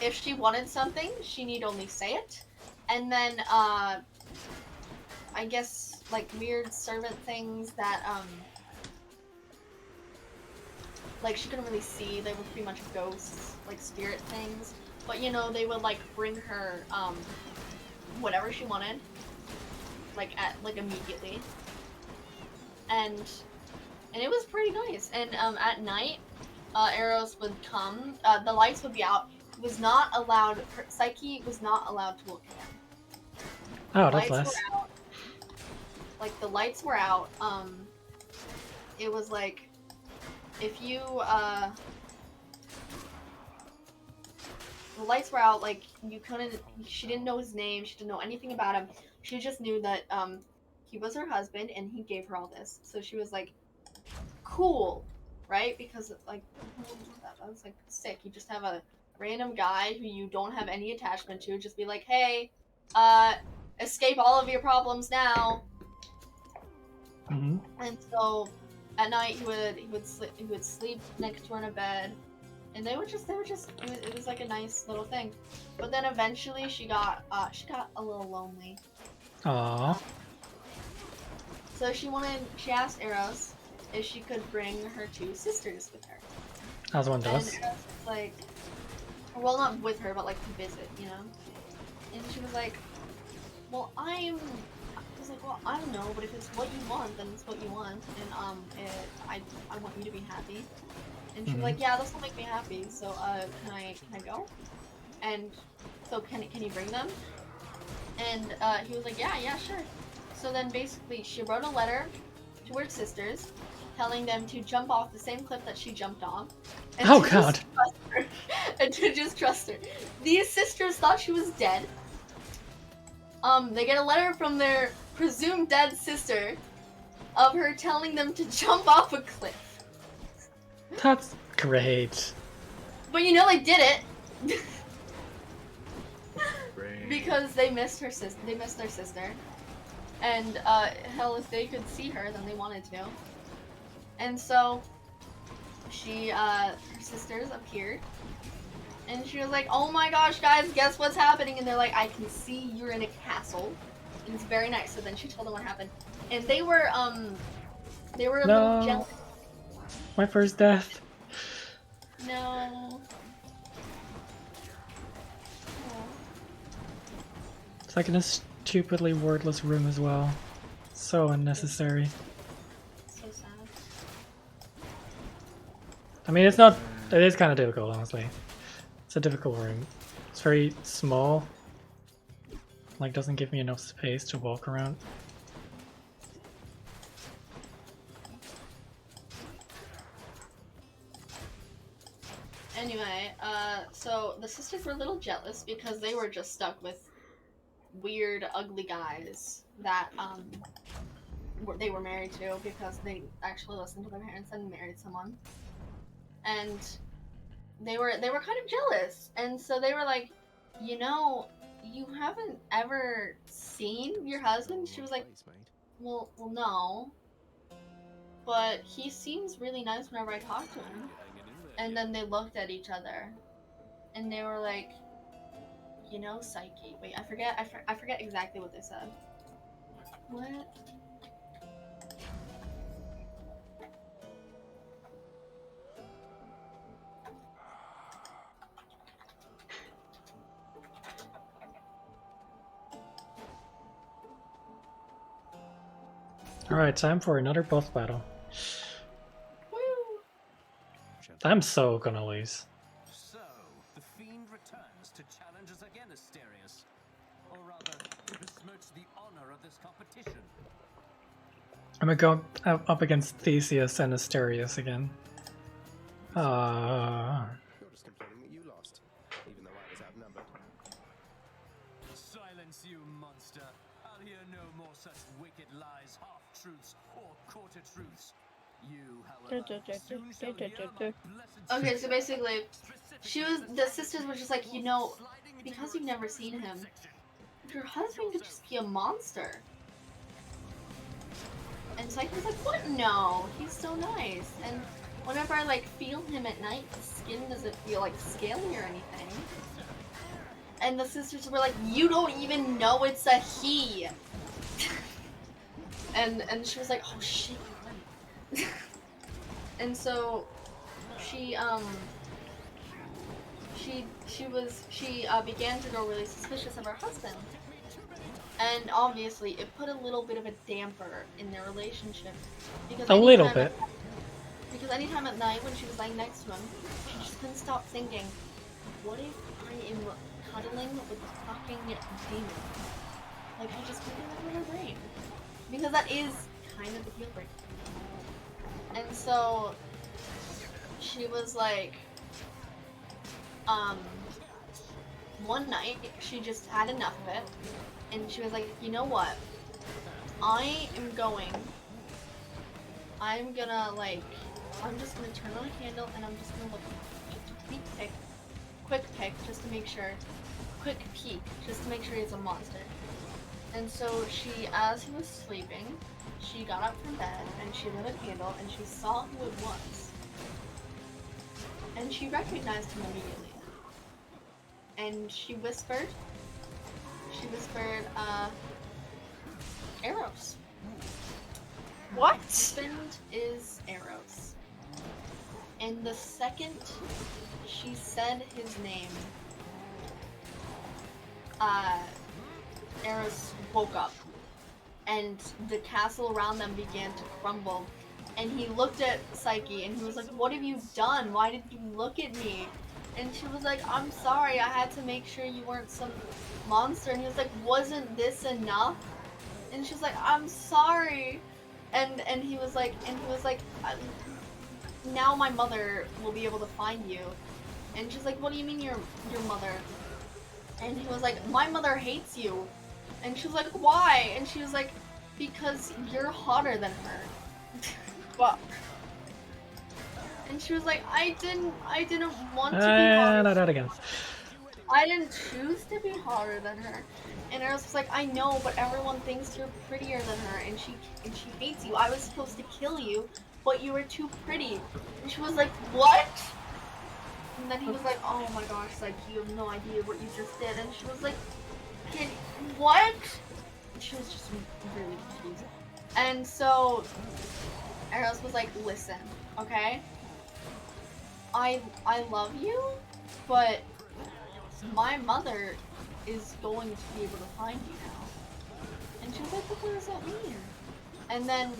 If she wanted something, she need only say it. And then, I guess, like, weird servant things that, like, she couldn't really see. They were pretty much ghosts, like, spirit things. But, you know, they would, like, bring her, whatever she wanted. Like, immediately. And it was pretty nice. And, at night, arrows would come. The lights would be out. Was not allowed. Psyche was not allowed to look again. Oh, that's Lights nice. were out. Like the lights were out. It was like if you the lights were out. Like you couldn't. She didn't know his name. She didn't know anything about him. She just knew that he was her husband and he gave her all this. So she was like, cool, right? Because like that was like sick. You just have a random guy who you don't have any attachment to just be like, hey, escape all of your problems now. Hmm. And so at night he would sleep next to her in a bed, and it was like a nice little thing. But then eventually she got a little lonely. Aww. So she asked Eros if she could bring her two sisters with her. As one does. And Eros was like, well, not with her, but like to visit, you know? And she was like, well, I was like, well, I don't know, but if it's what you want, then it's what you want, and I want you to be happy. And she was like, yeah, this will make me happy. So can I go? And so can you bring them? And he was like, yeah, sure. So then basically she wrote a letter to her sisters, telling them to jump off the same cliff that she jumped off. And Oh to god. just trust her, and to just trust her. These sisters thought she was dead. They get a letter from their presumed dead sister of her telling them to jump off a cliff. That's great. But you know they did it. Great. Because they missed their sister. And hell, if they could see her, then they wanted to. And so her sisters appeared. And she was like, oh my gosh, guys, guess what's happening? And they're like, I can see you're in a castle. And it's very nice. So then she told them what happened. And they were a little jealous. My first death. No. Oh, It's like in a stupidly wordless room as well. So unnecessary. so sad. I mean, it's not. It is kind of difficult, honestly. It's a difficult room. It's very small. Like, doesn't give me enough space to walk around. Anyway, so the sisters were a little jealous because they were just stuck with weird, ugly guys that they were married to because they actually listened to their parents and married someone, and they were kind of jealous, and so they were like, you know, you haven't ever seen your husband? She was like, well, no, but he seems really nice whenever I talk to him. And then they looked at each other, and they were like, you know, Psyche. Wait, I forget exactly what they said. What? Alright, time for another boss battle. Woo! I'm so gonna lose. So, the fiend returns to challenge us again, Asterius. Or rather, to besmirch the honor of this competition. I'm gonna go up against Theseus and Asterius again. You're just complaining that you lost, even though I was outnumbered. Silence, you monster. I'll hear no more such wicked lies, half-truths, or quarter-truths. You, however, soon shall hear my blessed Okay, so basically, the sisters were just like, you know, because you've never seen him, your husband could just be a monster. And Psyche was like, what? No, he's so nice. And whenever I like feel him at night, his skin doesn't feel like scaly or anything. And the sisters were like, you don't even know it's a he. and she was like, oh shit, you're right. And so she began to grow really suspicious of her husband. And obviously, it put a little bit of a damper in their relationship. Because A little bit. Because anytime at night when she was lying next to him, she just couldn't stop thinking, what if I am cuddling with a fucking demon? Like, I just put it in her brain. Because that is kind of a deal breaker. And so, she was like, one night, she just had enough of it. And she was like, you know what? I'm just gonna turn on a candle and I'm just gonna look quick peek, just to make sure he's a monster. And so she, as he was sleeping, she got up from bed and she lit a candle and she saw who it was. And she recognized him immediately. And she whispered, Eros. What? Husband is Eros. And the second she said his name, Eros woke up. And the castle around them began to crumble. And he looked at Psyche and he was like, what have you done? Why did you look at me? And she was like, I'm sorry, I had to make sure you weren't some monster. And he was like, wasn't this enough? And she was like, I'm sorry. And he was like, now my mother will be able to find you. And she's like, what do you mean your mother? And he was like, my mother hates you. And she was like, why? And she was like, because you're hotter than her. Well, and she was like, I didn't want to be hotter. Not again. I didn't choose to be hotter than her. And Eros was like, I know, but everyone thinks you're prettier than her, and she hates you. I was supposed to kill you, but you were too pretty. And she was like, what? And then he was like, oh my gosh, like, you have no idea what you just did. And she was like, what? And she was just really confused. And so Eros was like, listen, okay? I love you, but my mother is going to be able to find you now. And she was like, what does that mean? And then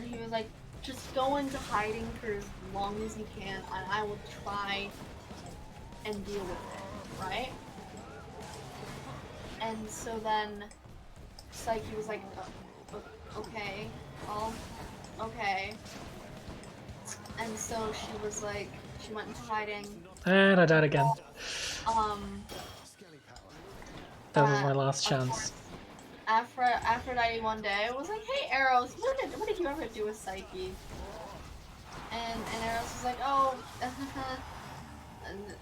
he was like, just go into hiding for as long as you can, and I will try and deal with it, right? And so then Psyche was like, okay, okay. And so she was like, she went into hiding. And I died again. That was my last chance. Aphrodite one day was like, hey Eros, what did you ever do with Psyche? And Eros was like, oh,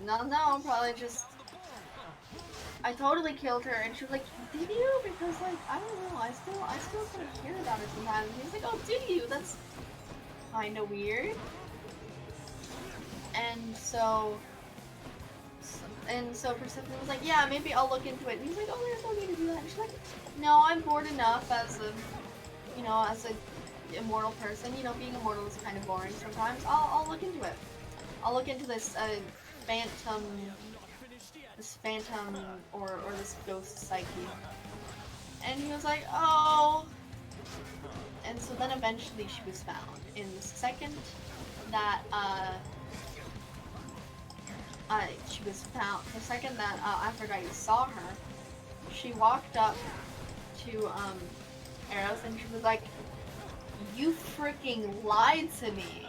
no, probably just, I totally killed her. And she was like, did you? Because like, I don't know, I still kind of hear about it sometimes. And he was like, oh, did you? That's kind of weird. And so Persephone was like, yeah, maybe I'll look into it. And he's like, oh, there's no need to do that. And she's like, no, I'm bored enough as a immortal person. You know, being immortal is kind of boring sometimes. I'll look into it. I'll look into this phantom or this ghost Psyche. And he was like, oh. And so then eventually she was found. And the second that she was found, the second that Aphrodite saw her, she walked up to Eros and she was like, "You freaking lied to me.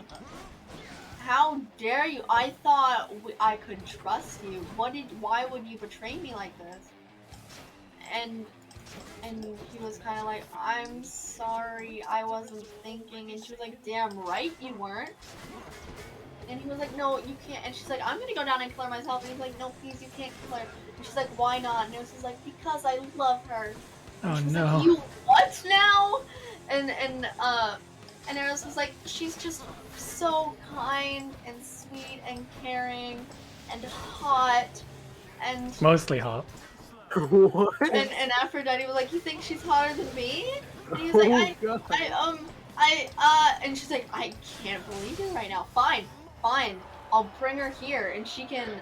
How dare you? I thought I could trust you. Why would you betray me like this?" And he was kind of like, "I'm sorry, I wasn't thinking." And she was like, "Damn right you weren't." And he was like, "No, you can't." And she's like, "I'm gonna go down and kill her myself." And he's like, "No, please, you can't kill her." And she's like, "Why not?" And Eros like, "Because I love her." And Oh she was no. like, "You what now?" And Eros was like, "She's just so kind and sweet and caring and hot and Mostly hot. What? and Aphrodite was like, "You think she's hotter than me?" And he was like, Oh, God. and she's like, "I can't believe you right now. Fine, I'll bring her here and she can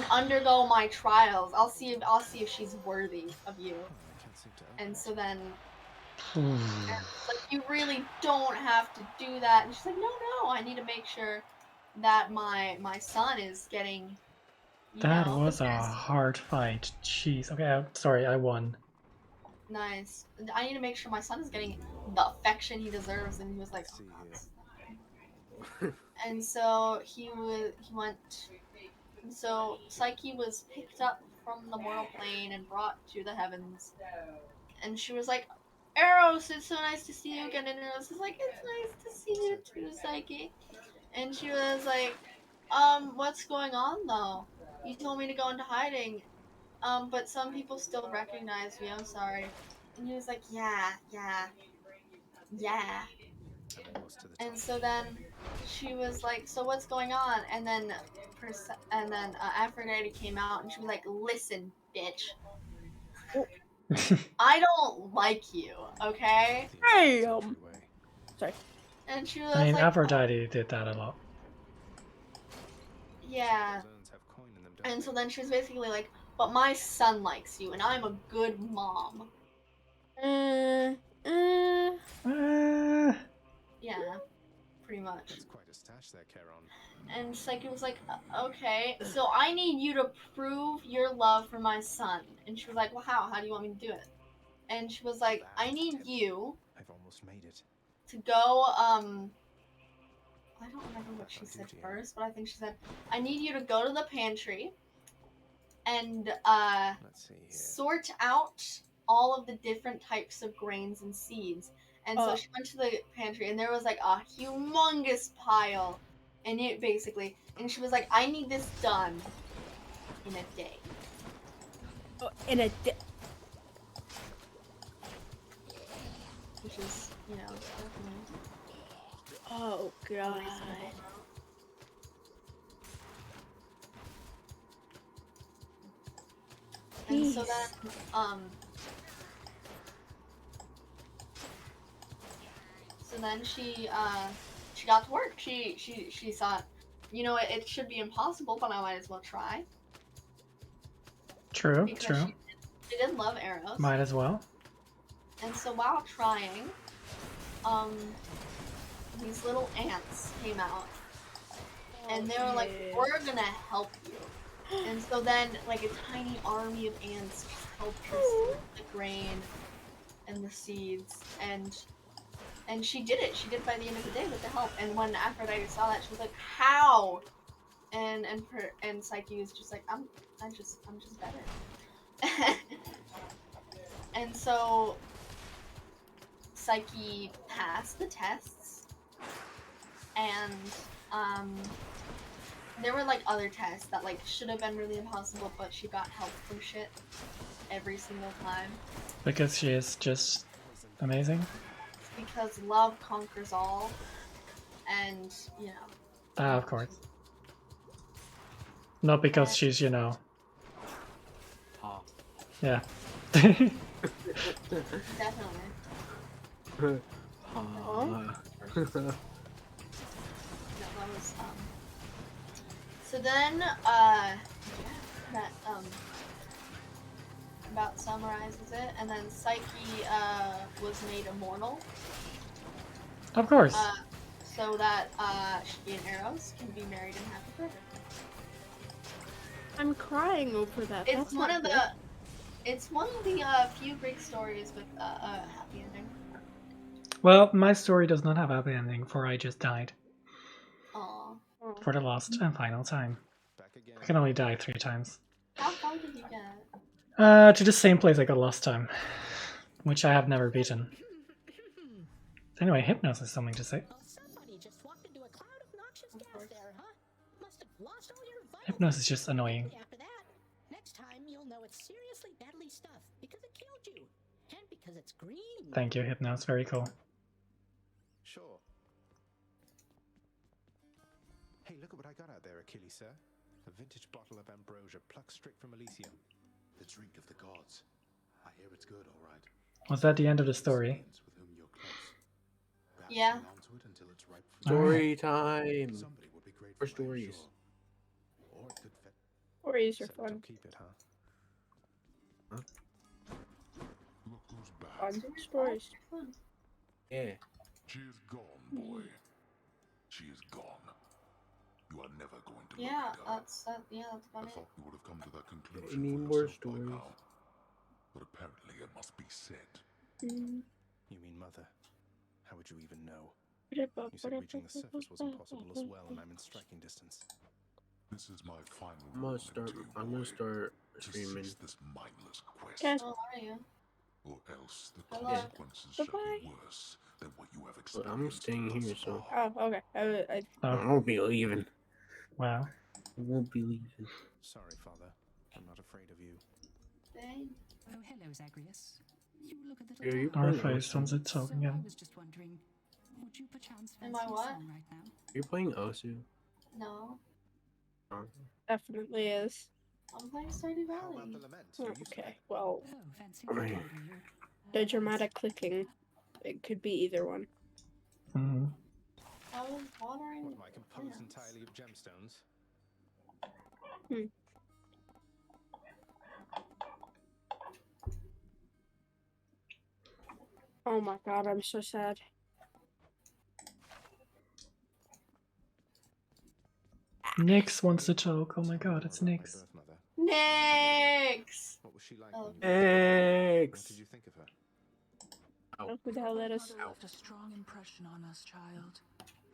undergo my trials. I'll see if she's worthy of you." And so then it's like, "You really don't have to do that." And she's like, "No, I need to make sure that my son is getting, That the was a best." hard fight. Jeez. Okay, sorry, I won. Nice. "I need to make sure my son is getting the affection he deserves." And he was like, "Oh God, this is not good." And so he went. And so Psyche was picked up from the mortal plane and brought to the heavens. And she was like, "Eros, it's so nice to see you again." And Eros is like, "It's nice to see you too, Psyche." And she was like, "What's going on though? You told me to go into hiding. But some people still recognize me. I'm sorry." And he was like, yeah. And so then she was like, "So what's going on?" And then Aphrodite came out and she was like, "Listen, bitch. I don't like you, okay?" Damn. Sorry. And she was I mean, like, Aphrodite did that a lot. "Yeah." And so then she was basically like, "But my son likes you, and I'm a good mom." Yeah, pretty much. That's quite a stash there, Charon. And Psyche was like, "Okay, so I need you to prove your love for my son." And she was like, "Well, how? How do you want me to do it?" And she was like, "I need you I've almost made it. to go, I don't remember what she said first, but I think she said, I need you to go to the pantry and, Let's see here. sort out all of the different types of grains and seeds." And so she went to the pantry and there was like a humongous pile. And it basically, and she was like, "I need this done in a day." Which is, definitely Oh God. reasonable. And so then, she got to work. She thought, it should be impossible, but I might as well try. True. Because she did love Eros. Might as well. And so while trying, these little ants came out. And they were like, "We're gonna help you." And so then, like, a tiny army of ants helped her seed the grain and the seeds. And she did it. She did it by the end of the day with the help. And when Aphrodite saw that, she was like, "How?" And Psyche was just like, I'm just better." And so Psyche passed the tests, and there were like other tests that like should have been really impossible, but she got help from shit every single time. Because she is just amazing. Because love conquers all, and Of course. Not because she's, Yeah. definitely. That was so then that about summarizes it. And then Psyche was made immortal, Of course. So that she and Eros can be married and have a forever. I'm crying over that. It's That's one not of good. the. It's one of the few Greek stories with a happy ending. Well, my story does not have a happy ending, for I just died. Aww. For the last and final time. Back again. I can only die 3 times. How far did you get? To the same place I got last time. Which I have never beaten. Anyway, Hypnos has something to say. Oh, somebody just walked into a cloud of noxious gas there, huh? Must have lost all your vitals. Hypnos is just annoying. After that, next time you'll know it's seriously deadly stuff because it killed you, and because it's green. Thank you, Hypnos. Very cool. Sure. Hey, look at what I got out there, Achilles, sir. A vintage bottle of ambrosia plucked straight from Elysium. The drink of the gods. I hear it's good, all right. Was that the end of the story? With whom you're close. Perhaps Yeah. hold on to it until it's ripe for Story time. Somebody would be grateful, For I'm stories. sure. Or it could fit. Stories are So fun. don't keep it, huh? Look who's back. Fun stories. Yeah. She is gone, boy. She is gone. You are never going to Yeah, locate her. that's I funny. thought you would have come to that conclusion Any for more yourself by stories? now. But apparently it must be said. Mm. You mean mother? How would you even know? You said reaching the surface was impossible as well, and I'm in striking distance. This is my final I'm warning gonna to you, I'm gonna boy. start To streaming. cease this mindless quest, Yes. Oh, are you? or else the Hello. consequences shall Bye-bye. be worse than what you have Well, experienced. I'm staying thus here, so far. Oh, okay. I I Oh, won't be leaving. wow. I won't be leaving. Sorry, father. I'm not afraid of you. Dang. Oh, hello, Zagreus. You look a little Yeah, you down. playing Our face wants it So talking I again. was just wondering, would you perchance Am fancy I a what? song right now? You're playing Osu. No. definitely is. I'm playing Stardew How about Valley. the lament? Oh, You used to okay. be. Well, Oh, fancy Right. working, do you? the dramatic clicking. It could be either one. Mm-hmm. I was watering. What am I composed plants. entirely of gemstones? Oh my god, I'm so sad. Nyx wants to talk. Oh my god, it's More about my Nyx. birth mother. Nix. What was she like? Oh. when you were- What X. did you think of her? Oh, who the hell let us? Mother left a strong impression on us, child.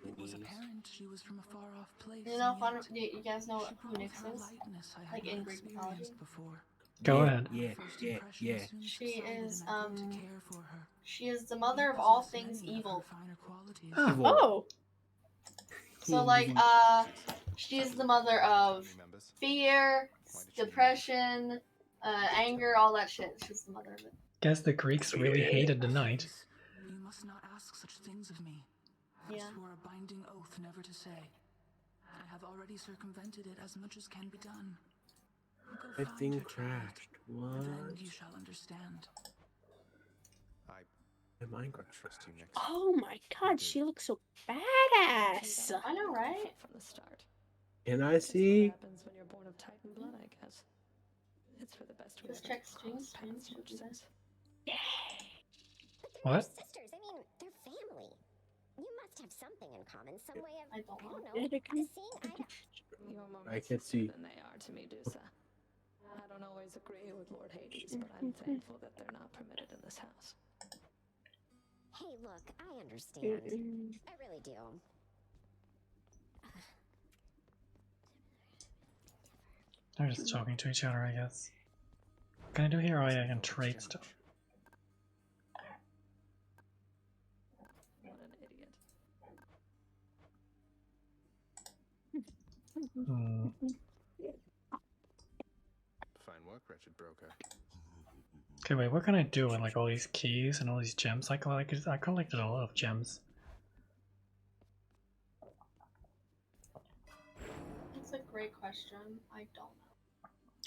It was apparent she was from a far-off place. You know, and fun. yet You guys know she who brought Nix with her is? lightness I had Like not in Greek mythology? experienced before. Go Yeah, ahead. Yeah, First yeah, impression yeah. soon She subsided, is, and I grew to care for her. She is the mother of She all possessed things many of her evil. finer qualities. Evil. Oh, So like, she is the mother of Family members? fear, Why did she leave? depression, anger, all that shit. She's the mother of it. Guess the Greeks really hated the night. Please, you must not ask such things of me. I Yeah. swore a binding oath never to say. I have already circumvented it as much as can be done. Go That find thing her, child. crashed. Then What? you shall understand. The Minecraft. Trust you next. oh my god, she looks so badass. I know, right? From the start. Can I Just what see? happens when you're born of Titan blood, I guess. It's for the best we Just ever check streams. crossed paths Streams much should be since. But they're What? your sisters. I mean, they're family. You must have something in common, some way of, I don't know. know, seeing eye to You're more I my can't sister see. than they are to me, Dusa. I don't always agree with Lord Hades, but I'm thankful that they're not permitted in this house. Hey, look, I understand. I really do. They're just talking to each other, I guess. What can I do here? Oh yeah, I can trade stuff. What an idiot. Hmm. Fine work, wretched broker. Okay, wait, what can I do with like all these keys and all these gems? I collected a lot of gems. That's a great question. I don't know.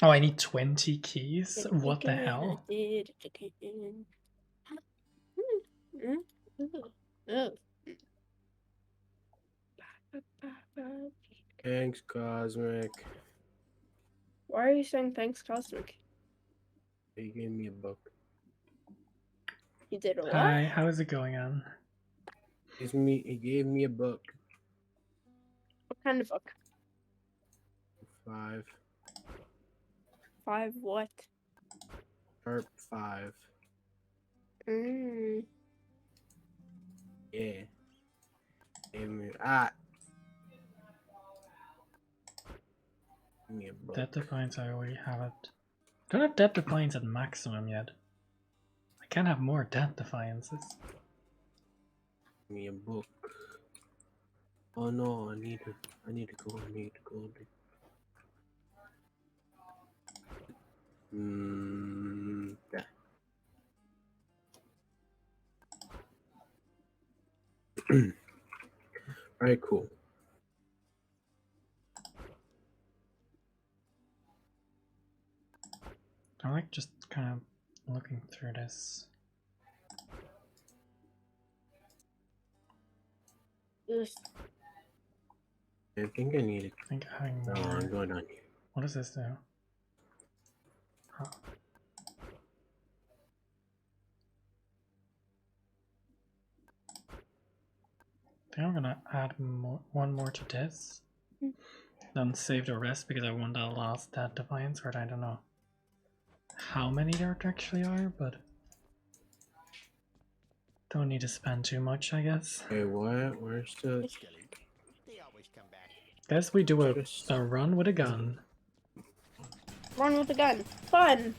Oh, I need 20 keys? What the hell? Thanks, Cosmic. Why are you saying thanks, Cosmic? He gave me a book. You did a what? Hi, how is it going on? He gave me a book. What kind of book? 5. 5 what? Sharp 5. Mm. Yeah. Give me Give me a book. Death Defiance, I already have it. Don't have Death Defiance at maximum yet. I can't have more Death Defiances. Give me a book. Oh no, I need to go. Yeah. Alright, cool. I like just kind of looking through this. I think I need it. I think having No, more. I'm going on here. What does this do? Oh. I think I'm gonna add one more to this. Then save the rest because I want that last Death Defiance, or I don't know how many there actually are, but don't need to spend too much, I guess. Hey, what? Where's the... Guess we do a run with a gun. Run with a gun. Fun.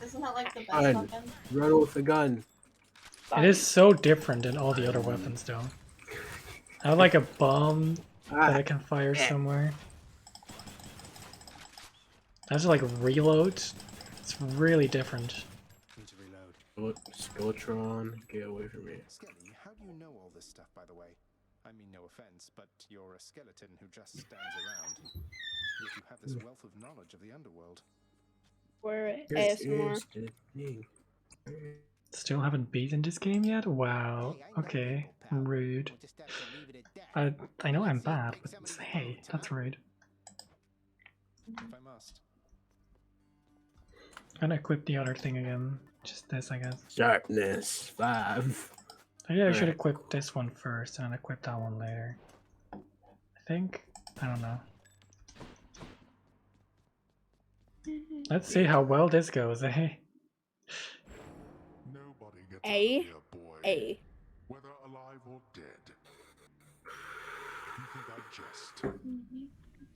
Isn't that like the best Fun. weapon? Run with a gun. It is so different than all the other weapons, though. I have like a bomb that I can fire somewhere. I have to like reload. It's really different. Need to reload. Skeletron, get away from me. Skelly, how do you know all this stuff, by the way? I mean, no offense, but you're a skeleton who just stands around. Yet you have this wealth of knowledge of the underworld. We're This ASMR. is the thing. Still haven't beaten this game yet? Wow. Okay. Rude. I know I'm bad, but hey, that's rude. If I must. I'm gonna equip the other thing again. Just this, I guess. Sharpness 5. Maybe I should equip this one first and equip that one later. I think. I don't know. Let's see how well this goes, eh? Nobody gets A. out of here, boy. A. Whether alive or dead. You think I jest? You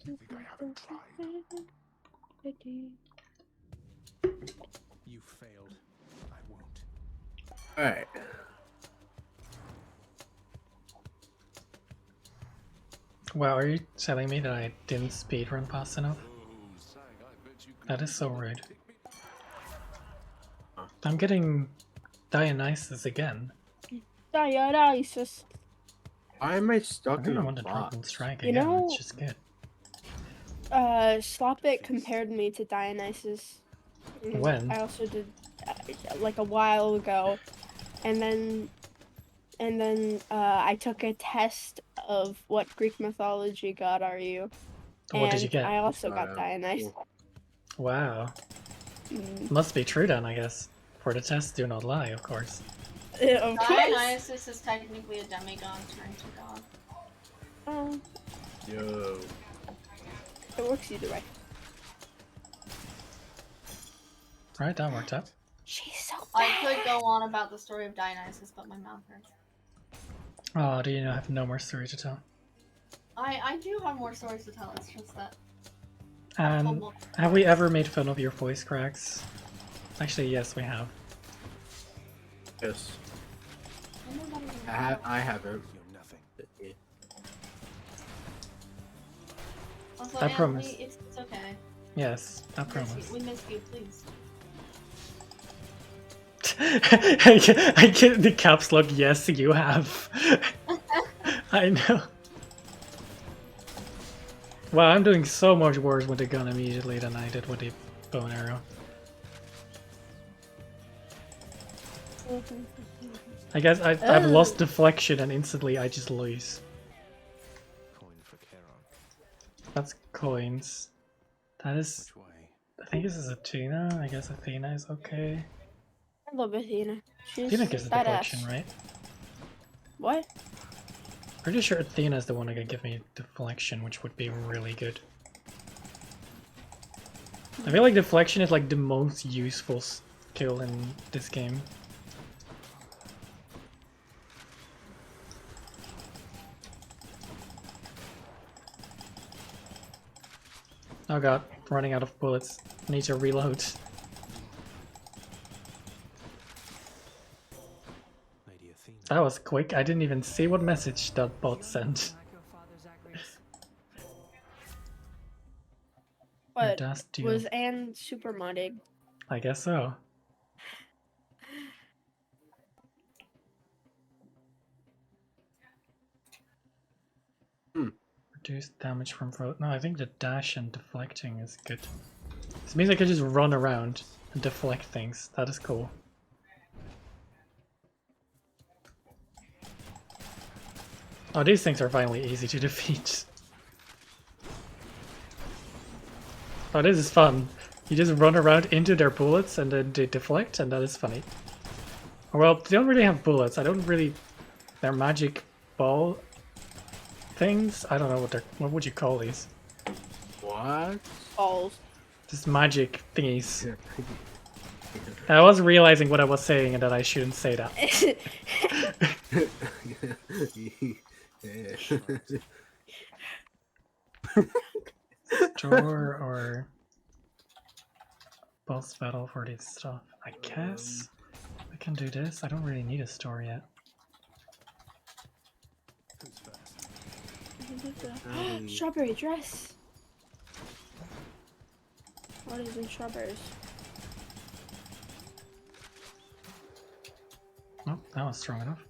think I haven't tried? You failed. I won't. Alright. Wow, are you telling me that I didn't speedrun fast enough? That is so rude. I'm getting Dionysus again. Dionysus. Why am I stuck I think in I a want to drop box? and strike You again, know- it's just good. Sloppit compared me to Dionysus. When? I also did like a while ago, and then I took a test of what Greek mythology god are you. What did you And get? I also got Dionysus. Wow. Must be true then, I guess. For the tests do not lie, of course. Of course. Dionysus is technically a demigod turned to god. Yo. It works either way. Right, that worked out. She's so I could go on about the story of Dionysus, but my mouth hurts. Oh, do you have no more story to tell? I do have more stories to tell, it's just that. And have we ever made fun of your voice cracks? Actually, yes, we have. Yes. I haven't. Yeah. Also, I Anne, promise. It's okay. Yes, I promise. We miss you, please. I get the caps lock, yes, you have. I know. Wow, I'm doing so much worse with the gun immediately than I did with the bow and arrow. I guess I've lost deflection and instantly I just lose. That's coins. That is... I think this is Athena. I guess Athena is okay. I love Athena. She's Athena gives the badass. deflection, right? What? Pretty sure Athena is the one that can give me deflection, which would be really good. I feel like deflection is like the most useful skill in this game. Oh god, running out of bullets. Need to reload. That was quick. I didn't even see what message that bot sent. But Does deal. was Anne super modded? I guess so. Reduce damage from throw. No, I think the dash and deflecting is good. This means I can just run around and deflect things. That is cool. Oh, these things are finally easy to defeat. Oh, this is fun. You just run around into their bullets and then they deflect, and that is funny. Well, they don't really have bullets. I don't really... They're magic ball things? I don't know what they're... What would you call these? What? Balls. Just magic thingies. I was realizing what I was saying and that I shouldn't say that. Store or boss battle for this stuff. I guess I can do this. I don't really need a store yet. Strawberry dress. What is in strawberries? Oh, that was strong enough.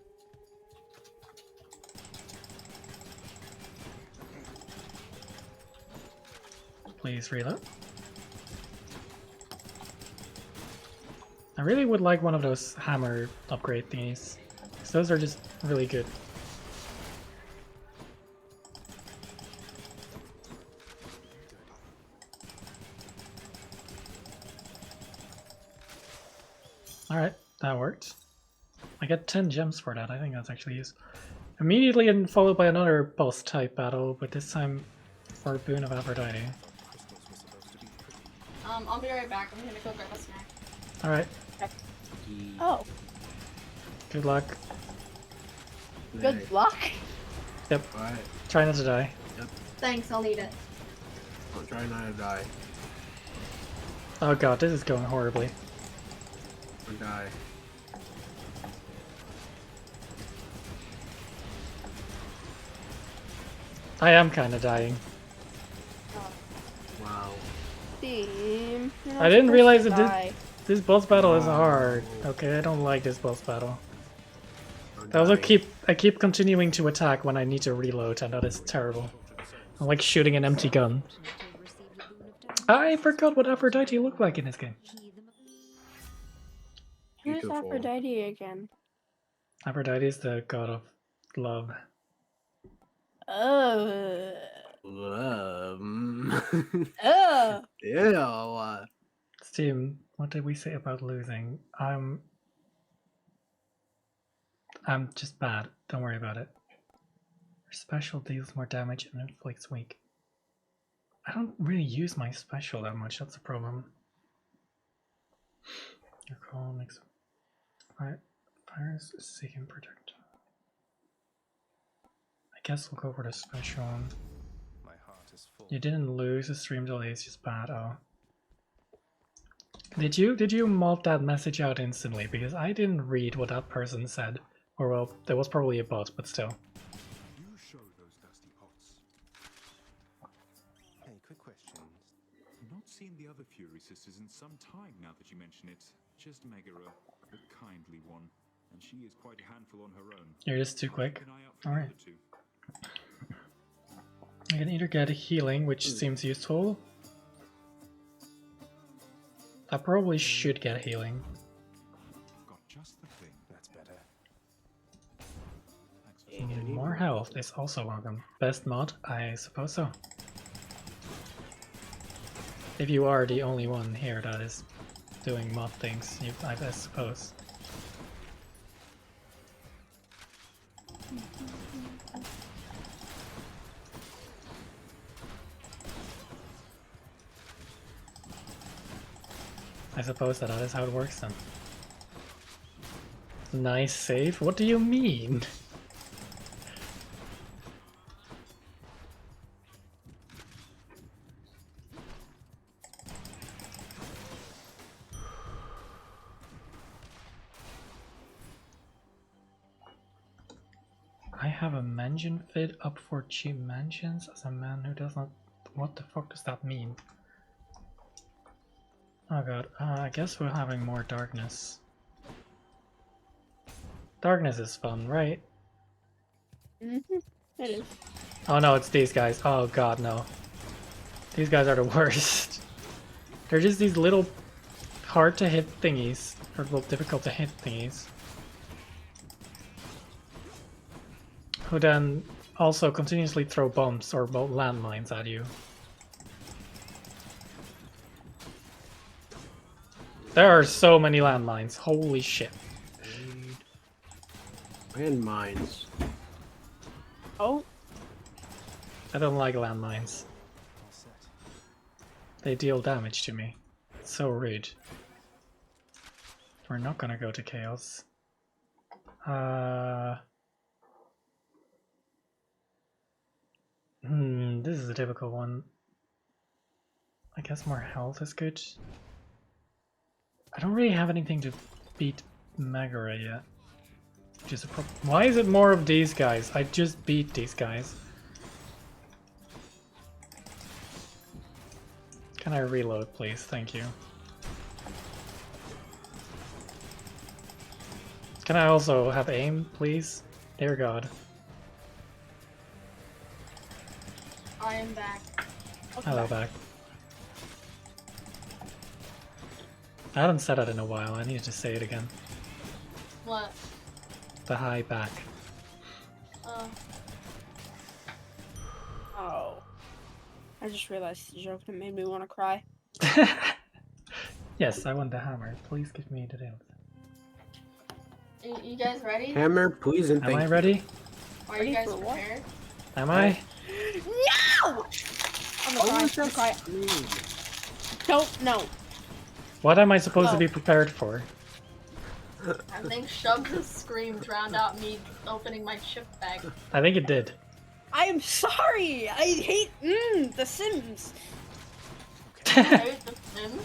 Please reload. I really would like one of those hammer upgrade thingies, because those are just really good. Alright, that worked. I get 10 gems for that. I think that's actually useful. Immediately and followed by another boss type battle, but this time for Boon of Aphrodite. I'll be right back. I'm gonna go grab a snack. Alright. Oh. Good luck. Good luck. Yep. Alright. Try not to die. Yep. Thanks, I'll need it. I'll try not to die. Oh god, this is going horribly. Or die. I am kind of dying. Wow. Theme. I didn't realize that this boss battle is hard. Okay, I don't like this boss battle. I also keep continuing to attack when I need to reload, and that is terrible. I'm like shooting an empty gun. I forgot what Aphrodite looked like in this game. Who's Aphrodite again? Aphrodite is the god of love. Oh. Yeah. Steam, what did we say about losing? I'm just bad. Don't worry about it. Your special deals more damage and inflicts weak. I don't really use my special that much, that's the problem. Your call makes fires seeking protect. I guess we'll go for the special one. My heart is full. You didn't lose, the stream delay is just bad. Oh. Did you mod that message out instantly? Because I didn't read what that person said. Or well, there was probably a bot, but still. You show those dusty pots. Hey, quick question. Not seen the other Fury sisters in some time now that you mention it. Just Megara, the kindly one. And she is quite a handful on her own. You're just too quick. Keep an eye out for the Alright. other two. I can either get a healing, which seems useful. I probably should get healing. Got just the thing. That's better. More health is also welcome. Best mod? I suppose so. If you are the only one here that is doing mod things, I suppose. I suppose that is how it works then. Nice save? What do you mean? I have a mansion fit up for cheap mansions as a man who does not... What the fuck does that mean? Oh god, I guess we're having more darkness. Darkness is fun, right? Mm-hmm. It is. Oh no, it's these guys. Oh god, no. These guys are the worst. They're just these little hard to hit thingies. Or well, difficult to hit thingies. Who then also continuously throw bombs or landmines at you. There are so many landmines. Holy shit. Landmines. Oh. I don't like landmines. They deal damage to me. It's so rude. We're not gonna go to chaos. This is a difficult one. I guess more health is good. I don't really have anything to beat Megara yet. Which is a problem. Why is it more of these guys? I just beat these guys. Can I reload, please? Thank you. Can I also have aim, please? Dear God. I am back. Hello, back. I haven't said that in a while. I need to say it again. What? The hi back. Oh. I just realized the joke that made me want to cry. Yes, I want the hammer. Please give me the deal. You guys ready? Hammer, please and thank Am I ready? Are you guys prepared? Am I? No! I'm gonna cry. Don't, no. What am I supposed to be prepared for? I think Shub's scream drowned out me opening my chip bag. I think it did. I am sorry! I hate, The Sims! You hate The Sims?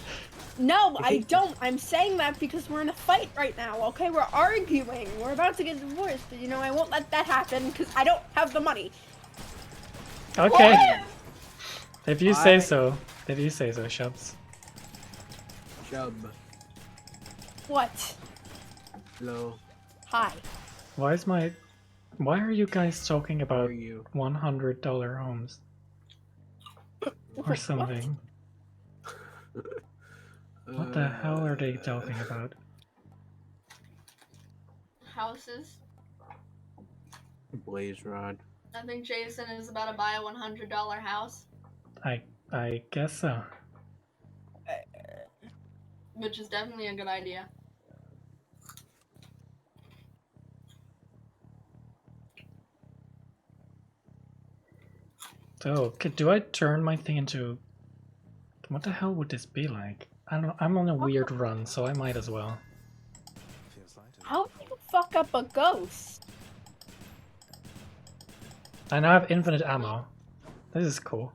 No, I don't. I'm saying that because we're in a fight right now, okay? We're arguing. We're about to get divorced. You know, I won't let that happen because I don't have the money. Okay. What? If you say so. If you say so, Shubs. Shub. What? Hello. Hi. Why are you guys talking about $100 homes? Or something? What the hell are they talking about? Houses. Blaze rod. I think Jason is about to buy a $100 house. I guess so. Which is definitely a good idea. So, do I turn my thing into... What the hell would this be like? I don't know, I'm on a weird run, so I might as well. How do you fuck up a ghost? I now have infinite ammo. This is cool.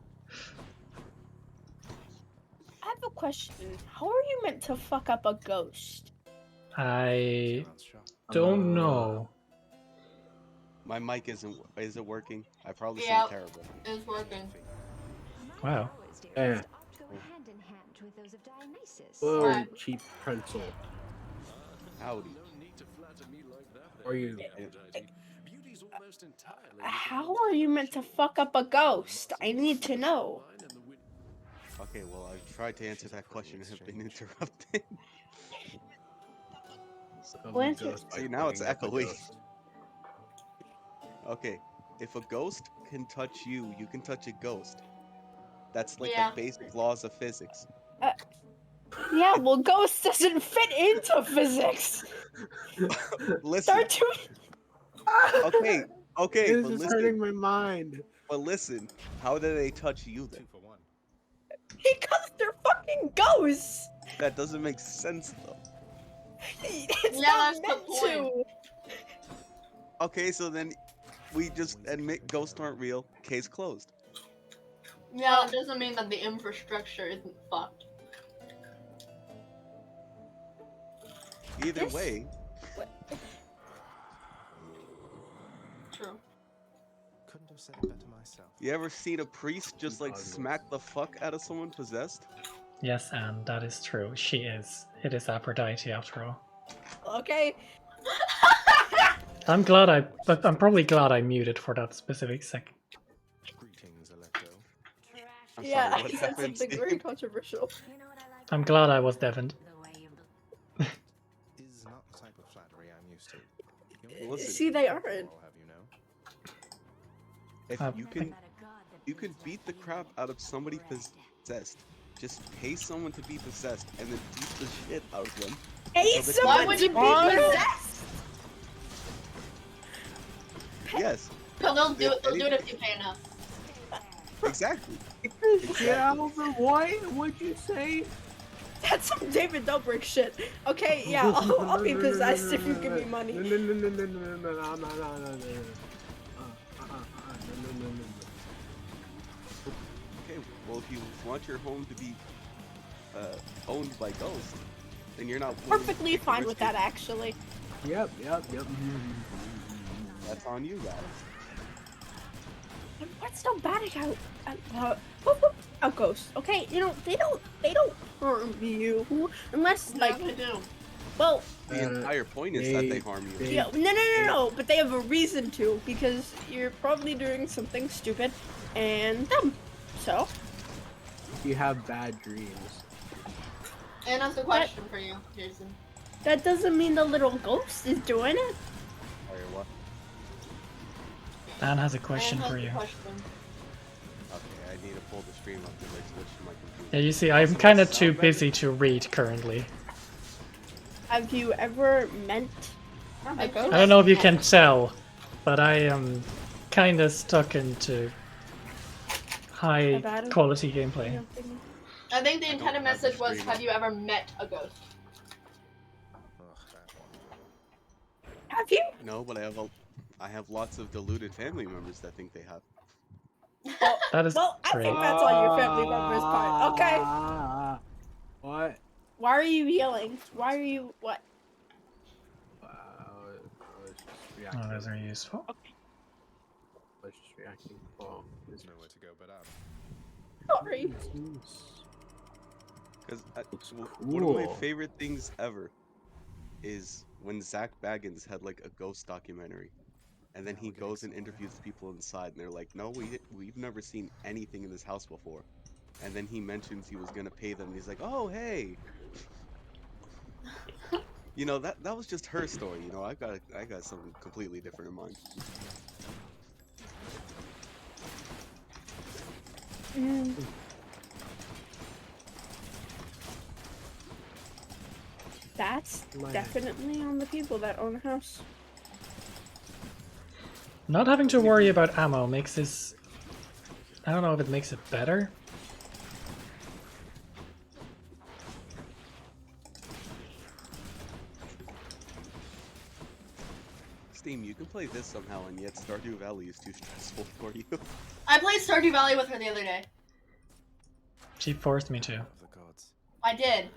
I have a question. How are you meant to fuck up a ghost? I don't know. My mic isn't working. I probably Yeah, sound terrible. it's working. Wow. Yeah. Oh, cheap pretzel. Howdy. Are you? How are you meant to fuck up a ghost? I need to know. Okay, well, I've tried to answer that question and have been interrupted. See, now it's echoey. Okay, if a ghost can touch you, you can touch a ghost. That's like the basic laws of physics. Yeah, well, ghost doesn't fit into physics. Listen. Okay, This but is listen. hurting my mind. But listen, how do they touch you then? Because they're fucking ghosts. That doesn't make sense though. It's Yeah, not that's the meant point. to. Okay, so then we just admit ghosts aren't real. Case closed. Yeah, it doesn't mean that the infrastructure isn't fucked. Either way, True. Couldn't have said it better myself. you ever seen a priest just like smack the fuck out of someone possessed? Yes, and that is true. She is. It is Aphrodite after all. Okay. I'm probably glad I muted for that specific second. Greetings, Alecto. I'm Yeah, sorry, I what said happened, something Steve? very controversial. I'm glad I was Devon. Is not the type of flattery I'm used to. Listen. See, they aren't. I'll have you know. If you can beat the crap out of somebody possessed. Just pay someone to be possessed and then beat the shit out of them. Hey, So that someone they- would to you be be possessed! Yes, But they'll do it. They'll do it if you pay enough. exactly. Yeah, what? What'd you say? That's some David Dobrik shit. Okay, yeah, I'll be possessed if you give me money. Okay, well if you want your home to be owned by ghosts, then you're not willing to Perfectly take the fine risk with that, actually. Yep. That's on you guys. What's so bad about a ghost? Okay, you know they don't harm you unless like Yeah, they do. well. The entire point is that they harm you. Yeah, no, but they have a reason to because you're probably doing something stupid and dumb. So You have bad dreams. And that's a question for you, Jason. that doesn't mean the little ghost is doing it. Or what? Dan has a question And for that's you. the question. Okay, I need to pull the stream up because I switched to my computer. Yeah, you see, I'm kind of too busy to read currently. Have you ever met a ghost? I don't know if you can tell, but I am kind of stuck into high quality gameplay. I think the intended message was, have you ever met a ghost? Have you? No, but I have lots of deluded family members that think they have. That is Well, I great. think that's on your family member's part. Okay. What? Why are you yelling? Why are you what? Oh, those are useful. I was just reacting. Oh, There's nowhere to go but up. Sorry. Because one of my cool. favorite things ever is when Zach Baggins had like a ghost documentary, and then he goes and interviews people inside, and they're like, "No, we've never seen anything in this house before," and then he mentions he was gonna pay them, and he's like, "Oh, hey." You know, that was just her story. You know, I got something completely different in mind. That's definitely on the people that own a house. Not having to worry about ammo makes this... I don't know if it makes it better. Steam, you can play this somehow, and yet Stardew Valley is too stressful for you. I played Stardew Valley with her the other day. She forced me to. I did.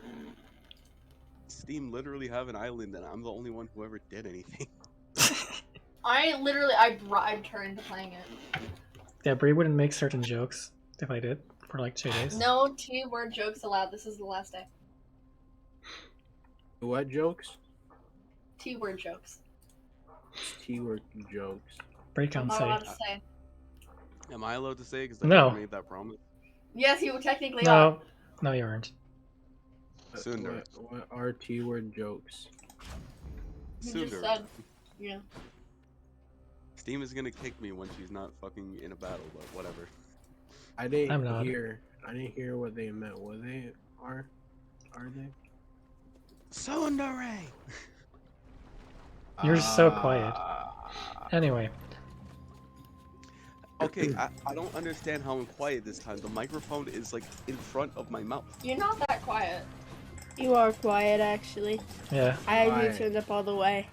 Steam literally have an island, and I'm the only one who ever did anything. I bribed her into playing it. Yeah, Brie wouldn't make certain jokes if I did for like 2 days. No T-word jokes allowed. This is the last day. What jokes? T-word jokes. T-word jokes. Brie I'm can't not say. allowed to say. Am I allowed to say? Because I No. never made that promise. Yes, you technically are. No, no, you aren't. Sooner. What are T-word jokes? You Sooner. just said, yeah. Steam is gonna kick me when she's not fucking in a battle, but whatever. I didn't I'm not. hear. I didn't hear what they meant. What they are? Are they? Tsundere! You're so quiet. Anyway, Okay, I don't understand how I'm quiet this time. The microphone is like in front of my mouth. You're not that quiet. You are quiet, actually. Yeah. I have you Quiet. turned up all the way.